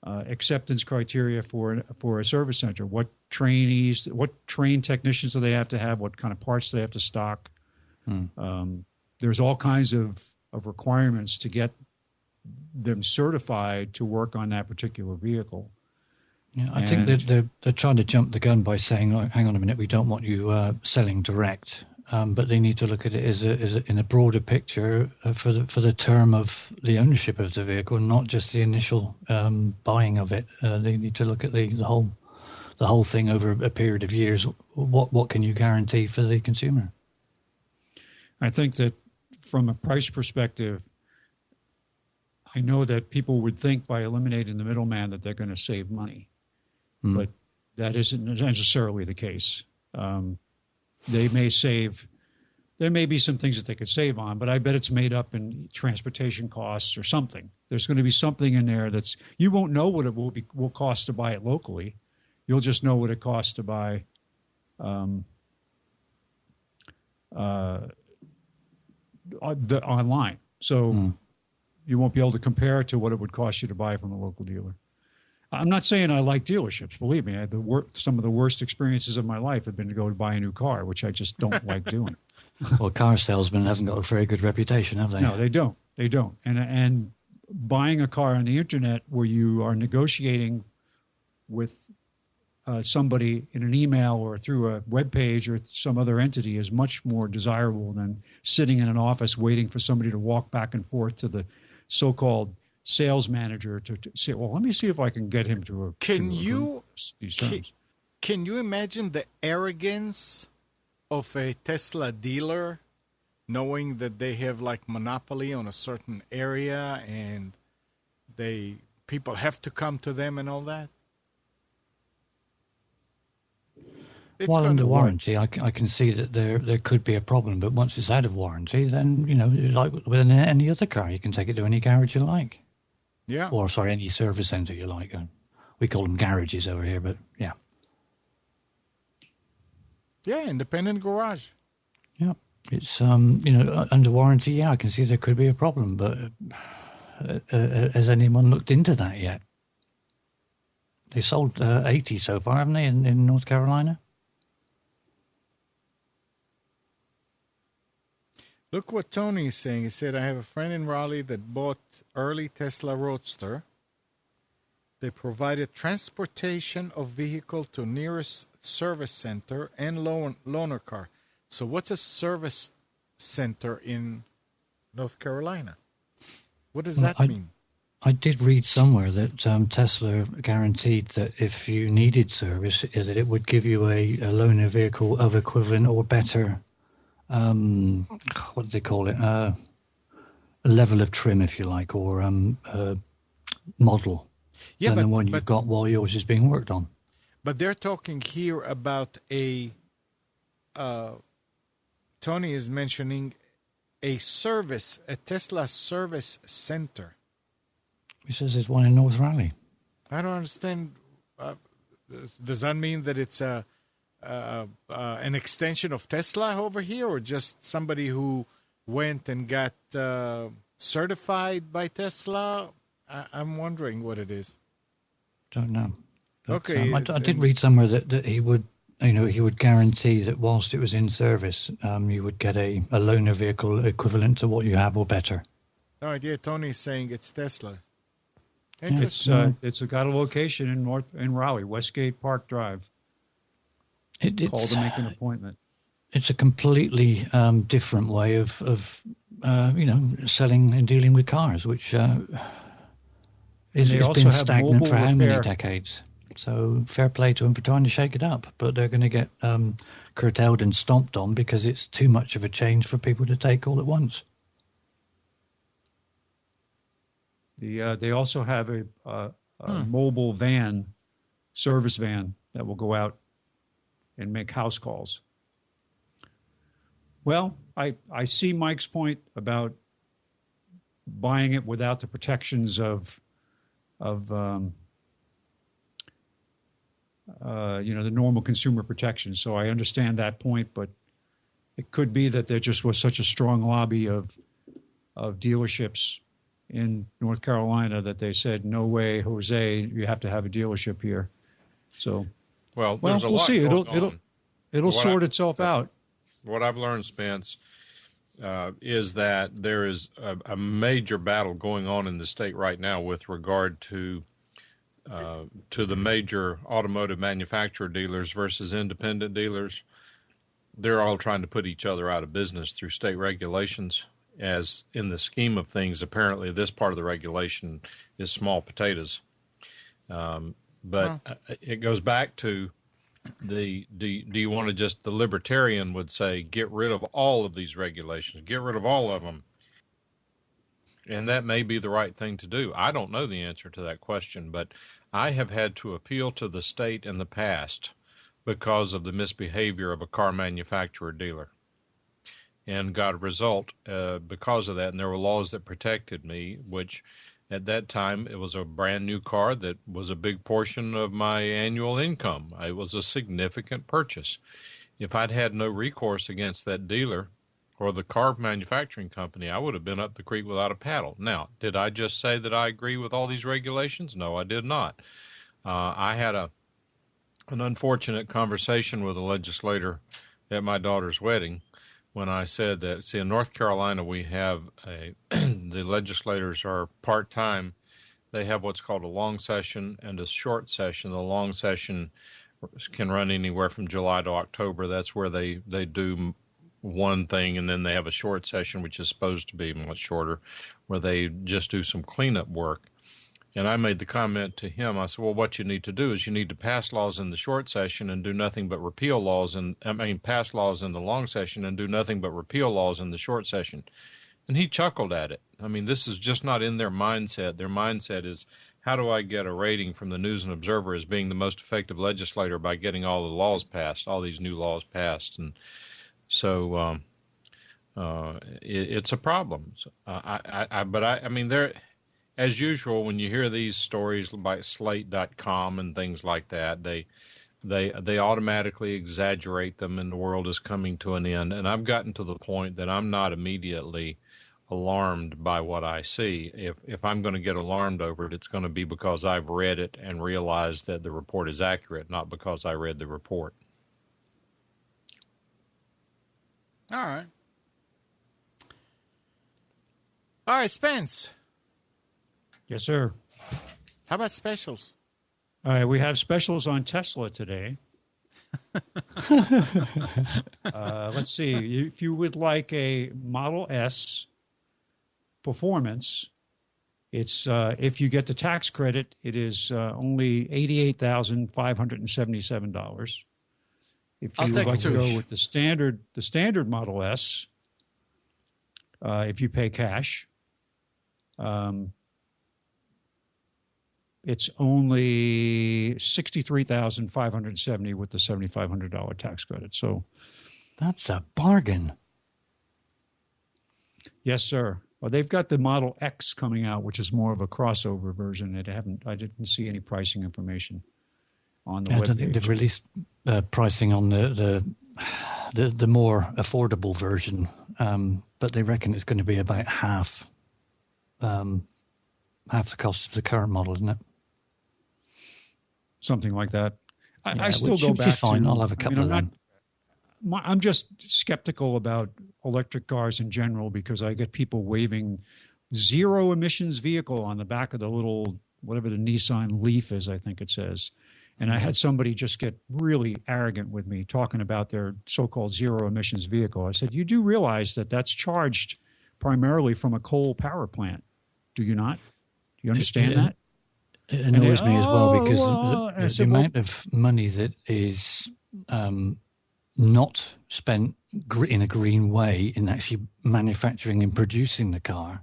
acceptance criteria for a service center? What trained technicians do they have to have? What kind of parts do they have to stock? There's all kinds of requirements to get them certified to work on that particular vehicle. Yeah, I think that they're trying to jump the gun by saying, "Look, hang on a minute, we don't want you selling direct." But they need to look at it as in a broader picture for the term of the ownership of the vehicle, not just the initial buying of it. They need to look at the whole thing over a period of years. What can you guarantee for the consumer? I think that from a price perspective, I know that people would think by eliminating the middleman that they're going to save money, but that isn't necessarily the case. They may save. There may be some things that they could save on, but I bet it's made up in transportation costs or something. There's going to be something in there you won't know what it will cost to buy it locally. You'll just know what it costs to buy online. So you won't be able to compare it to what it would cost you to buy from a local dealer. I'm not saying I like dealerships. Believe me, some of the worst experiences of my life have been to go to buy a new car, which I just don't like doing. Well, car salesmen hasn't got a very good reputation, have they? No, they don't. They don't. And buying a car on the internet where you are negotiating with somebody in an email or through a web page or some other entity is much more desirable than sitting in an office waiting for somebody to walk back and forth to the so-called sales manager to say, well, let me see if I can get him to these terms. Can you imagine the arrogance of a Tesla dealer knowing that they have like monopoly on a certain area and people have to come to them and all that? While under warranty, I can see that there could be a problem, but once it's out of warranty, then, like with any other car, you can take it to any garage you like. Yeah. Or, sorry, any service center you like. We call them garages over here, but yeah. Yeah, independent garage. Yeah. It's, under warranty, yeah, I can see there could be a problem, but has anyone looked into that yet? They sold 80 so far, haven't they, in North Carolina? Look what Tony is saying. He said, I have a friend in Raleigh that bought early Tesla Roadster. They provided transportation of vehicle to nearest service center and loaner car. So what's a service center in North Carolina? What does that mean? I did read somewhere that Tesla guaranteed that if you needed service, that it would give you a loaner vehicle of equivalent or better, what do they call it? A level of trim, if you like, or model than the one you've got while yours is being worked on. But they're talking here about Tony is mentioning a Tesla service center. He says there's one in North Raleigh. I don't understand. Does that mean that it's an extension of Tesla over here, or just somebody who went and got certified by Tesla? I'm wondering what it is. Don't know. But, okay. I did read somewhere that he would, he would guarantee that whilst it was in service, you would get a loaner vehicle equivalent to what you have or better. All right. Yeah, Tony's saying it's Tesla. Interesting. It's got a location in Raleigh, Westgate Park Drive. Call to make an appointment. It's a completely different way of selling and dealing with cars, which has been stagnant for how many decades. So fair play to them for trying to shake it up, but they're going to get curtailed and stomped on because it's too much of a change for people to take all at once. They also have a mobile van, service van, that will go out and make house calls. Well, I see Mike's point about buying it without the protections of the normal consumer protection. So I understand that point, but it could be that there just was such a strong lobby of dealerships in North Carolina that they said, "No way, Jose, you have to have a dealership here." So, there's a lot see. going on. It'll sort itself out. What I've learned, Spence, is that there is a major battle going on in the state right now with regard to the major automotive manufacturer dealers versus independent dealers. They're all trying to put each other out of business through state regulations. As in the scheme of things, apparently this part of the regulation is small potatoes. But it goes back to do you want to just, the libertarian would say, get rid of all of these regulations, get rid of all of them. And that may be the right thing to do. I don't know the answer to that question, but I have had to appeal to the state in the past because of the misbehavior of a car manufacturer dealer, and got a result because of that. And there were laws that protected me, which at that time it was a brand new car that was a big portion of my annual income. It was a significant purchase. If I'd had no recourse against that dealer or the car manufacturing company, I would have been up the creek without a paddle. Now, did I just say that I agree with all these regulations? No, I did not. I had an unfortunate conversation with a legislator at my daughter's wedding when I said that, see, in North Carolina, we have the legislators are part-time. They have what's called a long session and a short session. The long session can run anywhere from July to October. That's where they do one thing, and then they have a short session, which is supposed to be much shorter, where they just do some cleanup work. And I made the comment to him, I said, well, what you need to do is you need to pass laws in the short session and do nothing but repeal laws, pass laws in the long session and do nothing but repeal laws in the short session. And he chuckled at it. I mean, this is just not in their mindset. Their mindset is, how do I get a rating from the News and Observer as being the most effective legislator by getting all the laws passed, all these new laws passed? And so it's a problem. As usual, when you hear these stories by Slate.com and things like that, they automatically exaggerate them, and the world is coming to an end. And I've gotten to the point that I'm not immediately alarmed by what I see. If I'm going to get alarmed over it, it's going to be because I've read it and realized that the report is accurate, not because I read the report. All right. All right, Spence. Yes, sir. How about specials? All right, we have specials on Tesla today. Let's see. If you would like a Model S Performance, it's if you get the tax credit, it is only $88,577. If you would like to go with the standard Model S, if you pay cash, it's only $63,570 with the $7,500 tax credit. So that's a bargain. Yes, sir. Well, they've got the Model X coming out, which is more of a crossover version. I didn't see any pricing information on the web. I don't think they've released pricing on the more affordable version, but they reckon it's going to be about half the cost of the current model, isn't it? Something like that. I still go back fine. I'll have a couple of them. I'm just skeptical about electric cars in general because I get people waving zero emissions vehicle on the back of the little whatever the Nissan Leaf is, I think it says. And I had somebody just get really arrogant with me talking about their so-called zero emissions vehicle. I said, you do realize that that's charged primarily from a coal power plant, do you not? Do you understand that? It annoys me as well because the said, amount of money that is not spent in a green way in actually manufacturing and producing the car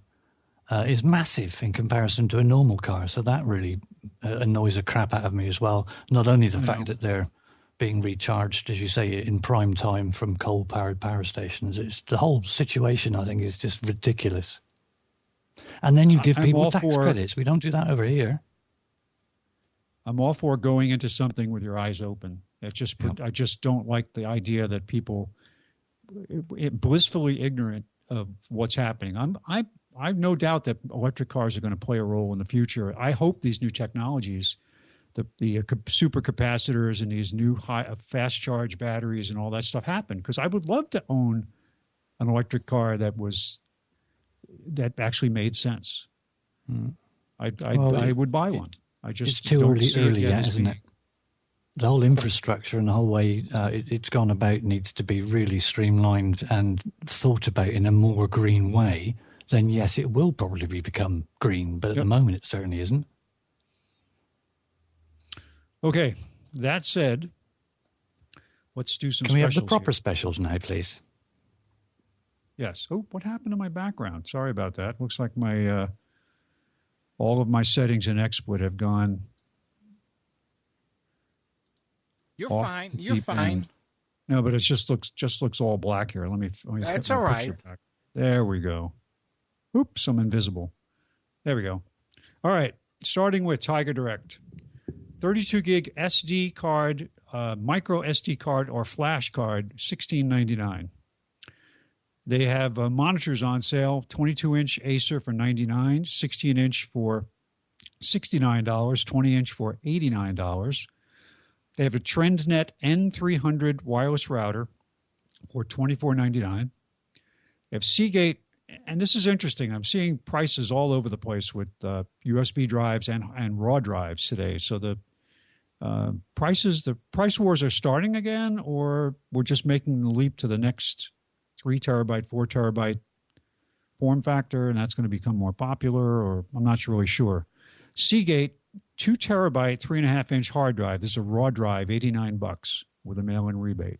is massive in comparison to a normal car. So that really annoys the crap out of me as well. Not only the fact that they're being recharged, as you say, in prime time from coal-powered power stations. It's the whole situation, I think, is just ridiculous. And then you give people tax credits. We don't do that over here. I'm all for going into something with your eyes open. I just don't like the idea that people blissfully ignorant of what's happening. I've no doubt that electric cars are going to play a role in the future. I hope these new technologies, the super capacitors and these new fast charge batteries and all that stuff happen, because I would love to own an electric car that actually made sense. I would buy one. I just it's too don't early see it yet, isn't it? The whole infrastructure and the whole way it's gone about needs to be really streamlined and thought about in a more green way. Then yes, it will probably become green, but at the moment it certainly isn't. Okay, that said, let's do some specials. Can we have the proper here. Specials now, please? Yes. Oh, what happened to my background? Sorry about that. Looks like my all of my settings in XSplit have gone. You're fine. You're fine. End. No, but it just looks all black here. Let me That's all right. There we go. Oops, I'm invisible. There we go. All right. Starting with Tiger Direct. 32 gig SD card, micro SD card, or flash card, $16.99. They have monitors on sale, 22-inch Acer for $99, 16-inch for $69, 20-inch for $89. They have a TrendNet N300 wireless router for $24.99. They have Seagate, and this is interesting. I'm seeing prices all over the place with USB drives and raw drives today. So the price wars are starting again, or we're just making the leap to the next 3 terabyte, 4 terabyte form factor, and that's going to become more popular, or I'm not really sure. Seagate, 2 terabyte, 3.5-inch hard drive. This is a raw drive, $89 with a mail-in rebate.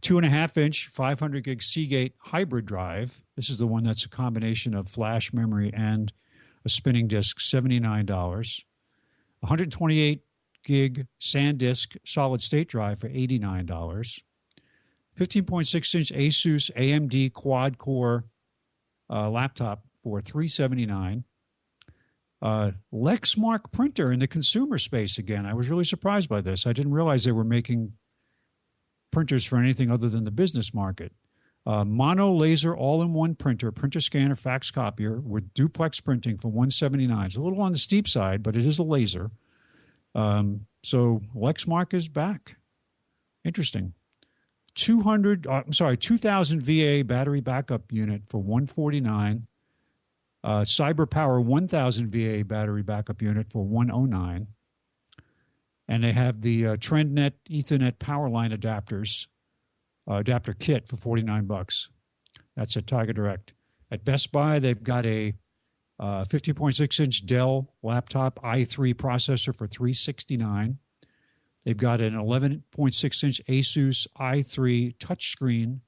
2.5-inch, 500 gig Seagate hybrid drive. This is the one that's a combination of flash memory and a spinning disk, $79. 128 gig SanDisk solid state drive for $89. 15.6-inch Asus AMD quad-core laptop for $379. Lexmark printer in the consumer space again. I was really surprised by this. I didn't realize they were making printers for anything other than the business market. Mono laser all-in-one printer scanner, fax copier with duplex printing for $179. It's a little on the steep side, but it is a laser. So Lexmark is back. Interesting. 2,000 VA battery backup unit for $149. CyberPower 1,000 VA battery backup unit for $109. And they have the TrendNet Ethernet Powerline adapter kit for $49. That's at Tiger Direct. At Best Buy, they've got a 50.6-inch Dell laptop i3 processor for $369. They've got an 11.6-inch Asus i3 touchscreen.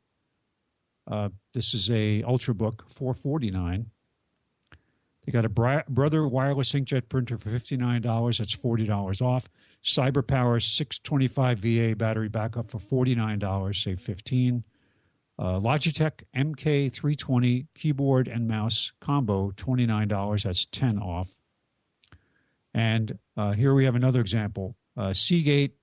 This is a Ultrabook, $449. They got a Brother wireless inkjet printer for $59. That's $40 off. CyberPower 625 VA battery backup for $49, save $15. Logitech MK320 keyboard and mouse combo, $29. That's $10 off. And here we have another example. Seagate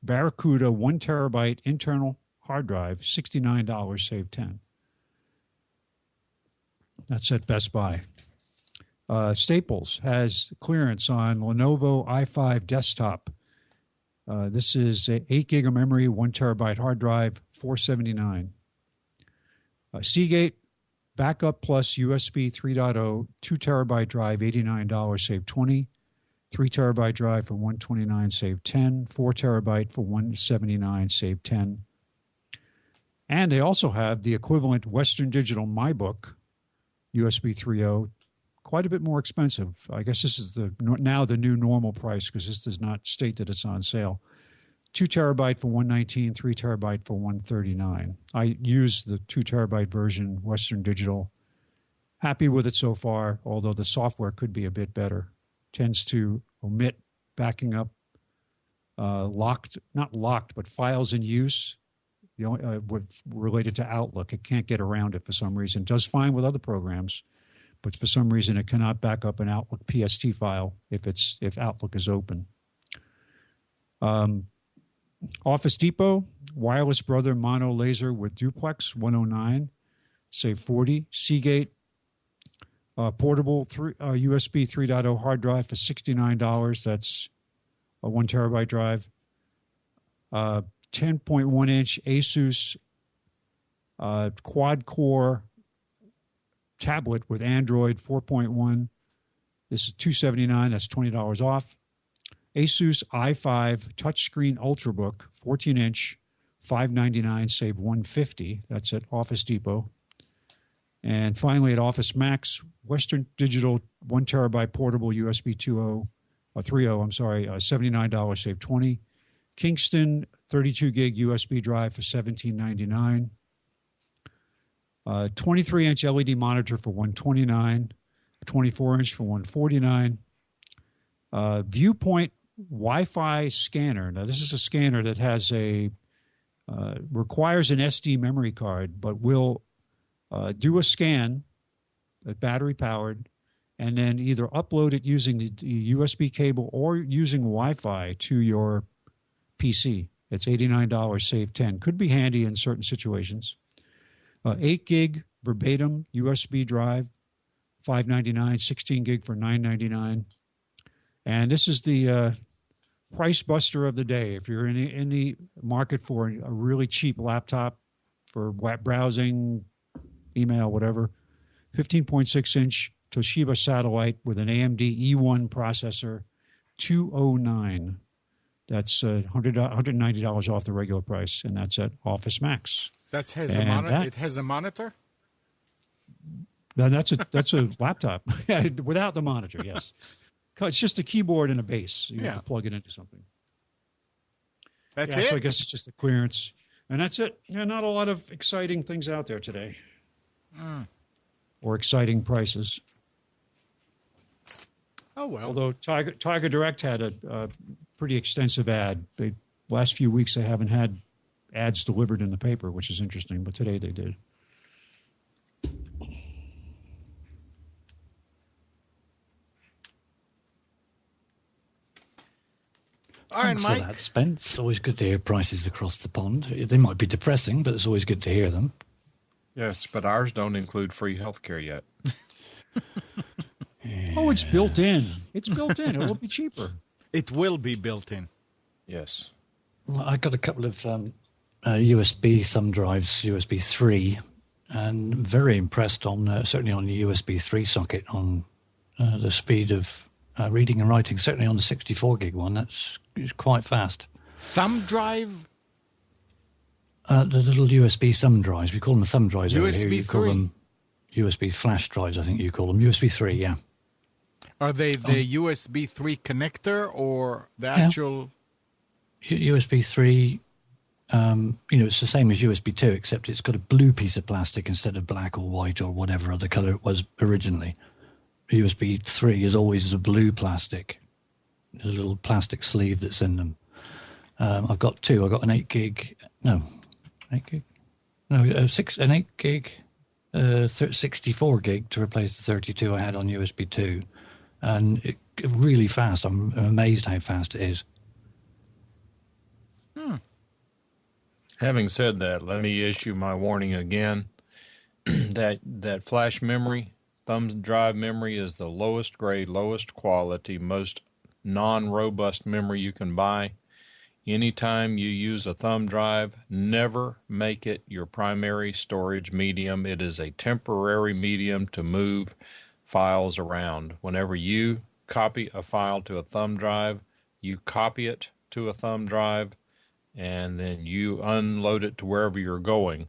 Barracuda 1 terabyte internal hard drive, $69, save $10. That's at Best Buy. Staples has clearance on Lenovo i5 desktop. This is 8 gig of memory, 1 terabyte hard drive, $479. Seagate Backup plus USB 3.0, 2 terabyte drive, $89, save 20. 3 terabyte drive for $129, save 10. 4 terabyte for $179, save 10. And they also have the equivalent Western Digital MyBook USB 3.0, quite a bit more expensive. I guess this is now the new normal price because this does not state that it's on sale. 2 terabyte for $119, 3 terabyte for $139. I use the 2 terabyte version, Western Digital. Happy with it so far, although the software could be a bit better. Tends to omit backing up not locked, but files in use, related to Outlook. It can't get around it for some reason. It does fine with other programs, but for some reason it cannot back up an Outlook PST file if Outlook is open. Office Depot, wireless brother mono laser with duplex, $109, save 40. Seagate, portable USB 3.0 hard drive for $69. That's a 1 terabyte drive. 10.1 inch Asus quad core tablet with Android 4.1. This is $279. That's $20 off. Asus i5 touchscreen Ultrabook, 14-inch, $599, save $150. That's at Office Depot. And finally, at Office Max, Western Digital 1 terabyte portable USB 3.0, $79, save $20. Kingston 32 gig USB drive for $17.99. 23-inch LED monitor for $129. 24-inch for $149. Viewpoint Wi-Fi scanner. Now, this is a scanner that has requires an SD memory card, but will do a scan, battery powered, and then either upload it using the USB cable or using Wi-Fi to your PC. It's $89, save 10. Could be handy in certain situations. 8 gig verbatim USB drive, $599. 16 gig for $999. And this is the price buster of the day. If you're in the market for a really cheap laptop for browsing, email, whatever, 15.6-inch Toshiba satellite with an AMD E1 processor, $209. That's $190 off the regular price, and that's at Office Max. It has a monitor? That's a laptop without the monitor, yes. It's just a keyboard and a base. You have to plug it into something. That's it? So I guess it's just a clearance. And that's it. Yeah, not a lot of exciting things out there today. Or exciting prices. Oh, well. Although Tiger Direct had a pretty extensive ad. The last few weeks they haven't had ads delivered in the paper, which is interesting. But today they did. All right, Thanks Mike. for that, Spence. It's always good to hear prices across the pond. They might be depressing, but it's always good to hear them. Yes, but ours don't include free health care yet. Oh, it's built in. It's built in. It will be cheaper. It will be built in. Yes. Well, I got a couple of USB thumb drives, USB 3, and very impressed on certainly on the USB 3 socket on the speed of reading and writing. Certainly on the 64 gig one, that's quite fast. Thumb drive? The little USB thumb drives. We call them thumb drives over here. USB You call 3? them USB flash drives, I think you call them. USB 3, yeah. Are they the USB 3 connector or the actual? USB 3, it's the same as USB 2, except it's got a blue piece of plastic instead of black or white or whatever other color it was originally. USB 3 is always a blue plastic. There's a little plastic sleeve that's in them. I've got two. I've got an 8 gig. No, 8 gig. No, an 8 gig, 64 gig to replace the 32 I had on USB 2. And really fast. I'm amazed how fast it is. Having said that, let me issue my warning again. that flash memory, thumb drive memory, is the lowest grade, lowest quality, most non-robust memory you can buy. Anytime you use a thumb drive, never make it your primary storage medium. It is a temporary medium to move files around. Whenever you copy a file to a thumb drive, you copy it to a thumb drive, and then you unload it to wherever you're going,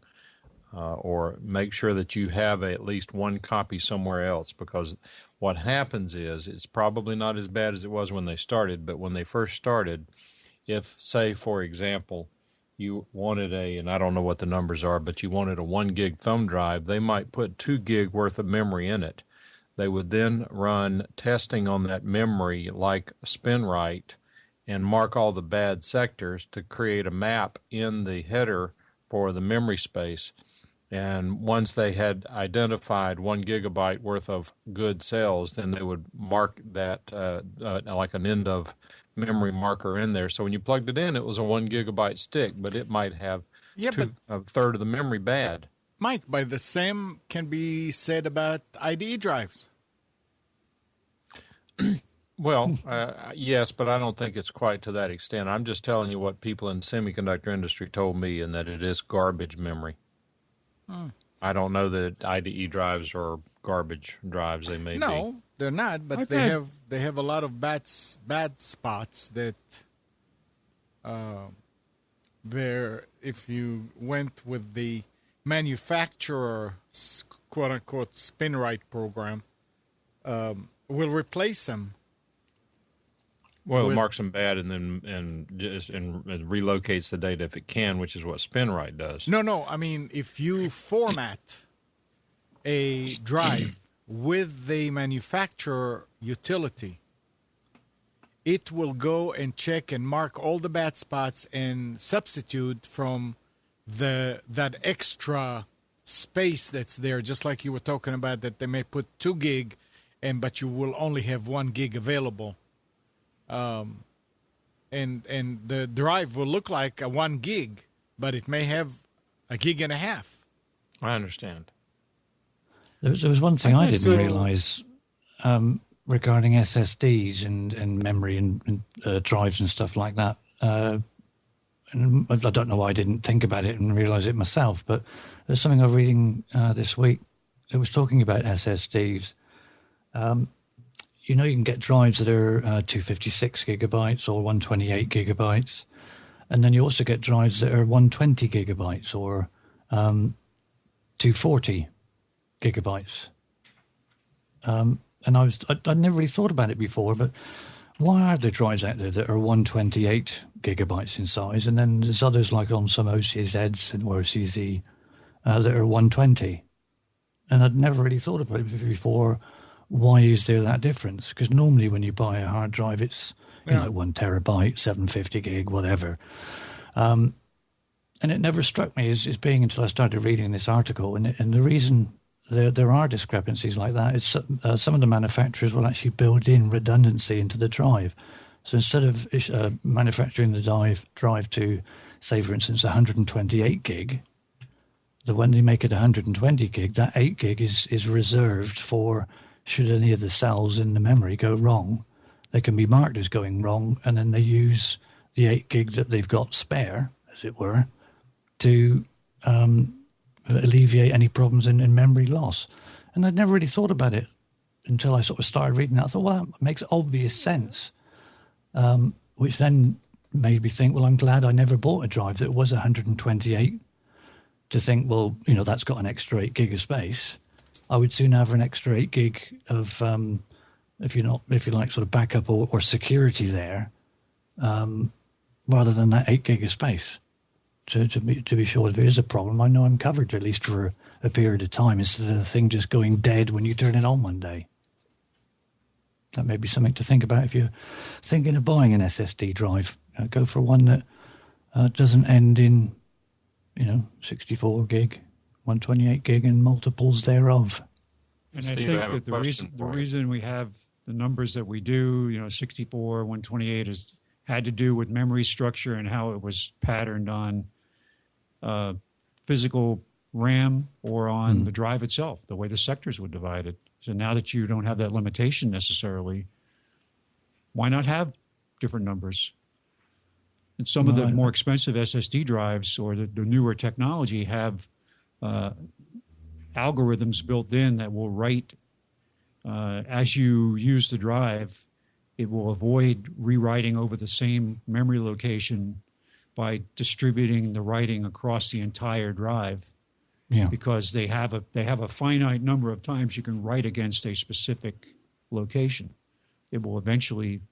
or make sure that you have at least one copy somewhere else, because what happens is it's probably not as bad as it was when they started, but when they first started, if, say, for example, you wanted and I don't know what the numbers are, but you wanted a 1 gig thumb drive, they might put 2 gig worth of memory in it. They would then run testing on that memory like SpinRite and mark all the bad sectors to create a map in the header for the memory space. And once they had identified 1 gigabyte worth of good cells, then they would mark that like an end of memory marker in there. So when you plugged it in, it was a 1 gigabyte stick, but it might have a third of the memory bad. Mike, but the same can be said about IDE drives. Well, yes, but I don't think it's quite to that extent. I'm just telling you what people in the semiconductor industry told me, and that it is garbage memory. I don't know that IDE drives are garbage drives. They may be. No, they're not, but they have a lot of bad spots that if you went with the manufacturer's quote-unquote SpinRite program, will replace them. Well, it marks them bad and then relocates the data if it can, which is what SpinRite does. No. I mean, if you format a drive with the manufacturer utility, it will go and check and mark all the bad spots and substitute from that extra space that's there, just like you were talking about, that they may put 2 gig, but you will only have 1 gig available. And the drive will look like a 1 gig, but it may have a gig and a half. I understand. There was one thing I didn't realize regarding SSDs and memory and drives and stuff like that. And I don't know why I didn't think about it and realize it myself, but there's something I was reading this week that was talking about SSDs. You can get drives that are 256 gigabytes or 128 gigabytes. And then you also get drives that are 120 gigabytes or 240 gigabytes. And I'd never really thought about it before, but why are there drives out there that are 128 gigabytes in size? And then there's others like on some OCZs or CZ that are 120. And I'd never really thought about it before. Why is there that difference? Because normally when you buy a hard drive, it's 1 terabyte, 750 gig, whatever. And it never struck me as being until I started reading this article. And the reason there are discrepancies like that is some of the manufacturers will actually build in redundancy into the drive. So instead of manufacturing the drive to, say, for instance, 128 gig, when they make it 120 gig, that 8 gig is reserved for, should any of the cells in the memory go wrong, they can be marked as going wrong, and then they use the 8 gig that they've got spare, as it were, to alleviate any problems in memory loss. And I'd never really thought about it until I sort of started reading that. I thought, well, that makes obvious sense, which then made me think, well, I'm glad I never bought a drive that was 128 to think, well, that's got an extra 8 gig of space. I would soon have an extra 8 gig of, if you like, sort of backup or security there, rather than that 8 gig of space. To be sure, if there is a problem, I know I'm covered at least for a period of time, instead of the thing just going dead when you turn it on one day. That may be something to think about if you're thinking of buying an SSD drive. Go for one that doesn't end in, 64 gig. 128 gig and multiples thereof. And Steve, I think that the reason we have the numbers that we do, 64, 128, had to do with memory structure and how it was patterned on physical RAM or on the drive itself, the way the sectors were divided. So now that you don't have that limitation necessarily, why not have different numbers? And some of the more expensive SSD drives or the newer technology have algorithms built in that will write as you use the drive. It will avoid rewriting over the same memory location by distributing the writing across the entire drive. Yeah. Because they have a finite number of times you can write against a specific location. It will eventually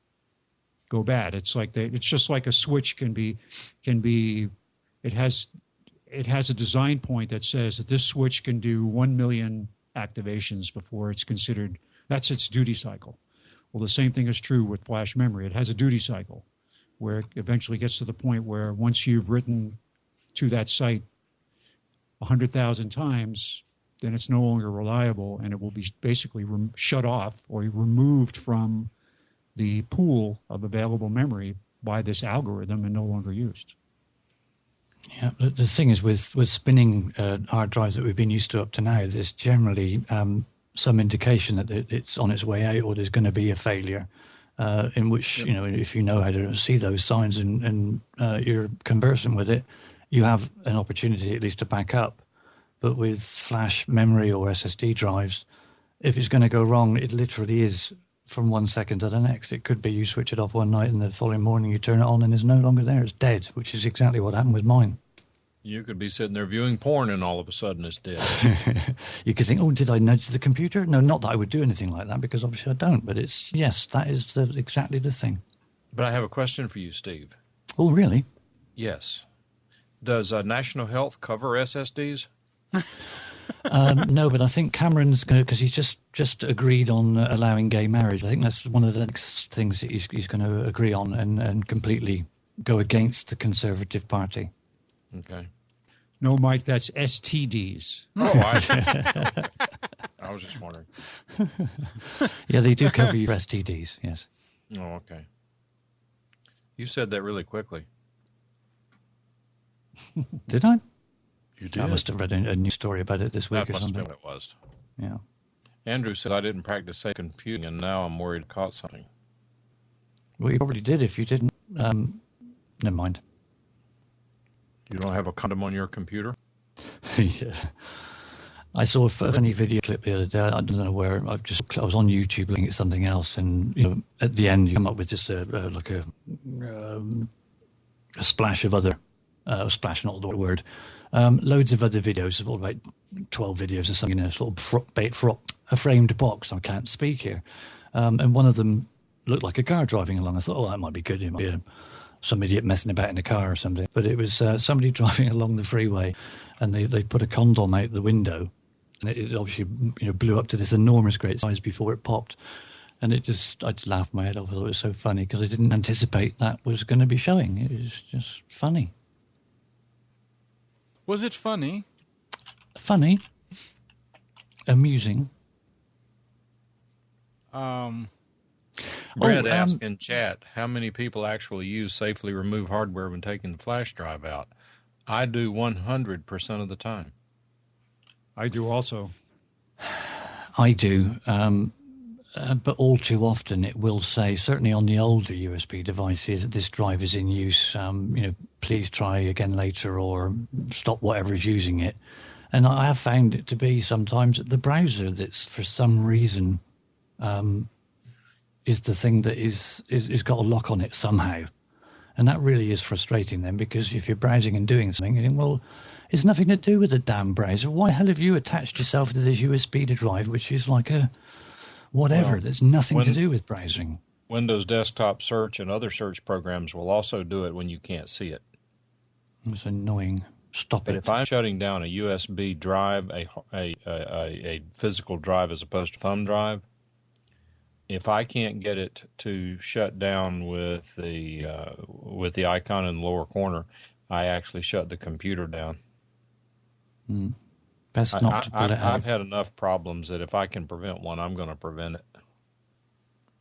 go bad. It's just like a switch can be. It has a design point that says that this switch can do 1 million activations before it's considered. That's its duty cycle. Well, the same thing is true with flash memory. It has a duty cycle where it eventually gets to the point where once you've written to that site 100,000 times, then it's no longer reliable and it will be basically shut off or removed from the pool of available memory by this algorithm and no longer used. Yeah, the thing is with spinning hard drives that we've been used to up to now, there's generally some indication that it's on its way out or there's going to be a failure, in which, if you know how to see those signs and you're conversant with it, you have an opportunity at least to back up. But with flash memory or SSD drives, if it's going to go wrong, it literally is from 1 second to the next. It could be you switch it off one night and the following morning you turn it on and it's no longer there. It's dead, which is exactly what happened with mine. You could be sitting there viewing porn and all of a sudden it's dead. You could think, oh, did I nudge the computer? No, not that I would do anything like that because obviously I don't. But yes, that is exactly the thing. But I have a question for you, Steve. Oh, really? Yes. Does National Health cover SSDs? No, but I think Cameron's going to, because he's just agreed on allowing gay marriage. I think that's one of the next things that he's going to agree on and completely go against the Conservative Party. Okay. No, Mike, that's STDs. Oh, I was just wondering. Yeah, they do cover your STDs, yes. Oh, okay. You said that really quickly. Did I? You did. I must have read a news story about it this week that or something. That must have been what it was. Yeah. Andrew said I didn't practice safe computing, and now I'm worried I caught something. Well, you probably did if you didn't. Never mind. You don't have a condom on your computer? Yeah. I saw a funny video clip the other day. I don't know where. I was on YouTube looking at something else, and at the end you come up with just a splash of other splash, not the word. Loads of other videos, all about 12 videos or something in a sort of a framed box. I can't speak here, and one of them looked like a car driving along. I thought, oh, that might be good. It might be some idiot messing about in a car or something. But it was somebody driving along the freeway, and they put a condom out the window. And it obviously blew up to this enormous great size before it popped. And I just laughed my head off. I thought it was so funny because I didn't anticipate that was going to be showing. It was just funny. Was it funny? Funny. Amusing. Brad asked in chat, how many people actually use safely remove hardware when taking the flash drive out? I do 100% of the time. I do also. I do, but all too often it will say, certainly on the older USB devices, this drive is in use, please try again later or stop whatever is using it. And I have found it to be sometimes the browser that's for some reason is the thing that is got a lock on it somehow. And that really is frustrating then, because if you're browsing and doing something, you think, well, it's nothing to do with the damn browser. Why the hell have you attached yourself to this USB drive, which is like a whatever? Well, there's nothing to do with browsing. Windows Desktop Search and other search programs will also do it when you can't see it. It's annoying. Stop it. But if I'm shutting down a USB drive, a physical drive as opposed to thumb drive, if I can't get it to shut down with the icon in the lower corner, I actually shut the computer down. Best not to pull it out. I've had enough problems that if I can prevent one, I'm going to prevent it.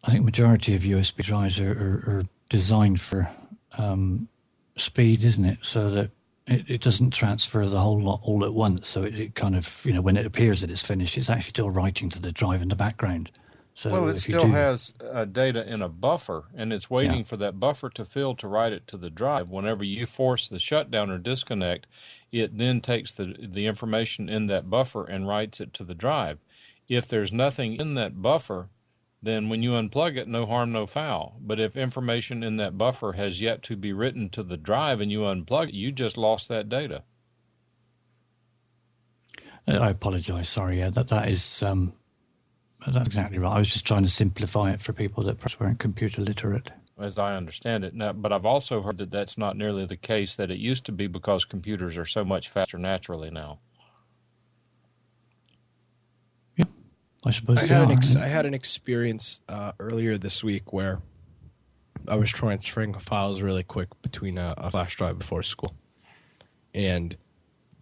I think majority of USB drives are designed for speed, isn't it? So that it doesn't transfer the whole lot all at once. So it kind of, when it appears that it's finished, it's actually still writing to the drive in the background. So Well, it if you still do, has data in a buffer, and it's waiting for that buffer to fill to write it to the drive. Whenever you force the shutdown or disconnect, it then takes the information in that buffer and writes it to the drive. If there's nothing in that buffer, then when you unplug it, no harm, no foul. But if information in that buffer has yet to be written to the drive and you unplug it, you just lost that data. I apologize. Sorry. Yeah, that is that's exactly right. I was just trying to simplify it for people that perhaps weren't computer literate. As I understand it. Now, but I've also heard that that's not nearly the case that it used to be because computers are so much faster naturally now. Yeah, I suppose I had an experience earlier this week where I was transferring files really quick between a flash drive before school. And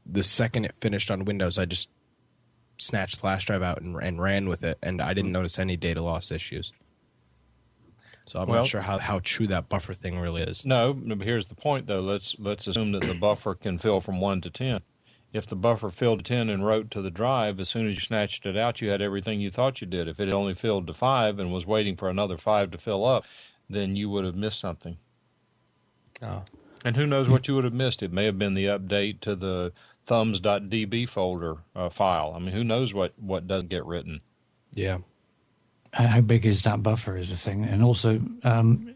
the second it finished on Windows, I just snatched the flash drive out and ran with it, and I didn't notice any data loss issues. So I'm not sure how true that buffer thing really is. No, but here's the point, though. Let's assume that the buffer can fill from 1 to 10. If the buffer filled to 10 and wrote to the drive, as soon as you snatched it out, you had everything you thought you did. If it had only filled to 5 and was waiting for another 5 to fill up, then you would have missed something. Oh. And who knows what you would have missed? It may have been the update to the thumbs.db folder file. I mean, who knows what doesn't get written? Yeah. How big is that buffer is the thing. And also,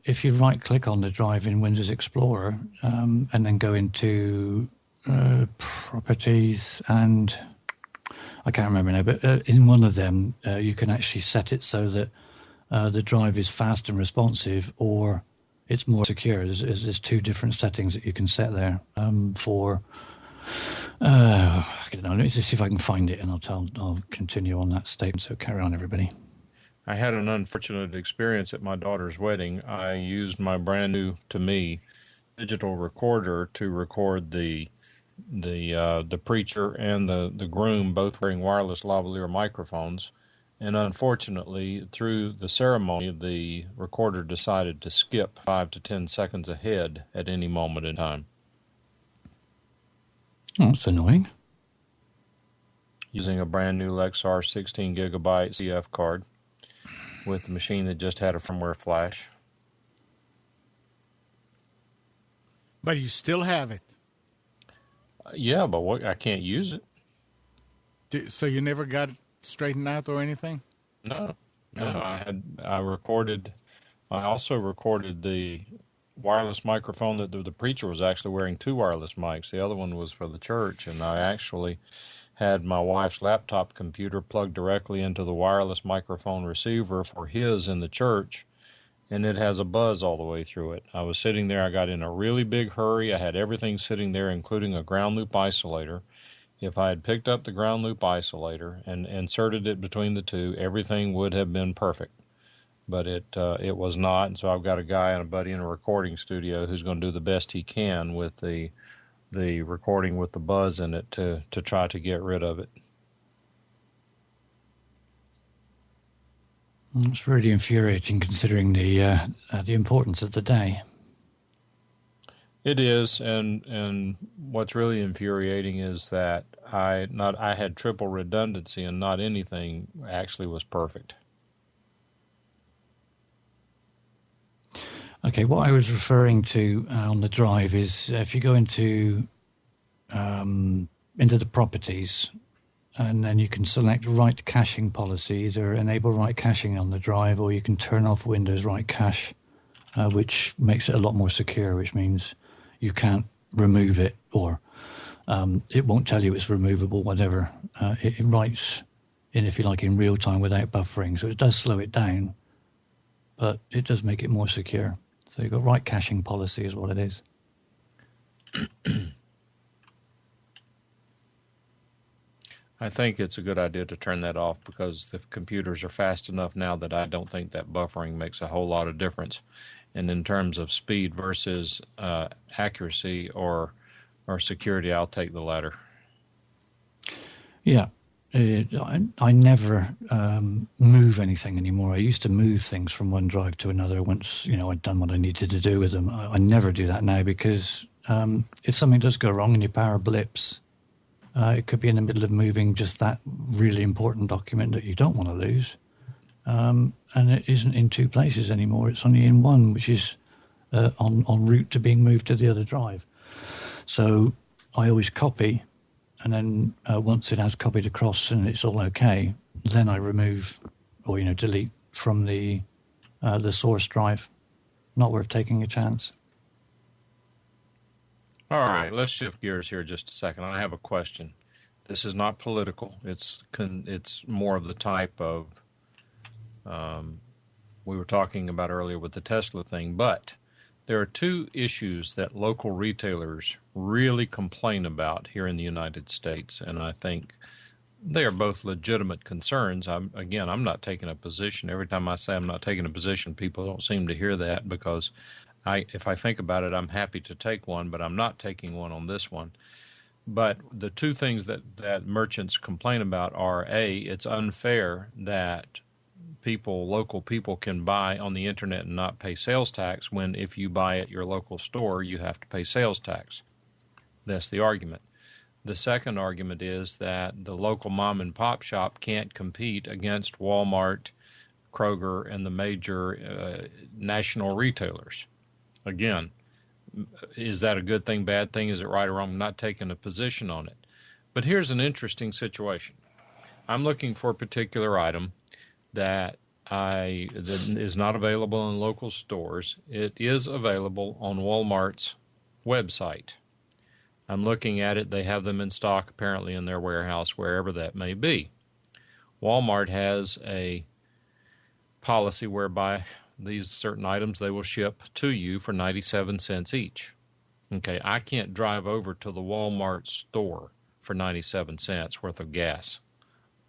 if you right-click on the drive in Windows Explorer and then go into Properties and I can't remember now, but in one of them, you can actually set it so that the drive is fast and responsive or it's more secure. There's two different settings that you can set there for... I don't know. Let me just see if I can find it, and I'll continue on that statement. So carry on, everybody. I had an unfortunate experience at my daughter's wedding. I used my brand new, to me, digital recorder to record the preacher and the groom, both wearing wireless lavalier microphones. And unfortunately, through the ceremony, the recorder decided to skip 5 to 10 seconds ahead at any moment in time. Oh, that's annoying. Using a brand new Lexar 16 gigabyte CF card with the machine that just had a firmware flash. But you still have it. Yeah, but I can't use it. So you never got it straightened out or anything? No. I also recorded the wireless microphone that the preacher was actually wearing 2 wireless mics. The other one was for the church, and I actually had my wife's laptop computer plugged directly into the wireless microphone receiver for his in the church, and it has a buzz all the way through it. I was sitting there. I got in a really big hurry. I had everything sitting there, including a ground loop isolator. If I had picked up the ground loop isolator and inserted it between the two, everything would have been perfect. But it was not, and so I've got a guy and a buddy in a recording studio who's going to do the best he can with the recording with the buzz in it to try to get rid of it. It's really infuriating considering the importance of the day. It is, and what's really infuriating is that I had triple redundancy and not anything actually was perfect. Okay, what I was referring to on the drive is if you go into the properties, and then you can select write caching policy, either enable write caching on the drive, or you can turn off Windows write cache, which makes it a lot more secure, which means you can't remove it, or it won't tell you it's removable, whatever. It writes in, if you like, in real time without buffering, so it does slow it down, but it does make it more secure. So you've got write caching policy is what it is. I think it's a good idea to turn that off because the computers are fast enough now that I don't think that buffering makes a whole lot of difference. And in terms of speed versus accuracy or security, I'll take the latter. Yeah. I never move anything anymore. I used to move things from one drive to another once, I'd done what I needed to do with them. I never do that now because if something does go wrong and your power blips, it could be in the middle of moving just that really important document that you don't want to lose. and it isn't in two places anymore. It's only in one, which is en route to being moved to the other drive. So I always copy, and then once it has copied across and it's all okay, then I remove or delete from the source drive. Not worth taking a chance. All right, let's shift gears here just a second. I have a question. This is not political. It's more of the type of we were talking about earlier with the Tesla thing, but there are two issues that local retailers really complain about here in the United States, and I think they are both legitimate concerns. I'm not taking a position. Every time I say I'm not taking a position, people don't seem to hear that because if I think about it, I'm happy to take one, but I'm not taking one on this one. But the two things that merchants complain about are, A, it's unfair that local people can buy on the internet and not pay sales tax when if you buy at your local store, you have to pay sales tax. That's the argument. The second argument is that the local mom and pop shop can't compete against Walmart, Kroger, and the major national retailers. Again, is that a good thing, bad thing? Is it right or wrong? I'm not taking a position on it. But here's an interesting situation. I'm looking for a particular item that is not available in local stores. It is available on Walmart's website. I'm looking at it. They have them in stock apparently in their warehouse, wherever that may be. Walmart has a policy whereby these certain items they will ship to you for 97 cents each. Okay, I can't drive over to the Walmart store for 97 cents worth of gas.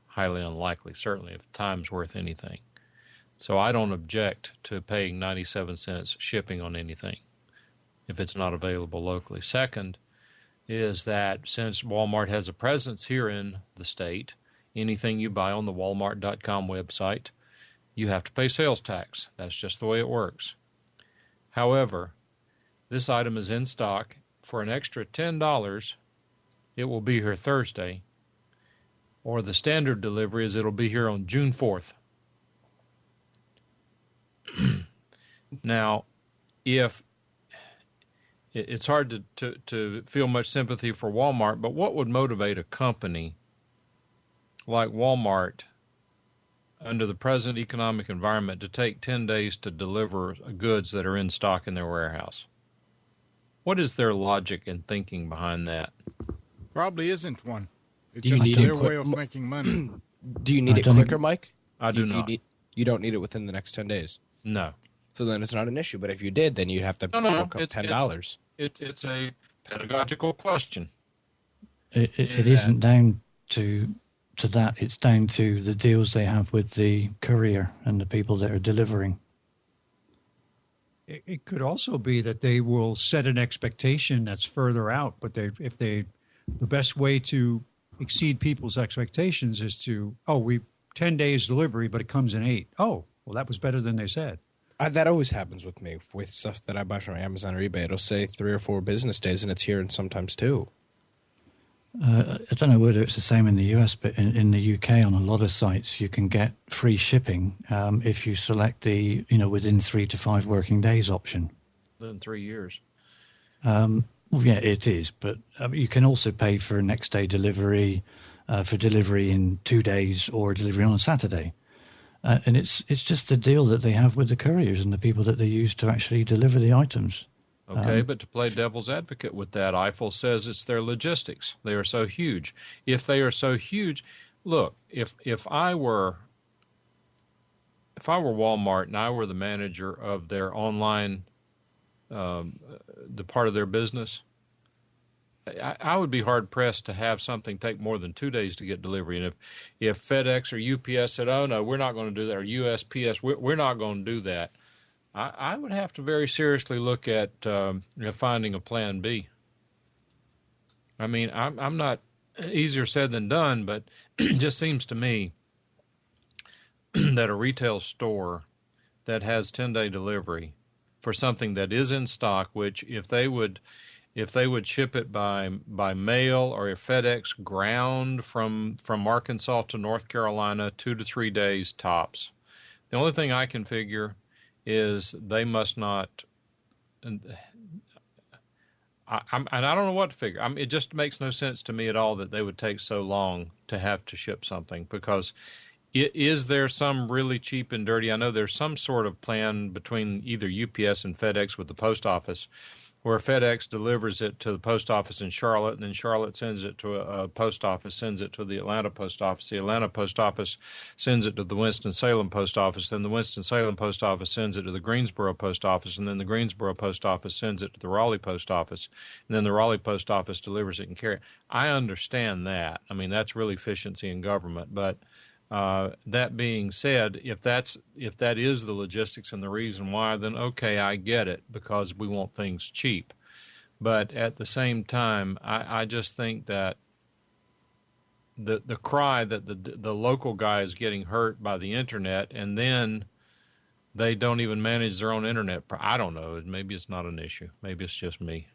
Highly unlikely, certainly if time's worth anything. So I don't object to paying 97 cents shipping on anything if it's not available locally. Second is that since Walmart has a presence here in the state, anything you buy on the walmart.com website, you have to pay sales tax. That's just the way it works. However, this item is in stock for an extra $10. It will be here Thursday, or the standard delivery is it'll be here on June 4th. Now, if it's hard to feel much sympathy for Walmart, but what would motivate a company like Walmart under the present economic environment to take 10 days to deliver goods that are in stock in their warehouse? What is their logic and thinking behind that? Probably isn't one. It's Do you just need their it way of making money. Do you need it quicker, Mike? I do not. You don't need it within the next 10 days. No. So then it's not an issue. But if you did, then you'd have to fork up $10. It's a pedagogical question. It isn't down to that. It's down to the deals they have with the courier and the people that are delivering. It could also be that they will set an expectation that's further out, but the best way to exceed people's expectations is to 10 days delivery, but it comes in 8. Oh, well, that was better than they said. That always happens with me with stuff that I buy from Amazon or eBay. It'll say 3 or 4 business days, and it's here, and sometimes 2. I don't know whether it's the same in the US, but in the UK, on a lot of sites, you can get free shipping if you select the within 3 to 5 working days option. Within 3 years. Well, yeah, it is, but you can also pay for next day delivery, for delivery in 2 days, or delivery on a Saturday. And it's just the deal that they have with the couriers and the people that they use to actually deliver the items. Okay, but to play devil's advocate with that, Eiffel says it's their logistics. They are so huge. If they are so huge, look, if I were Walmart and I were the manager of their online, the part of their business, I would be hard pressed to have something take more than 2 days to get delivery. And if FedEx or UPS said, "Oh no, we're not going to do that," or USPS, we're not going to do that, I would have to very seriously look at finding a plan B. I mean, I'm not easier said than done, but it just seems to me that a retail store that has 10-day delivery for something that is in stock, which if they would ship it by mail or if FedEx ground from Arkansas to North Carolina, 2 to 3 days tops. The only thing I can figure is they must not. And I don't know what to figure. It just makes no sense to me at all that they would take so long to have to ship something, because is there some really cheap and dirty? I know there's some sort of plan between either UPS and FedEx with the post office, where FedEx delivers it to the post office in Charlotte, and then Charlotte sends it to a post office, sends it to the Atlanta post office. The Atlanta post office sends it to the Winston-Salem post office. Then the Winston-Salem post office sends it to the Greensboro post office, and then the Greensboro post office sends it to the Raleigh post office, and then the Raleigh post office delivers it and carries it. I understand that. I mean, that's real efficiency in government, but that being said, if that is the logistics and the reason why, then okay, I get it, because we want things cheap. But at the same time, I just think that the cry that the local guy is getting hurt by the internet, and then they don't even manage their own internet. I don't know. Maybe it's not an issue. Maybe it's just me.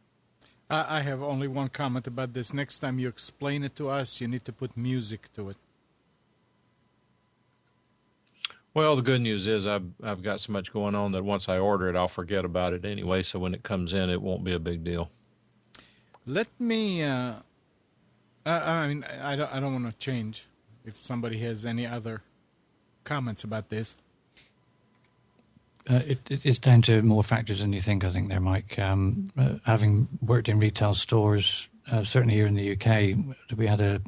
I have only one comment about this. Next time you explain it to us, you need to put music to it. Well, the good news is I've got so much going on that once I order it, I'll forget about it anyway. So when it comes in, it won't be a big deal. Let me. I mean, I don't want to change. If somebody has any other comments about this, it's down to more factors than you think. I think there, Mike. Having worked in retail stores, certainly here in the UK, we had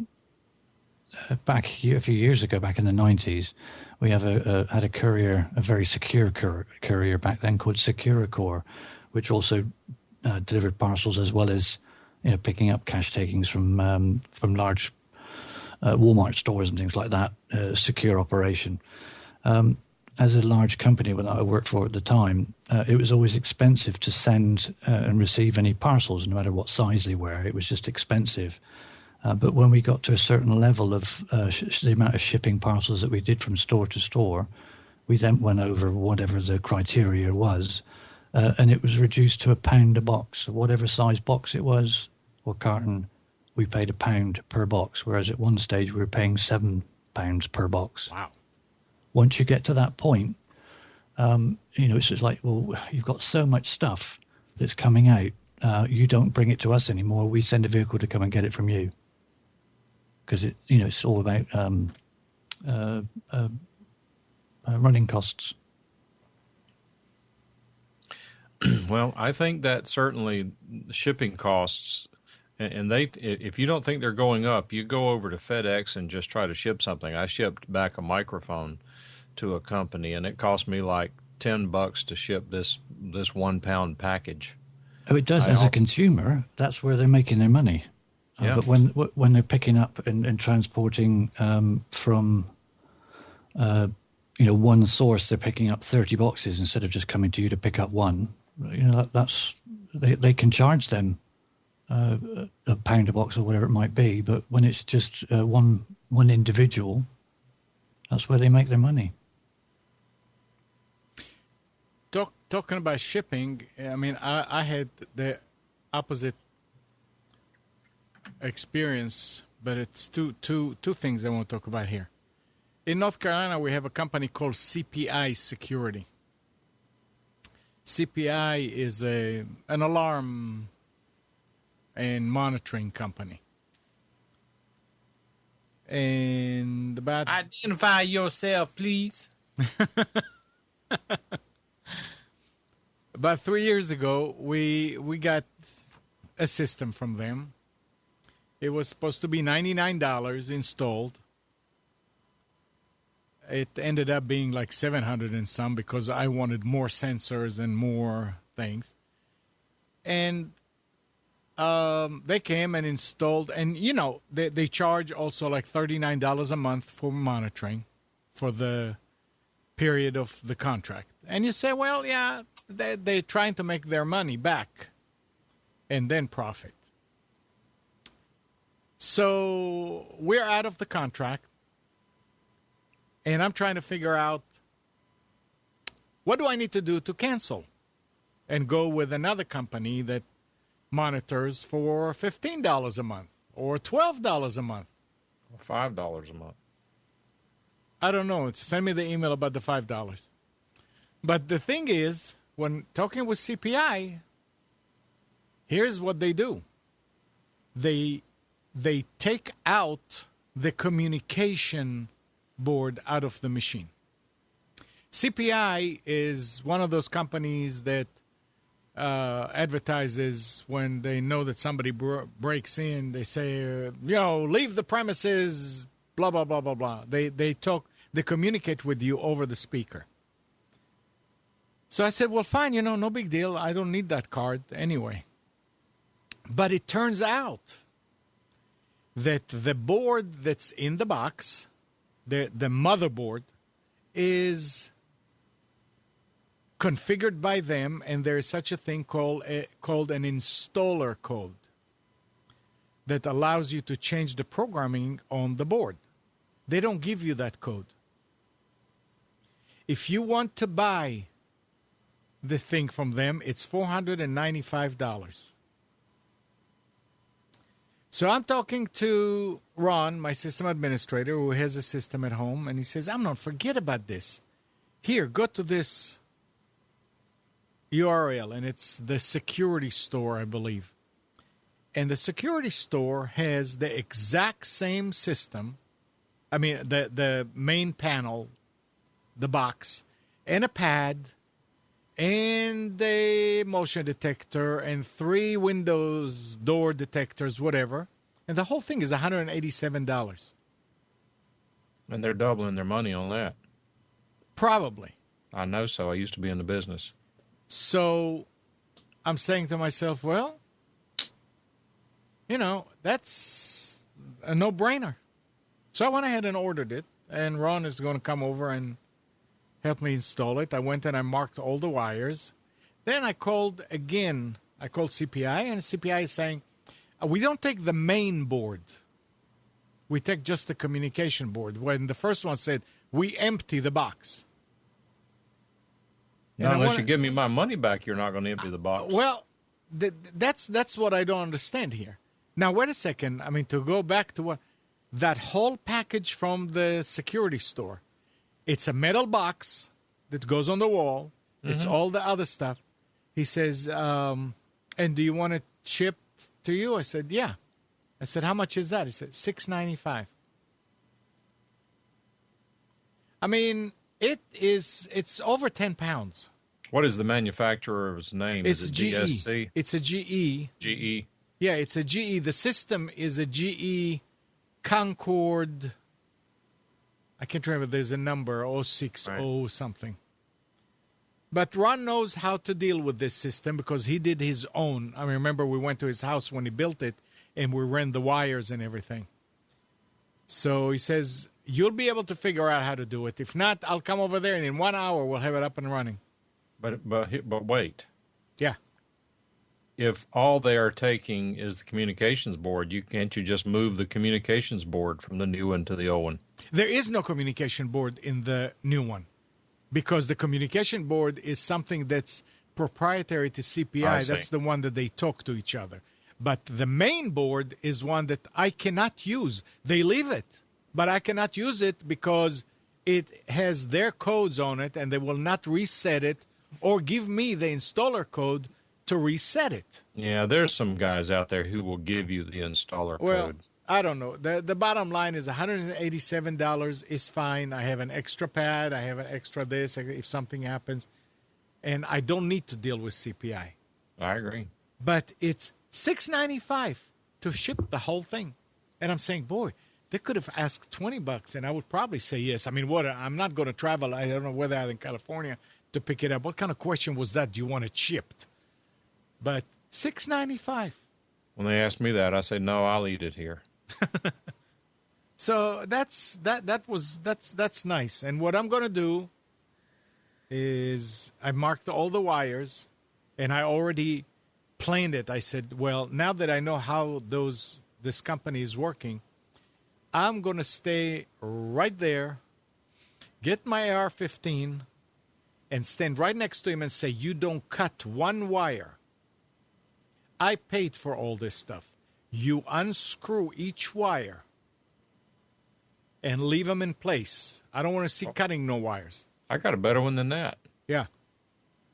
back a few years ago, back in the 90s. We had a courier, a very secure courier back then called Securicor, which also delivered parcels as well as picking up cash takings from large Walmart stores and things like that. Secure operation. As a large company that I worked for at the time, it was always expensive to send and receive any parcels, no matter what size they were. It was just expensive. But when we got to a certain level of the amount of shipping parcels that we did from store to store, we then went over whatever the criteria was, and it was reduced to £1 a box. So whatever size box it was, or carton, we paid £1 per box, whereas at one stage we were paying £7 per box. Wow. Once you get to that point, it's just like, well, you've got so much stuff that's coming out. You don't bring it to us anymore. We send a vehicle to come and get it from you. Because it's all about running costs. Well, I think that certainly shipping costs, and if you don't think they're going up, you go over to FedEx and just try to ship something. I shipped back a microphone to a company, and it cost me like $10 to ship this 1 pound package. Oh, it does. As a consumer, that's where they're making their money. Yeah. But when they're picking up and transporting from one source, they're picking up 30 boxes instead of just coming to you to pick up one. That's they can charge them £1 a box or whatever it might be. But when it's just one individual, that's where they make their money. Talking about shipping, I mean, I had the opposite experience, but it's two things I want to talk about here. In North Carolina, we have a company called CPI Security. CPI is an alarm and monitoring company. And identify yourself, please. About 3 years ago, we got a system from them. It was supposed to be $99 installed. It ended up being like $700 and some because I wanted more sensors and more things. And they came and installed, and they charge also like $39 a month for monitoring for the period of the contract. And you say, well, yeah, they're trying to make their money back and then profit. So we're out of the contract, and I'm trying to figure out what do I need to do to cancel and go with another company that monitors for $15 a month or $12 a month. Or $5 a month. I don't know. Send me the email about the $5. But the thing is, when talking with CPI, here's what they do. They take out the communication board out of the machine. CPI is one of those companies that advertises when they know that somebody breaks in. They say, leave the premises, blah, blah, blah, blah, blah. They communicate with you over the speaker. So I said, well, fine, no big deal. I don't need that card anyway. But it turns out that the board that's in the box, the motherboard, is configured by them, and there is such a thing called an installer code that allows you to change the programming on the board. They don't give you that code. If you want to buy the thing from them, it's $495. So I'm talking to Ron, my system administrator, who has a system at home, and he says, Amnon, forget about this. Here, go to this URL, and it's the security store, I believe. And the security store has the exact same system. I mean, the main panel, the box, and a pad, and a motion detector, and 3 Windows door detectors, whatever. And the whole thing is $187. And they're doubling their money on that. Probably. I know so. I used to be in the business. So I'm saying to myself, well, that's a no-brainer. So I went ahead and ordered it, and Ron is going to come over and help me install it. I went and I marked all the wires. Then I called again. I called CPI, and CPI is saying, we don't take the main board. We take just the communication board. When the first one said, we empty the box. Now, unless you give me my money back, you're not going to empty the box. Well, that's what I don't understand here. Now, wait a second. I mean, to go back to that whole package from the security store, it's a metal box that goes on the wall. Mm-hmm. It's all the other stuff. He says, and do you want it shipped to you? I said, yeah. I said, how much is that? He said, $695. I mean, it's over 10 pounds. What is the manufacturer's name? It's is it GE. GSC? It's a GE. GE. Yeah, it's a GE. The system is a GE Concord. I can't remember. There's a number, 060 right. Something. But Ron knows how to deal with this system because he did his own. I remember we went to his house when he built it, and we ran the wires and everything. So he says, you'll be able to figure out how to do it. If not, I'll come over there, and in 1 hour, we'll have it up and running. But wait. Yeah. If all they are taking is the communications board, can't you just move the communications board from the new one to the old one? There is no communication board in the new one because the communication board is something that's proprietary to CPI. That's the one that they talk to each other. But the main board is one that I cannot use. They leave it, but I cannot use it because it has their codes on it, and they will not reset it or give me the installer code to reset it. Yeah, there's some guys out there who will give you the installer code. I don't know. The bottom line is $187 is fine. I have an extra pad. I have an extra this if something happens. And I don't need to deal with CPI. I agree. But it's $695 to ship the whole thing. And I'm saying, boy, they could have asked $20, and I would probably say yes. I mean, I'm not going to travel. I don't know whether I'm in California to pick it up. What kind of question was that? Do you want it shipped? But $695. When they asked me that, I said, no, I'll eat it here. So that's nice. And what I'm going to do is I marked all the wires, and I already planned it. I said, well, now that I know how this company is working, I'm going to stay right there, get my AR-15, and stand right next to him and say, you don't cut one wire. I paid for all this stuff. You unscrew each wire and leave them in place. I don't want to see cutting no wires. I got a better one than that. Yeah.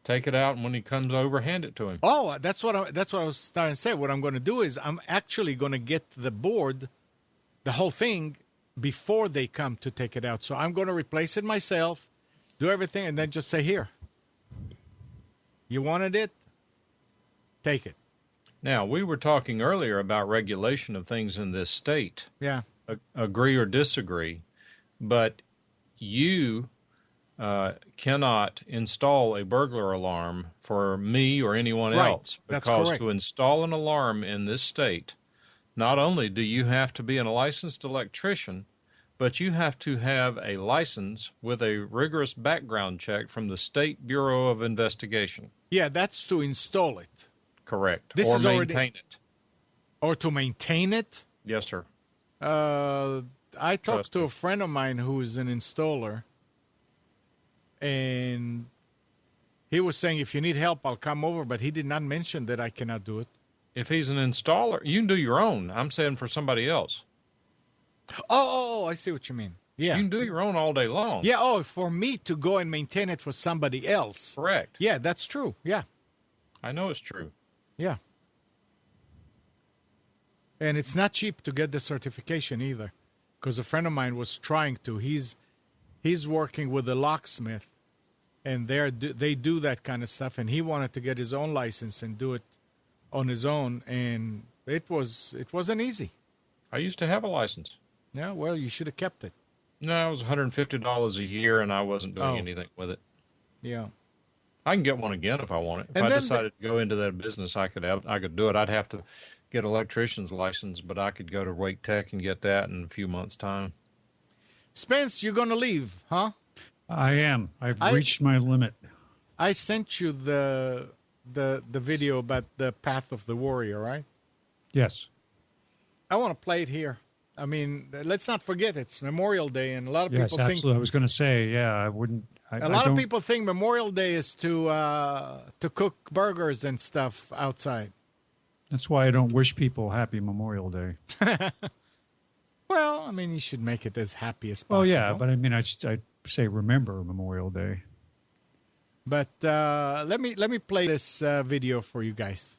Take it out, and when he comes over, hand it to him. Oh, that's what I was starting to say. What I'm going to do is I'm actually going to get the board, the whole thing, before they come to take it out. So I'm going to replace it myself, do everything, and then just say, here, you wanted it, take it. Now, we were talking earlier about regulation of things in this state. Yeah. Agree or disagree, but you cannot install a burglar alarm for me or anyone Right. else. That's Because correct. to install an alarm in this state, not only do you have to be a licensed electrician, but you have to have a license with a rigorous background check from the State Bureau of Investigation. Yeah, that's to install it. Correct. This or is already- maintain it. Or to maintain it. Yes, sir. I talked Trust to me. a friend of mine who's an installer, and he was saying, if you need help, I'll come over, but he did not mention that I cannot do it. If he's an installer, you can do your own. I'm saying for somebody else. Oh, I see what you mean. Yeah. You can do your own all day long. Yeah, oh, for me to go and maintain it for somebody else. Correct. Yeah, that's true. Yeah, I know it's true. yeah. And it's not cheap to get the certification either, because a friend of mine was trying to. He's working with a locksmith, and they do that kind of stuff, and he wanted to get his own license and do it on his own, and it wasn't easy. I used to have a license. Yeah, well, you should have kept it. No, it was $150 a year, and I wasn't doing Oh. anything with it. Yeah. I can get one again if I want it. If And I then decided to go into that business, I could do it. I'd have to get an electrician's license, but I could go to Wake Tech and get that in a few months' time. Spence, you're going to leave, huh? I am. I've reached my limit. I sent you the video about the Path of the Warrior, right? Yes. I want to play it here. I mean, let's not forget it's Memorial Day, and a lot of Yes, people absolutely. I was going to say, yeah, I wouldn't. think a lot of people think Memorial Day is to cook burgers and stuff outside. That's why I don't wish people happy Memorial Day. Well, I mean, you should make it as happy as Oh, possible. yeah, but I mean, I'd say remember Memorial Day. But let me play this video for you guys.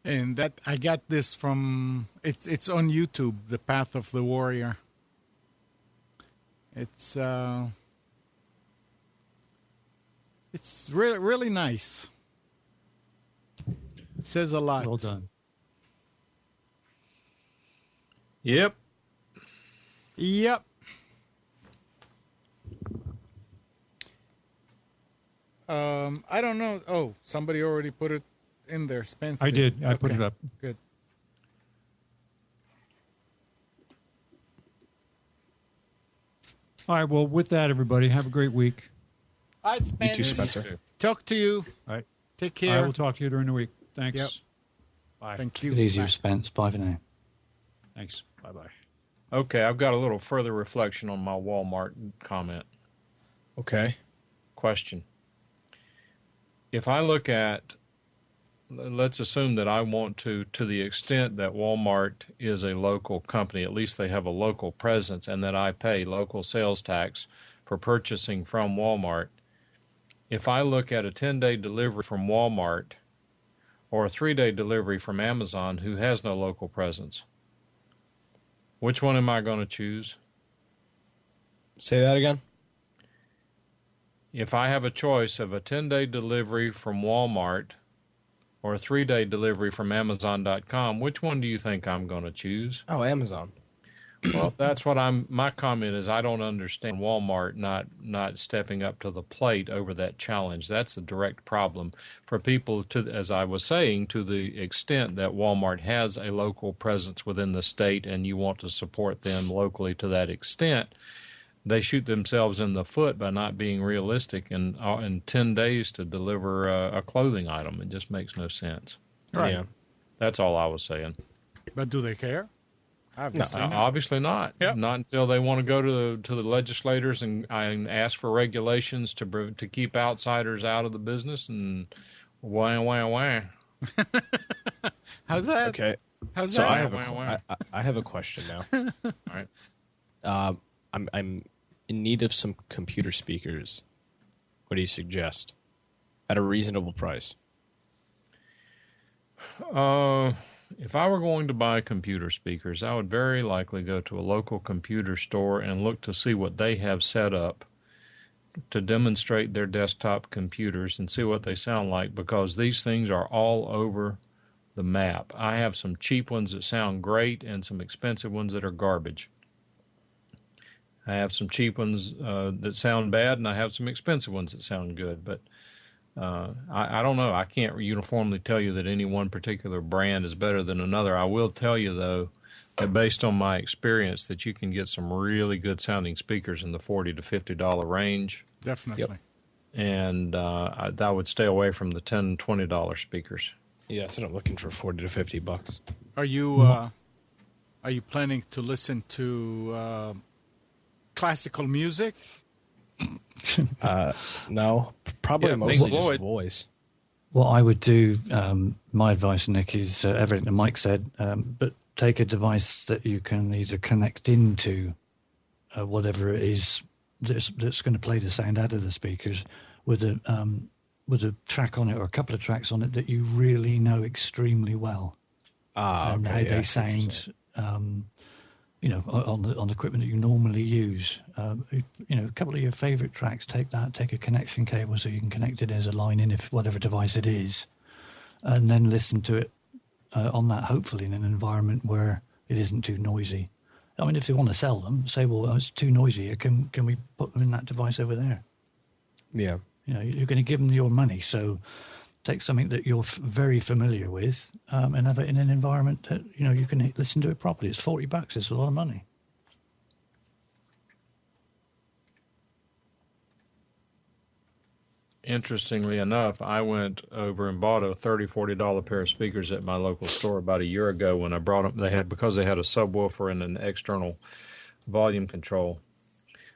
And that I got this from it's on YouTube, The Path of the Warrior. It's really really nice. It says a lot. Well done. Yep. Yep. I don't know. Oh, somebody already put it in there. Spence I did. I put Okay. it up. Good. All right. Well, with that, everybody, have a great week. All right, You Spence. too, Spencer. Talk to you. All right. Take I care. will talk to you during the week. Thanks. Yep. Bye. Thank you. Get easier, Bye. Spence. Bye for now. Thanks. Bye-bye. Okay, I've got a little further reflection on my Walmart comment. Okay. Question. If I look at, let's assume that I want to the extent that Walmart is a local company, at least they have a local presence, and that I pay local sales tax for purchasing from Walmart. If I look at a 10-day delivery from Walmart or a 3-day delivery from Amazon who has no local presence, which one am I going to choose? Say that again. If I have a choice of a 10-day delivery from Walmart or a 3-day delivery from Amazon.com, which one do you think I'm going to choose? Oh, Amazon. Well, that's what my comment is. I don't understand Walmart not stepping up to the plate over that challenge. That's a direct problem for people as I was saying, to the extent that Walmart has a local presence within the state and you want to support them locally to that extent. They shoot themselves in the foot by not being realistic and in 10 days to deliver a clothing item. It just makes no sense. Right. Yeah. That's all I was saying. But do they care? Obviously not. Obviously not. Yep. Not until they want to go to the legislators and ask for regulations to keep outsiders out of the business and wah. How's that? Okay. How's So that? I have a question now. All right. I'm in need of some computer speakers. What do you suggest? At a reasonable price. If I were going to buy computer speakers, I would very likely go to a local computer store and look to see what they have set up to demonstrate their desktop computers and see what they sound like, because these things are all over the map. I have some cheap ones that sound great and some expensive ones that are garbage. I have some cheap ones that sound bad, and I have some expensive ones that sound good. But I don't know. I can't uniformly tell you that any one particular brand is better than another. I will tell you, though, that based on my experience, that you can get some really good sounding speakers in the $40 to $50 range. Definitely. Yep. And I would stay away from the $10, $20 speakers. Yeah, that's what I'm looking for, $40 to $50. Are you planning to listen to classical music? No, probably Yeah, mostly Pink just Floyd. voice. What I would do, my advice, Nick, is everything that Mike said, but take a device that you can either connect into whatever it is that's going to play the sound out of the speakers with a track on it or a couple of tracks on it that you really know extremely well. And Okay, how yeah, they sound, on equipment that you normally use. A couple of your favorite tracks, take a connection cable so you can connect it as a line in if whatever device it is, and then listen to it on that, hopefully in an environment where it isn't too noisy. I mean, if they want to sell them, say, well, it's too noisy here. Can we put them in that device over there? Yeah. You're going to give them your money, so take something that you're very familiar with and have it in an environment that you can listen to it properly. It's $40. It's a lot of money. Interestingly enough, I went over and bought a $30, $40 pair of speakers at my local store about a year ago when I brought them. Because they had a subwoofer and an external volume control.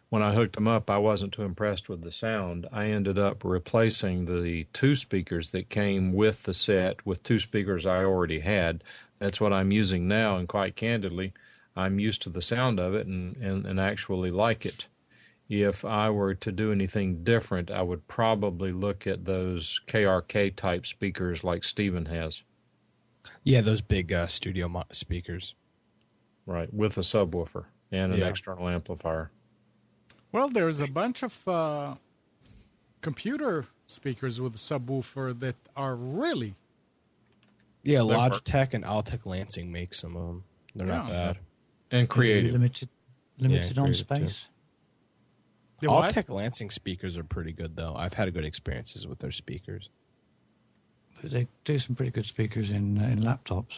When I hooked them up, I wasn't too impressed with the sound. I ended up replacing the two speakers that came with the set with two speakers I already had. That's what I'm using now, and quite candidly, I'm used to the sound of it and actually like it. If I were to do anything different, I would probably look at those KRK type speakers like Steven has. Yeah, those big studio speakers. Right, with a subwoofer and an Yeah. external amplifier. Well, there's a bunch of computer speakers with a subwoofer that are really. Yeah, They're Logitech and Altec Lansing make some of them. They're not Yeah. bad. And creative. Limited Yeah, on creative, too. space. The what? Altec Lansing speakers are pretty good, though. I've had good experiences with their speakers. They do some pretty good speakers in laptops.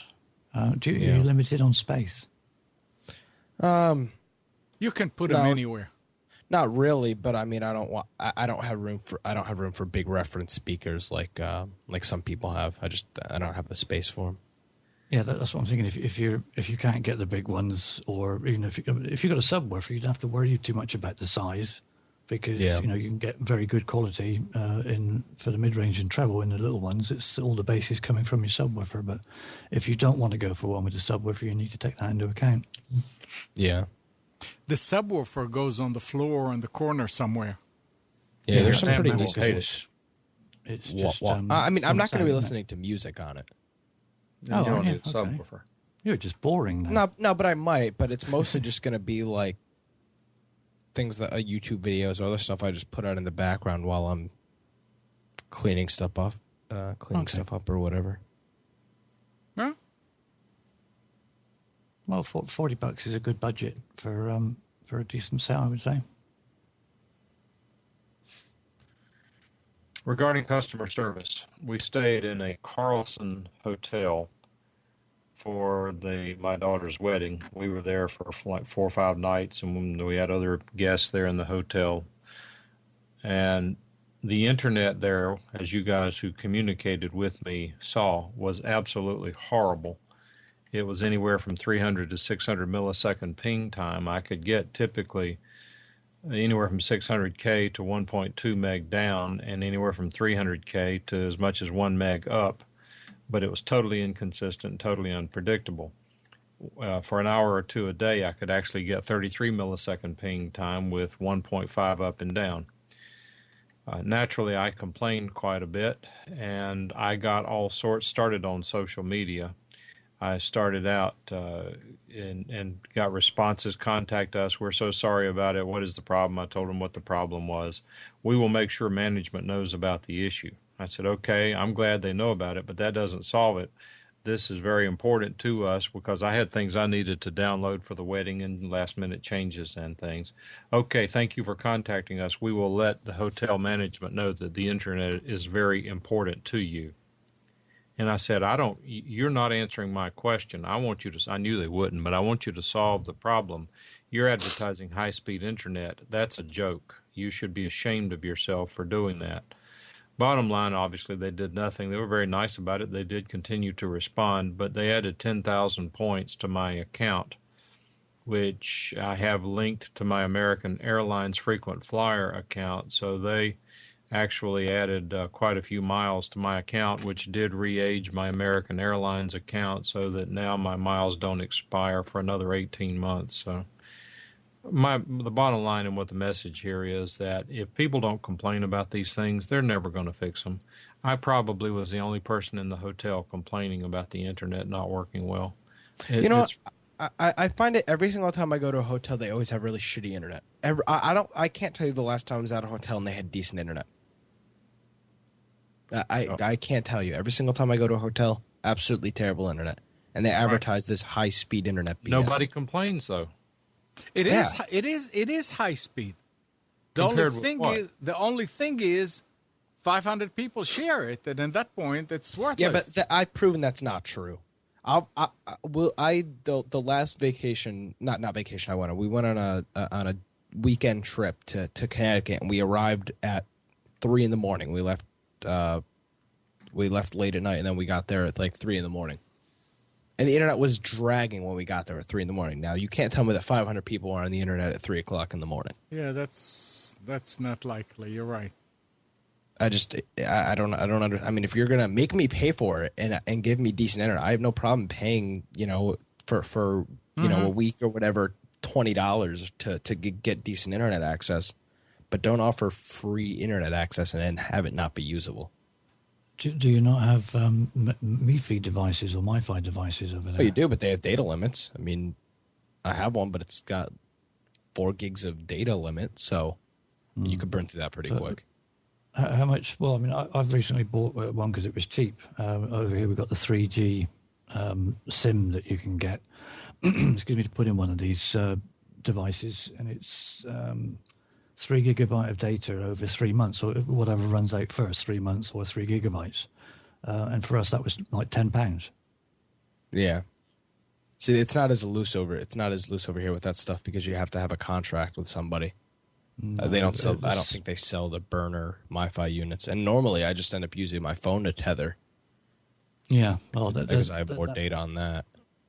Are Yeah. you limited on space? You can put them No. anywhere. Not really, but I mean, I don't have room for big reference speakers like some people have. I don't have the space for them. Yeah, that's what I'm thinking. If you can't get the big ones, or even if you've got a subwoofer, you don't have to worry too much about the size, because Yeah. you can get very good quality for the mid range and treble in the little ones. It's all the bass is coming from your subwoofer. But if you don't want to go for one with a subwoofer, you need to take that into account. Yeah, The subwoofer goes on the floor in the corner somewhere. yeah. There's some Sam pretty will neat. hate it. It's Wah, just. wah. I mean, I'm from not going to be sound, isn't it? listening to music on it. Oh, you don't yeah, need a okay. subwoofer. You're just boring now. No, but I might. But it's mostly just going to be like things that YouTube videos or other stuff I just put on in the background while I'm cleaning stuff up, or whatever. Huh? Well, $40 is a good budget for a decent set, I would say. Regarding customer service, we stayed in a Carlson hotel for my daughter's wedding. We were there for like 4 or 5 nights, and we had other guests there in the hotel. And the internet there, as you guys who communicated with me saw, was absolutely horrible. It was anywhere from 300 to 600 millisecond ping time. I could get typically anywhere from 600K to 1.2 meg down, and anywhere from 300K to as much as 1 meg up. But it was totally inconsistent, totally unpredictable. For an hour or two a day, I could actually get 33 millisecond ping time with 1.5 up and down. Naturally, I complained quite a bit, and I got all sorts started on social media. I started out and got responses, contact us. We're so sorry about it. What is the problem? I told them what the problem was. We will make sure management knows about the issue. I said, okay, I'm glad they know about it, but that doesn't solve it. This is very important to us because I had things I needed to download for the wedding and last-minute changes and things. Okay, thank you for contacting us. We will let the hotel management know that the internet is very important to you. And I said, you're not answering my question. I knew they wouldn't, but I want you to solve the problem. You're advertising high-speed internet. That's a joke. You should be ashamed of yourself for doing that. Bottom line, obviously, they did nothing. They were very nice about it. They did continue to respond, but they added 10,000 points to my account, which I have linked to my American Airlines frequent flyer account. So they actually added quite a few miles to my account, which did re-age my American Airlines account so that now my miles don't expire for another 18 months. So the bottom line and what the message here is that if people don't complain about these things, they're never going to fix them. I probably was the only person in the hotel complaining about the internet not working well. I find it every single time I go to a hotel, they always have really shitty internet. I can't tell you the last time I was at a hotel and they had decent internet. I can't tell you. Every single time I go to a hotel, absolutely terrible internet, and they advertise this high speed internet BS. Nobody complains though. It is high speed. The only thing is 500 people share it, and at that point it's worthless. Yeah, but I've proven that's not true. The last vacation, not vacation I went on. We went on a weekend trip to Connecticut, and we arrived at 3 a.m. We left late at night, and then we got there at like 3 a.m. And the internet was dragging when we got there at 3 a.m. Now you can't tell me that 500 people are on the internet at 3 o'clock in the morning. Yeah, that's not likely. You're right. I don't I mean, if you're gonna make me pay for it and give me decent internet, I have no problem paying, for a week or whatever, $20 to get decent internet access, but don't offer free internet access and then have it not be usable. Do you not have MiFi devices or MiFi devices over there? Oh, you do, but they have data limits. I mean, I have one, but it's got 4 gigs of data limit, so you could burn through that pretty quick. How much? Well, I mean, I've recently bought one because it was cheap. Over here, we've got the 3G SIM that you can get. Excuse me, to put in one of these devices, and it's 3 gigabyte of data over 3 months, or whatever runs out first, 3 months or 3 gigabytes. And for us, that was like £10. Yeah. See, it's not as loose over here with that stuff because you have to have a contract with somebody. They don't sell. I don't think they sell the burner MiFi units, and normally I just end up using my phone to tether. Yeah, well, because I have more data on that.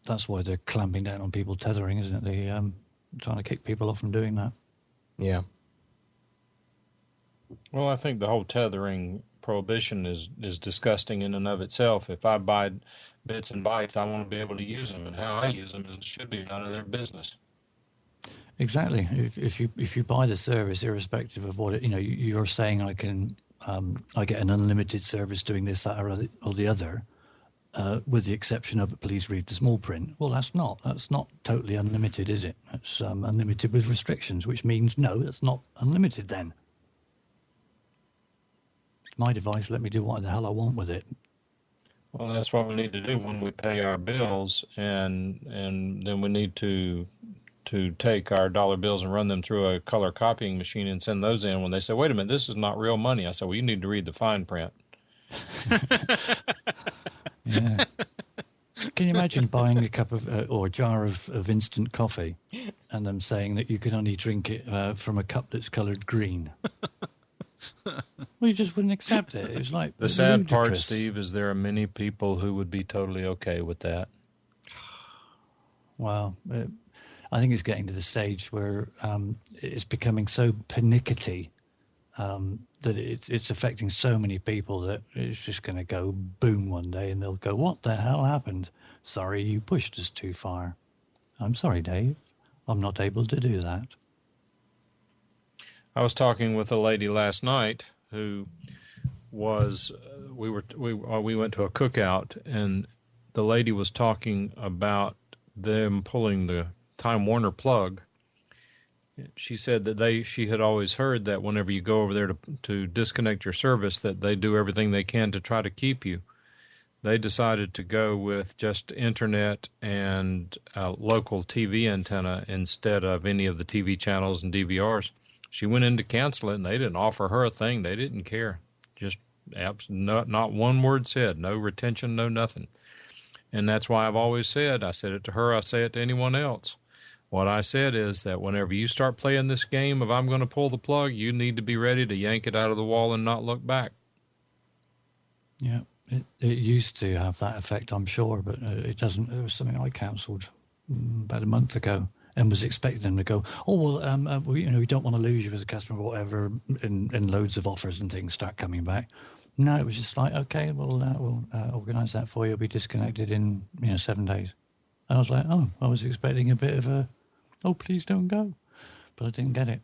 That's why they're clamping down on people tethering, isn't it? They trying to kick people off from doing that. Yeah. Well, I think the whole tethering prohibition is disgusting in and of itself. If I buy bits and bytes, I want to be able to use them, and how I use them should be none of their business. Exactly. If you buy the service, irrespective of what you're saying, I can I get an unlimited service doing this, that, or the other, with the exception of please read the small print. Well, that's not totally unlimited, is it? That's unlimited with restrictions, which means no, that's not unlimited then. It's my device. Let me do what the hell I want with it. Well, that's what we need to do when we pay our bills, and then we need to take our dollar bills and run them through a color copying machine and send those in. When they say, wait a minute, this is not real money, I say, well, you need to read the fine print. Yeah. Can you imagine buying a cup of or a jar of instant coffee and them saying that you can only drink it from a cup that's colored green? Well, you just wouldn't accept it. It was like the sad part, Steve, is there are many people who would be totally okay with that. Well, I think it's getting to the stage where it's becoming so pernickety that it's affecting so many people that it's just going to go boom one day, and they'll go, "What the hell happened? Sorry, you pushed us too far." I'm sorry, Dave. I'm not able to do that. I was talking with a lady last night who was we went to a cookout, and the lady was talking about them pulling the Time Warner plug. She said that she had always heard that whenever you go over there to disconnect your service, that they do everything they can to try to keep you. They decided to go with just internet and a local TV antenna instead of any of the TV channels and DVRs. She went in to cancel it, and they didn't offer her a thing. They didn't care. Just not one word said. No retention, no nothing. And that's why I've always said, I said it to her, I say it to anyone else. What I said is that whenever you start playing this game of I'm going to pull the plug, you need to be ready to yank it out of the wall and not look back. Yeah, it used to have that effect, I'm sure, but it doesn't. It was something I cancelled about a month ago and was expecting them to go, oh, well, we don't want to lose you as a customer or whatever, and loads of offers and things start coming back. No, it was just like, okay, we'll organise that for you. You'll be disconnected in 7 days. And I was like, oh, I was expecting a bit of a, oh, please don't go. But I didn't get it.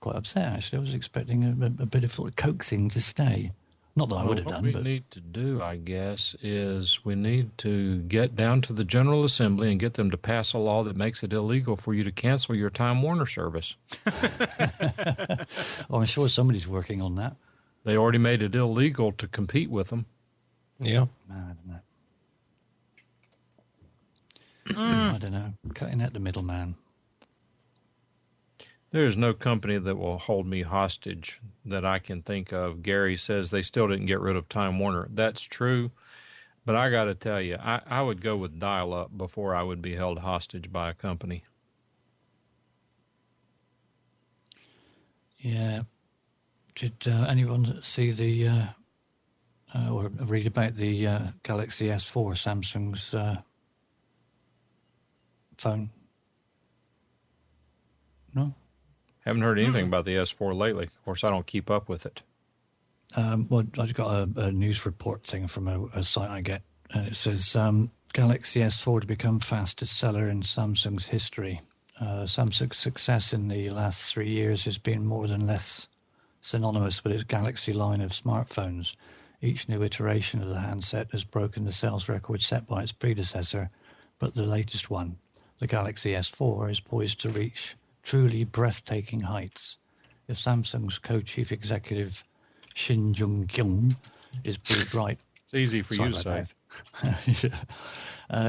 Quite upset, actually. I was expecting a bit of sort of coaxing to stay. Not that I would have done, but... What we need to do, I guess, is we need to get down to the General Assembly and get them to pass a law that makes it illegal for you to cancel your Time Warner service. I'm sure somebody's working on that. They already made it illegal to compete with them. Yeah. I don't know. Cutting out the middleman. There is no company that will hold me hostage that I can think of. Gary says they still didn't get rid of Time Warner. That's true, but I got to tell you, I would go with dial-up before I would be held hostage by a company. Yeah. Did anyone see the or read about the Galaxy S4, Samsung's phone? No? Haven't heard anything about the S4 lately. Of course, I don't keep up with it. Well, I just got a news report thing from a site I get, and it says Galaxy S4 to become fastest seller in Samsung's history. Samsung's success in the last 3 years has been more than less synonymous with its Galaxy line of smartphones. Each new iteration of the handset has broken the sales record set by its predecessor, but the latest one, the Galaxy S4, is poised to reach truly breathtaking heights. If Samsung's co-chief executive Shin Jung-kyung is proved right... It's easy for you to say.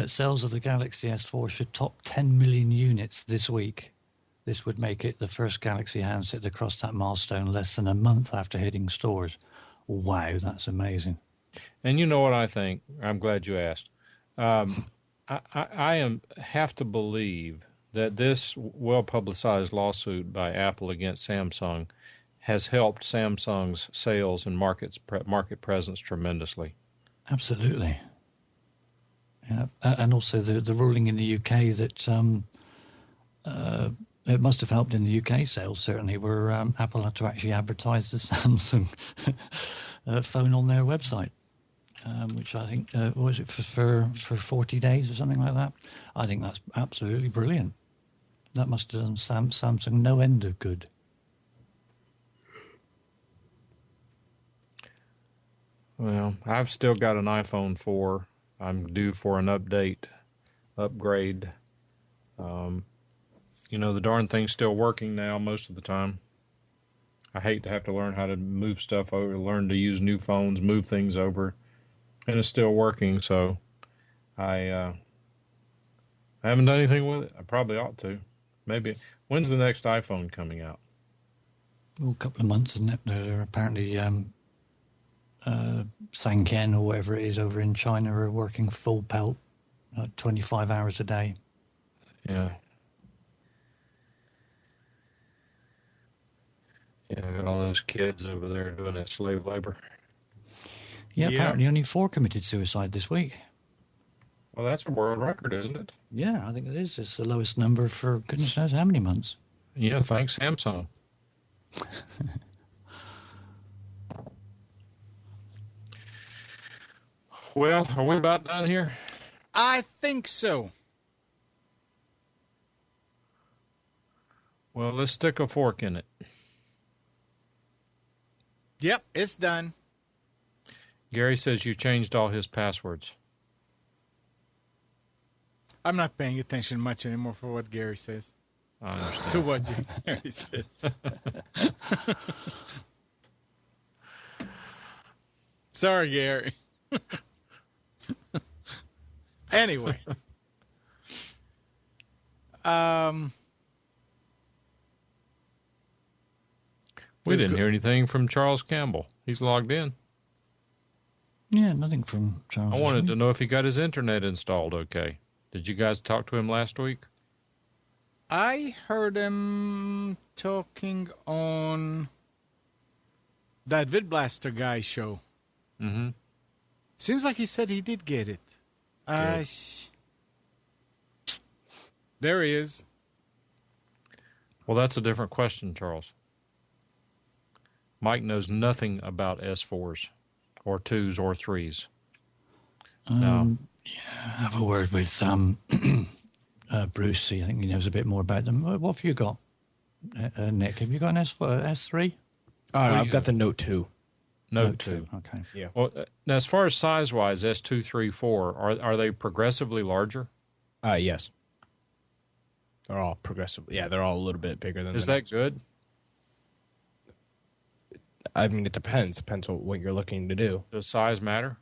Sales of the Galaxy S4 should top 10 million units this week. This would make it the first Galaxy handset to cross that milestone less than a month after hitting stores. Wow, that's amazing. And you know what I think? I'm glad you asked. I have to believe that this well-publicized lawsuit by Apple against Samsung has helped Samsung's sales and market presence tremendously. Absolutely. Yeah, and also the ruling in the UK that it must have helped in the UK sales, certainly, where Apple had to actually advertise the Samsung phone on their website, which I think, was it for 40 days or something like that? I think that's absolutely brilliant. That must have done Samsung no end of good. Well, I've still got an iPhone 4. I'm due for an upgrade. The darn thing's still working now most of the time. I hate to have to learn how to move stuff over, learn to use new phones, move things over, and it's still working, so I haven't done anything with it. I probably ought to. Maybe. When's the next iPhone coming out? Well, a couple of months, isn't it? They're apparently Sanken or whatever it is over in China are working full pelt, 25 hours a day. Yeah. Yeah, got all those kids over there doing that slave labor. Yeah, apparently only 4 committed suicide this week. Well, that's a world record, isn't it? Yeah, I think it is. It's the lowest number for goodness knows how many months. Yeah, thanks, Samsung. Well, are we about done here? I think so. Well, let's stick a fork in it. Yep, it's done. Gary says you changed all his passwords. I'm not paying attention much anymore for what Gary says. I understand. To what Gary says. Sorry, Gary. Anyway. We didn't hear anything from Charles Campbell. He's logged in. Yeah, nothing from Charles. I wanted to know if he got his internet installed okay. Did you guys talk to him last week? I heard him talking on that VidBlaster guy show. Mm-hmm. Seems like he said he did get it. There he is. Well, that's a different question, Charles. Mike knows nothing about S4s or 2s or 3s. No. Yeah, have a word with Bruce. I think he knows a bit more about them. What have you got, Nick? Have you got an S3? I've got the Note 2. Note 2. Okay. Yeah. Well, now as far as size-wise, S2, 3, 4, are they progressively larger? Yes. They're all progressively. Yeah, they're all a little bit bigger than. Is that good? I mean, it depends. Depends on what you're looking to do. Does size matter?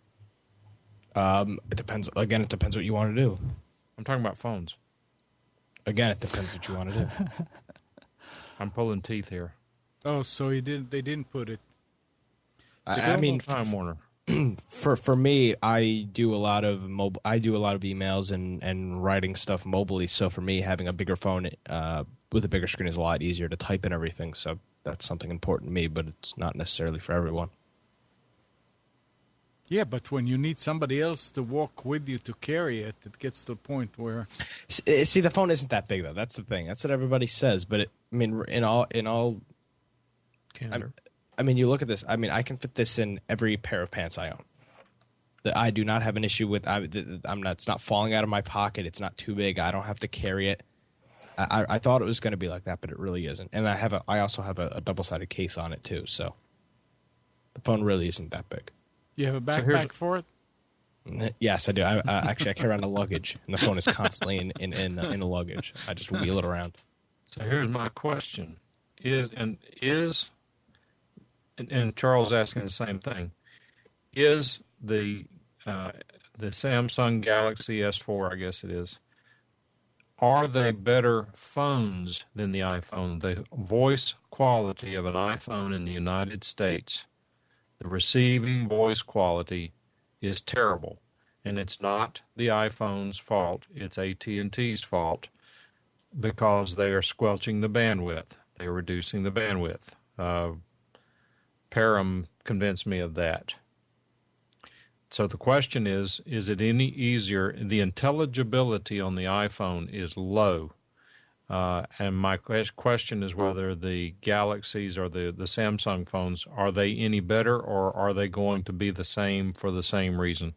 It depends. Again, it depends what you want to do. I'm talking about phones. Again, it depends what you want to do. I'm pulling teeth here. Oh, so they didn't put it. I mean, Time Warner. For me, I do a lot of emails and writing stuff mobily. So for me, having a bigger phone with a bigger screen is a lot easier to type and everything. So that's something important to me, but it's not necessarily for everyone. Yeah, but when you need somebody else to walk with you to carry it, it gets to the point where... See, the phone isn't that big, though. That's the thing. That's what everybody says. But, in all... I mean, you look at this. I mean, I can fit this in every pair of pants I own. I do not have an issue with... it's not falling out of my pocket. It's not too big. I don't have to carry it. I thought it was going to be like that, but it really isn't. And I also have a double-sided case on it too, so the phone really isn't that big. You have a backpack for it? Yes, I do. I carry around a luggage, and the phone is constantly in the luggage. I just wheel it around. So here's my question: and Charles asking the same thing? Is the Samsung Galaxy S4, I guess it is, are they better phones than the iPhone? The voice quality of an iPhone in the United States, the receiving voice quality is terrible. And it's not the iPhone's fault. It's AT&T's fault because they are squelching the bandwidth. They're reducing the bandwidth. Param convinced me of that. So the question is it any easier? The intelligibility on the iPhone is low. And my question is whether the Galaxies or the Samsung phones, are they any better, or are they going to be the same for the same reason?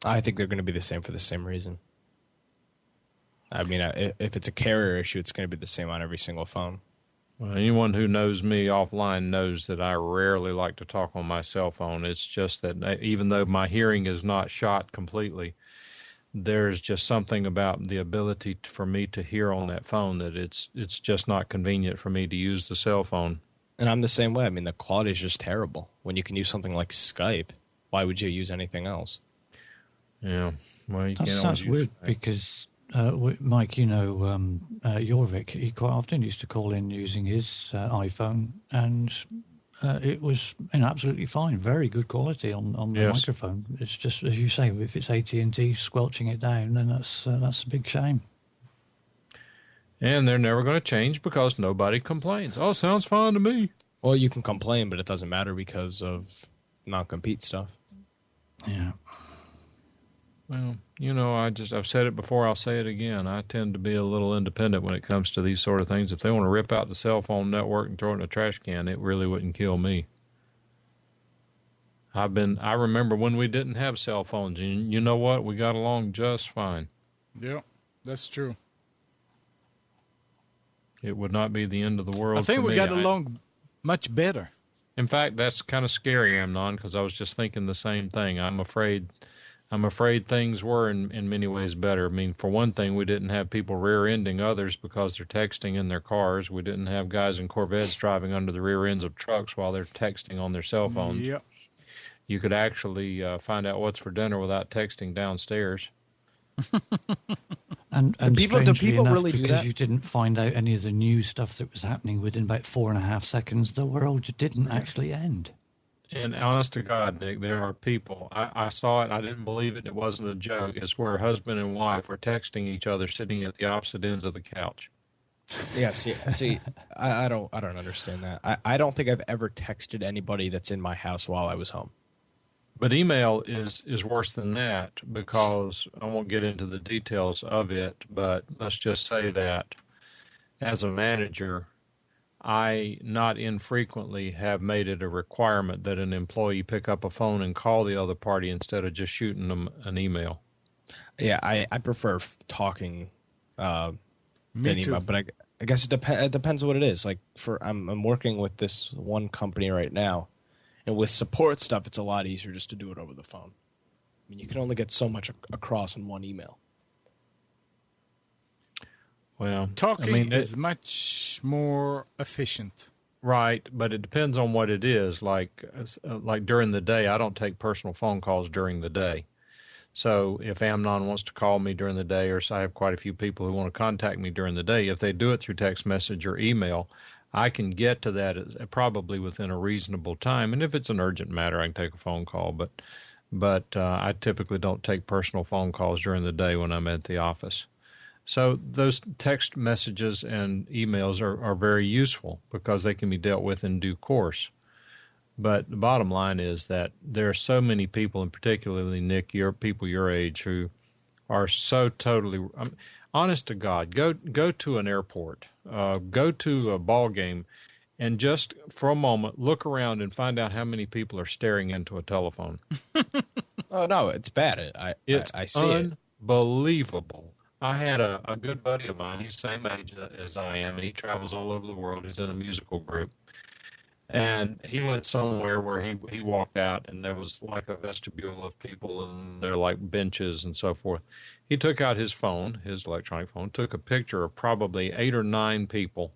I think they're going to be the same for the same reason. I mean, if it's a carrier issue, it's going to be the same on every single phone. Well, anyone who knows me offline knows that I rarely like to talk on my cell phone. It's just that even though my hearing is not shot completely, there's just something about the ability for me to hear on that phone that it's just not convenient for me to use the cell phone. And I'm the same way. I mean, the quality is just terrible. When you can use something like Skype, why would you use anything else? Yeah, well, you can't always sounds use weird Skype. because Mike, Jorvik, he quite often used to call in using his iPhone, and it was absolutely fine, very good quality on the Yes. microphone. It's just, as you say, if it's AT&T squelching it down, then that's a big shame. And they're never going to change because nobody complains. Oh, sounds fine to me. Well, you can complain, but it doesn't matter because of non-compete stuff. Yeah. Well, I've said it before, I'll say it again. I tend to be a little independent when it comes to these sort of things. If they want to rip out the cell phone network and throw it in a trash can, it really wouldn't kill me. I remember when we didn't have cell phones, and you know what? We got along just fine. Yeah, that's true. It would not be the end of the world. I think for we me. got along much better. In fact, that's kind of scary, Amnon, because I was just thinking the same thing. I'm afraid things were in many ways better. I mean, for one thing, we didn't have people rear-ending others because they're texting in their cars. We didn't have guys in Corvettes driving under the rear ends of trucks while they're texting on their cell phones. Yep. You could actually find out what's for dinner without texting downstairs. And do people strangely enough, really do because that? you didn't find out any of the new stuff that was happening within about 4.5 seconds, the world didn't actually end. And honest to God, Nick, there are people. I saw it. I didn't believe it. It wasn't a joke. It's where husband and wife were texting each other sitting at the opposite ends of the couch. Yeah, see, I don't understand that. I don't think I've ever texted anybody that's in my house while I was home. But email is worse than that because I won't get into the details of it, but let's just say that as a manager, I not infrequently have made it a requirement that an employee pick up a phone and call the other party instead of just shooting them an email. Yeah, I prefer talking than Me email, too. but I guess it depends what it is. Like I'm working with this one company right now, and with support stuff, it's a lot easier just to do it over the phone. I mean, you can only get so much across in one email. Well, Talking is much more efficient. right, but it depends on what it is. Like during the day, I don't take personal phone calls during the day. So if Amnon wants to call me during the day, or I have quite a few people who want to contact me during the day, if they do it through text message or email, I can get to that probably within a reasonable time. And if it's an urgent matter, I can take a phone call. But I typically don't take personal phone calls during the day when I'm at the office. So those text messages and emails are very useful because they can be dealt with in due course. But the bottom line is that there are so many people, and particularly, Nick, people your age, who are so totally honest to God. Go to an airport, go to a ball game, and just for a moment look around and find out how many people are staring into a telephone. Oh no, it's bad. It's I see it. unbelievable I had a good buddy of mine. He's the same age as I am, and he travels all over the world. He's in a musical group. And he went somewhere where he walked out, and there was like a vestibule of people, and there are like benches and so forth. He took out his phone, his electronic phone, took a picture of probably 8 or 9 people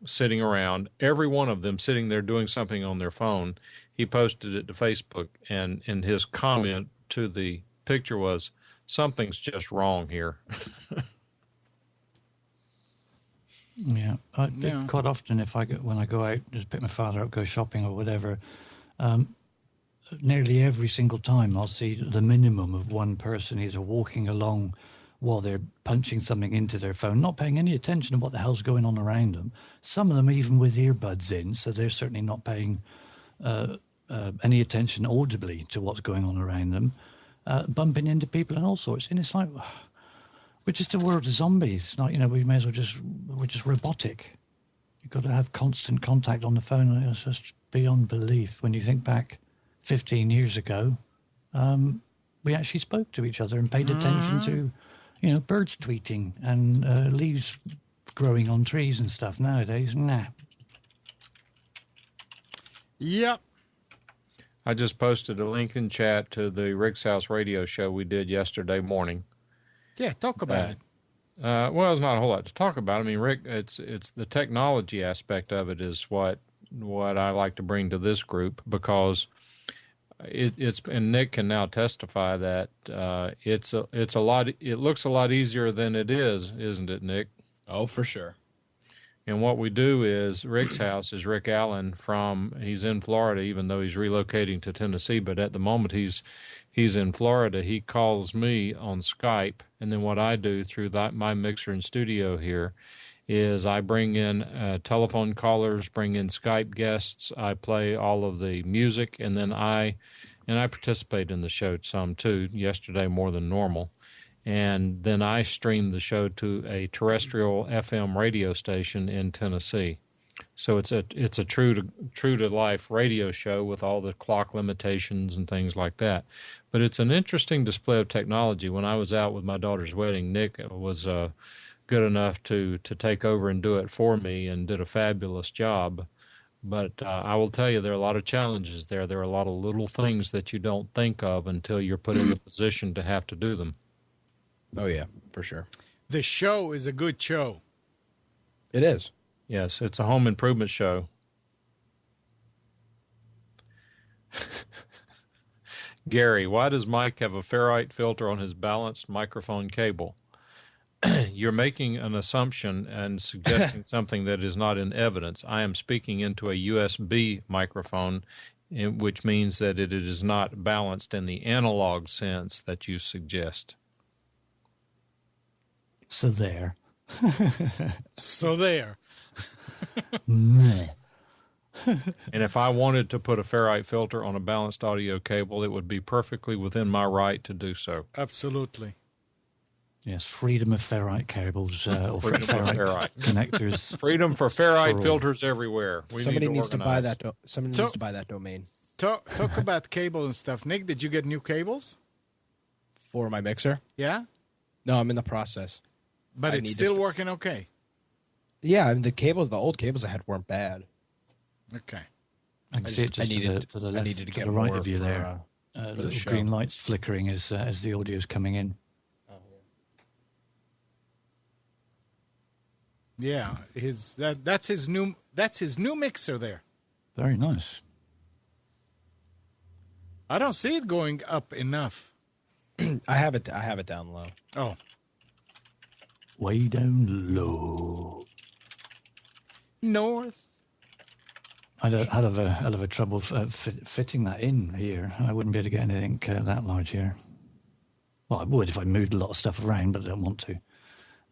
sitting around, every one of them sitting there doing something on their phone. He posted it to Facebook, and his comment to the picture was, "Something's just wrong here." Yeah, quite often when I go out to pick my father up, go shopping or whatever, nearly every single time I'll see the minimum of one person either walking along while they're punching something into their phone, not paying any attention to what the hell's going on around them. Some of them even with earbuds in, so they're certainly not paying any attention audibly to what's going on around them, bumping into people and all sorts. And it's like, we're just a world of zombies. Like, we may as well we're just robotic. You've got to have constant contact on the phone. It's just beyond belief. When you think back 15 years ago, we actually spoke to each other and paid attention to, birds tweeting and leaves growing on trees and stuff. Nowadays, nah. Yep. I just posted a link in chat to the Rick's House radio show we did yesterday morning. Yeah, talk about it. Well, there's not a whole lot to talk about. I mean, Rick, it's the technology aspect of it is what I like to bring to this group, because it's and Nick can now testify that it's a lot. It looks a lot easier than it is, isn't it, Nick? Oh, for sure. And what we do is, Rick's house is Rick Allen he's in Florida, even though he's relocating to Tennessee. But at the moment he's in Florida. He calls me on Skype, and then what I do through my mixer and studio here is I bring in telephone callers, bring in Skype guests. I play all of the music, and then I participate in the show some too. Yesterday more than normal. And then I stream the show to a terrestrial FM radio station in Tennessee. So it's a true to life radio show with all the clock limitations and things like that. But it's an interesting display of technology. When I was out with my daughter's wedding, Nick was good enough to take over and do it for me, and did a fabulous job. But I will tell you, there are a lot of challenges there. There are a lot of little things that you don't think of until you're put in the position to have to do them. Oh, yeah, for sure. The show is a good show. It is. Yes, it's a home improvement show. Gary, why does Mike have a ferrite filter on his balanced microphone cable? You're making an assumption and suggesting something that is not in evidence. I am speaking into a USB microphone, which means that it is not balanced in the analog sense that you suggest. So there. So there. And if I wanted to put a ferrite filter on a balanced audio cable, it would be perfectly within my right to do so. Absolutely. Yes, freedom of ferrite cables or Freedom of ferrite connectors. Freedom for ferrite filters everywhere. Somebody needs to buy that. Somebody needs to buy that domain. Talk about cable and stuff. Nick, did you get new cables? For my mixer? Yeah? No, I'm in the process. But it's still working okay? Yeah, and the old cables I had weren't bad. Okay. I can see it just to the left, to the right of you there. For the show. Green lights flickering as the audio is coming in. Yeah, that's his new mixer there. Very nice. I don't see it going up enough. I have it down low. Oh. Way down low. North. I'd have a hell of a trouble fitting that in here. I wouldn't be able to get anything that large here. Well, I would if I moved a lot of stuff around, but I don't want to.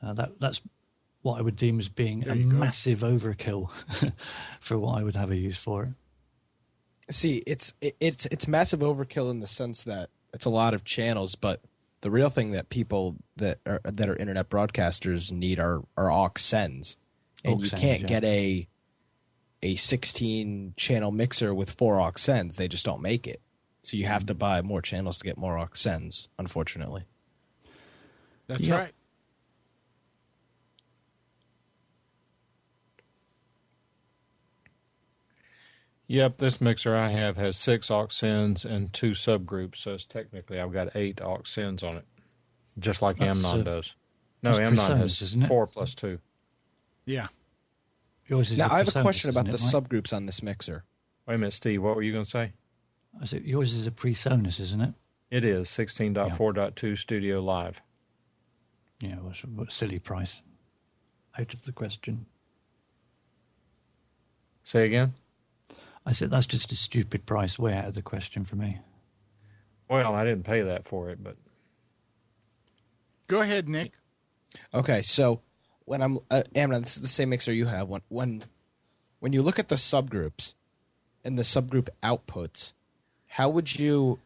That's what I would deem as being a massive overkill for what I would have a use for. See, it's massive overkill in the sense that it's a lot of channels, but the real thing that people that are internet broadcasters need are aux sends, and you can't get a 16 channel mixer with 4 aux sends. They just don't make it. So you have to buy more channels to get more aux sends, unfortunately. That's Yep. right. Yep, this mixer I have has 6 aux sends and 2 subgroups, so it's technically I've got 8 aux sends on it, just like That's, Amnon does. No, that's Amnon PreSonus, has isn't it? 4 plus 2. Yeah. Yours is Now, I have a PreSonus, question about isn't the it, Mike? subgroups on this mixer. Wait a minute, Steve, what were you going to say? I said, yours is a PreSonus, isn't it? It is 16.4.2 Studio Live. Yeah, what a silly price. Out of the question. Say again? I said, that's just a stupid price, way out of the question for me. Well, I didn't pay that for it, but Go ahead, Nick. Okay, so when I'm Amnon, this is the same mixer you have. When you look at the subgroups and the subgroup outputs, how would you?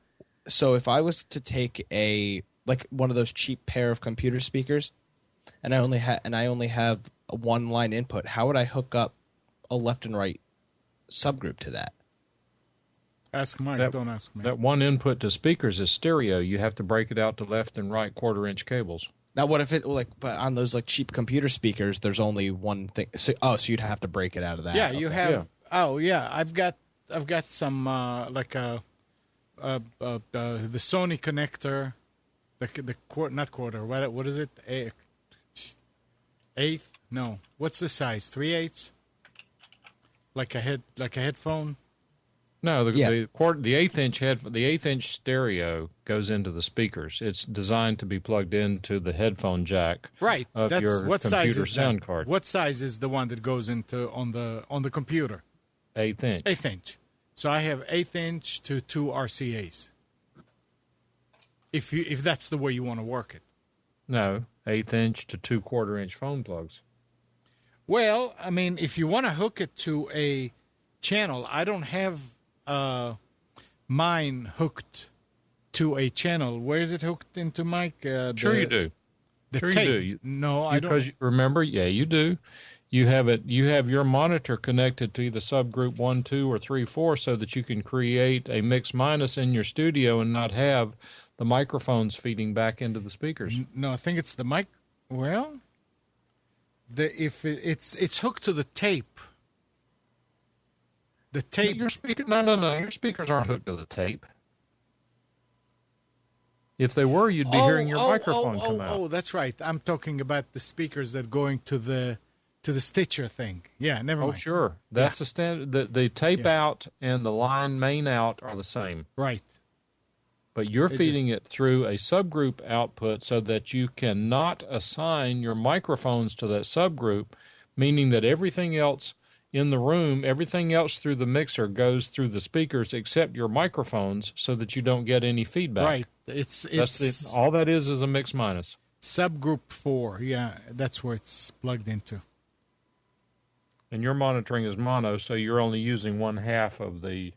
So if I was to take one of those cheap pair of computer speakers, and I only have a one line input, how would I hook up a left and right subgroup to that? Ask Mike. Don't ask me. that one input to speakers is stereo. You have to break it out to left and right 1/4-inch cables. Now, what if but on those cheap computer speakers, there's only one thing. So you'd have to break it out of that. Yeah, you Okay. have. Yeah. Oh, yeah. I've got some the Sony connector, not quarter. What is it? Eighth? No. What's the size? 3/8? Like a headphone. No, Yeah. the 1/8-inch stereo goes into the speakers. It's designed to be plugged into the headphone jack Right. of That's your what size computer is sound that? card. What size is the one that goes into on the computer? 1/8-inch. 1/8 inch. So I have 1/8 inch to 2 RCAs. If that's the way you want to work it. No, 1/8-inch to 2 1/4-inch phone plugs. Well, I mean, if you want to hook it to a channel, I don't have mine hooked to a channel. Where is it hooked into, Mike? Sure you do. The Sure tape. you do. No, I don't. Because remember, yeah, you do. You have your monitor connected to either subgroup 1, 2, or 3, 4 so that you can create a mix minus in your studio and not have the microphones feeding back into the speakers. No, I think it's the mic. Well, it's hooked to the tape. The tape. Your speaker, no. Your speakers aren't hooked to the tape. If they were, you'd be hearing your microphone come out. Oh, that's right. I'm talking about the speakers that going to the Stitcher thing. Yeah, never mind. Oh, sure. That's a standard. The tape out and the line main out are the same. Right. But you're feeding it through a subgroup output so that you cannot assign your microphones to that subgroup, meaning that everything else in the room, everything else through the mixer goes through the speakers except your microphones so that you don't get any feedback. Right. It's all that is a mix minus. Subgroup 4. Yeah, that's where it's plugged into. And your monitoring is mono, so you're only using 1/2 of the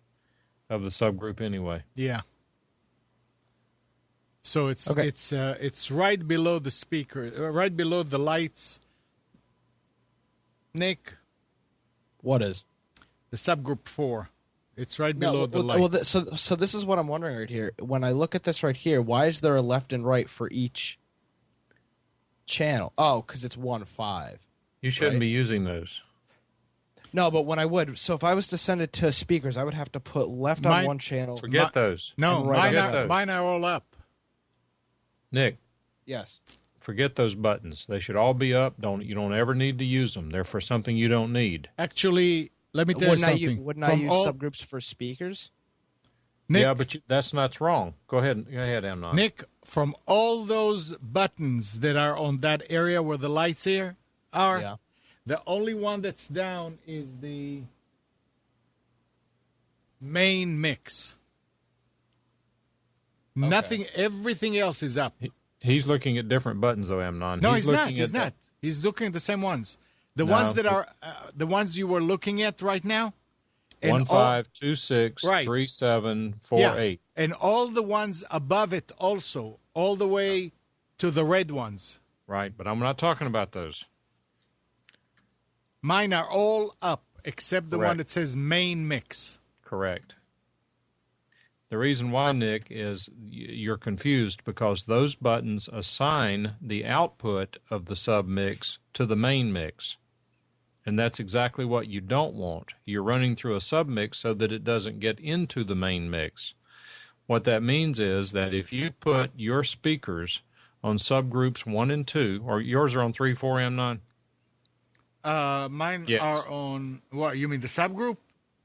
subgroup anyway. Yeah. So it's Okay. it's right below the speaker, right below the lights. Nick, What is? the subgroup 4. It's right below the lights. So this is what I'm wondering right here. When I look at this right here, why is there a left and right for each channel? Oh, because it's 1/5. You shouldn't Right. be using those. No, but when I would, so if I was to send it to speakers, I would have to put left on one channel. Forget those. No, and right on those. mine are all up. Nick, Yes. forget those buttons. They should all be up. You don't ever need to use them. They're for something you don't need. Actually, let me tell you something. Wouldn't I use subgroups for speakers? Nick, Yeah, but that's wrong. Go ahead, Amnon. Nick, from all those buttons that are on that area where the lights here are, Yeah. the only one that's down is the main mix. Nothing, everything else is up. He's looking at different buttons, though, Amnon. No, he's not. looking He's at not. He's looking at the same ones. The No. ones that are the ones you were looking at right now. And 1, all- 5, 2, 6, Right. 3, 7, 4, yeah, 8. and all the ones above it also, all the way to the red ones. Right, but I'm not talking about those. Mine are all up except the one Correct. that says main mix. Correct. The reason why, Nick, is you're confused because those buttons assign the output of the submix to the main mix. And that's exactly what you don't want. You're running through a submix so that it doesn't get into the main mix. What that means is that if you put your speakers on subgroups 1 and 2, or yours are on 3, 4, M9? Mine Yes. are on, what, you mean the subgroup?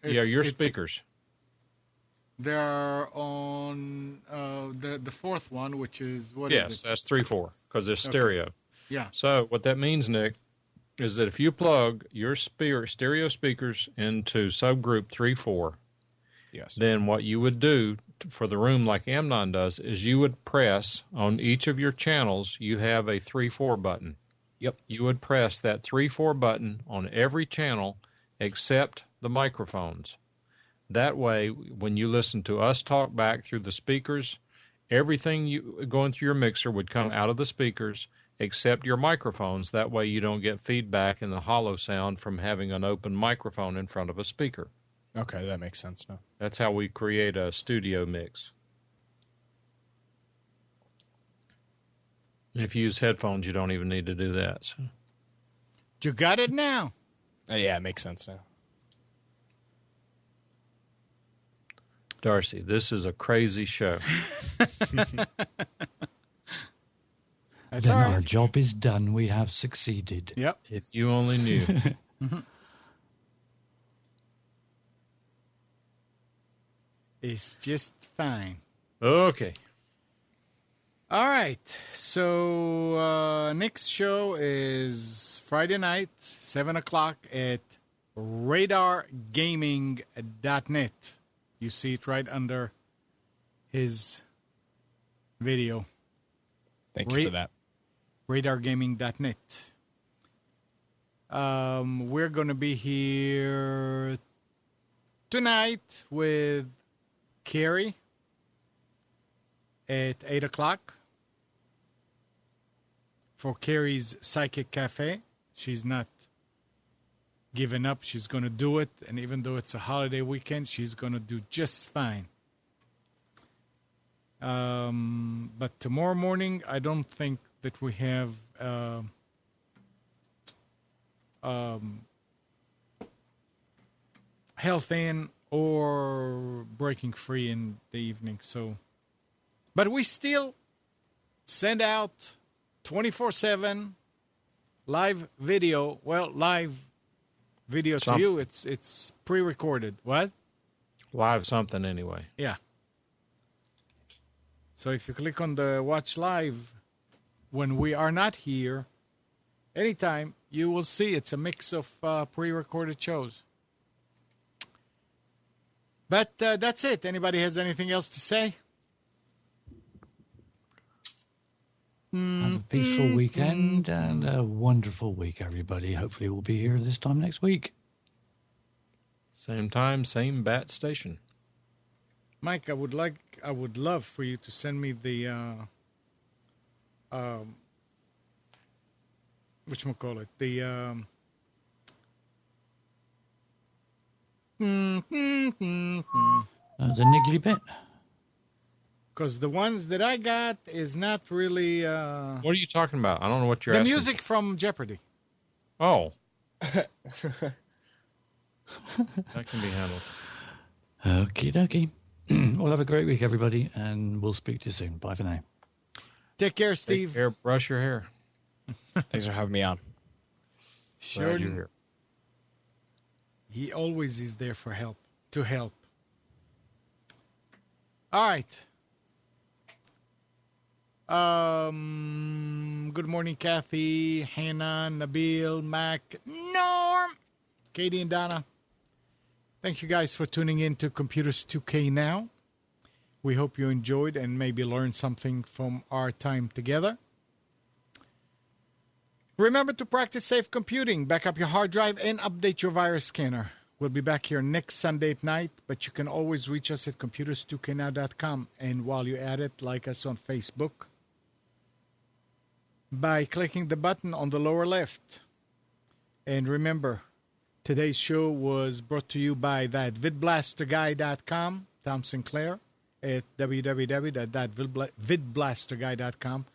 Yeah, your speakers. They're on the fourth one, which is, what is Yes, it? that's 3, 4, because they're stereo. Yeah. So what that means, Nick, is that if you plug your stereo speakers into subgroup 3, 4, Yes. then what you would do for the room like Amnon does is you would press on each of your channels, you have a 3, 4 button. Yep. You would press that 3, 4 button on every channel except the microphones. That way, when you listen to us talk back through the speakers, everything going through your mixer would come out of the speakers except your microphones. That way you don't get feedback in the hollow sound from having an open microphone in front of a speaker. Okay, that makes sense now. That's how we create a studio mix. If you use headphones, you don't even need to do that. So. You got it now. Yeah, it makes sense now. Darcy, this is a crazy show. That's Then all our right. job is done. We have succeeded. Yep. If you only knew. It's just fine. Okay. All right. So next show is Friday night, 7 o'clock at radargaming.net. You see it right under his video. Thank you for that. radargaming.net. We're going to be here tonight with Carrie at 8 o'clock for Carrie's Psychic Cafe. She's not giving up. She's going to do it. And even though it's a holiday weekend, she's going to do just fine. But tomorrow morning, I don't think that we have Health In or Breaking Free in the evening. So, but we still send out 24/7 live video. Well, live video to you. It's pre-recorded. What? Live something anyway. Yeah. So if you click on the watch live when we are not here, anytime, you will see it's a mix of pre-recorded shows. But that's it. Anybody has anything else to say? Have a peaceful weekend and a wonderful week, everybody. Hopefully we'll be here this time next week. Same time, same bat station. Mike, I would love for you to send me the whatchamacallit, the The niggly bit. because the ones that I got is not really What are you talking about? I don't know what you're the asking. music from Jeopardy. Oh. That can be handled. Okie dokie. Well, have a great week, everybody, and we'll speak to you soon. Bye for now. Take care, Steve. Take care, brush your hair. Thanks for having me on. Sure. Glad you're here. He always is there for help, to help. All right. Good morning, Kathy, Hannah, Nabil, Mac, Norm, Katie, and Donna. Thank you guys for tuning in to Computers 2K Now. We hope you enjoyed and maybe learned something from our time together. Remember to practice safe computing, back up your hard drive, and update your virus scanner. We'll be back here next Sunday at night, but you can always reach us at computers2know.com. And while you're at it, like us on Facebook by clicking the button on the lower left. And remember, today's show was brought to you by that vidblasterguy.com, Tom Sinclair, at www.vidblasterguy.com.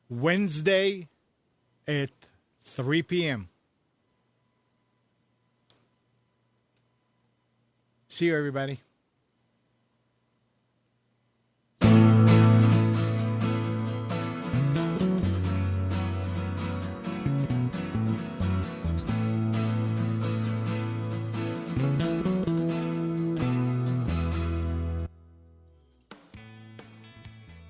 Wednesday at 3 p.m. See you, everybody.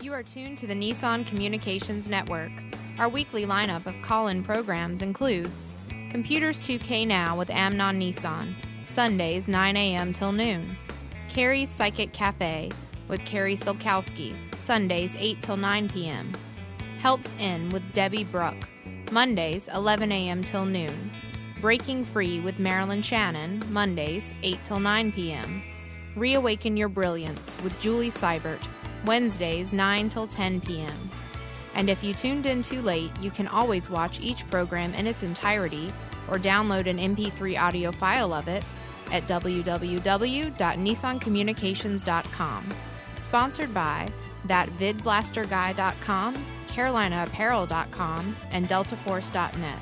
You are tuned to the Nissan Communications Network. Our weekly lineup of call-in programs includes Computers 2K Now with Amnon Nissan, Sundays 9 a.m. till noon. Carrie's Psychic Cafe with Carrie Silkowski, Sundays 8 till 9 p.m. Health Inn with Debbie Bruck, Mondays 11 a.m. till noon. Breaking Free with Marilyn Shannon, Mondays 8 till 9 p.m. Reawaken Your Brilliance with Julie Seibert, Wednesdays 9 till 10 p.m. And if you tuned in too late, you can always watch each program in its entirety or download an MP3 audio file of it at www.nissancommunications.com. Sponsored by thatvidblasterguy.com, carolinaapparel.com, and deltaforce.net.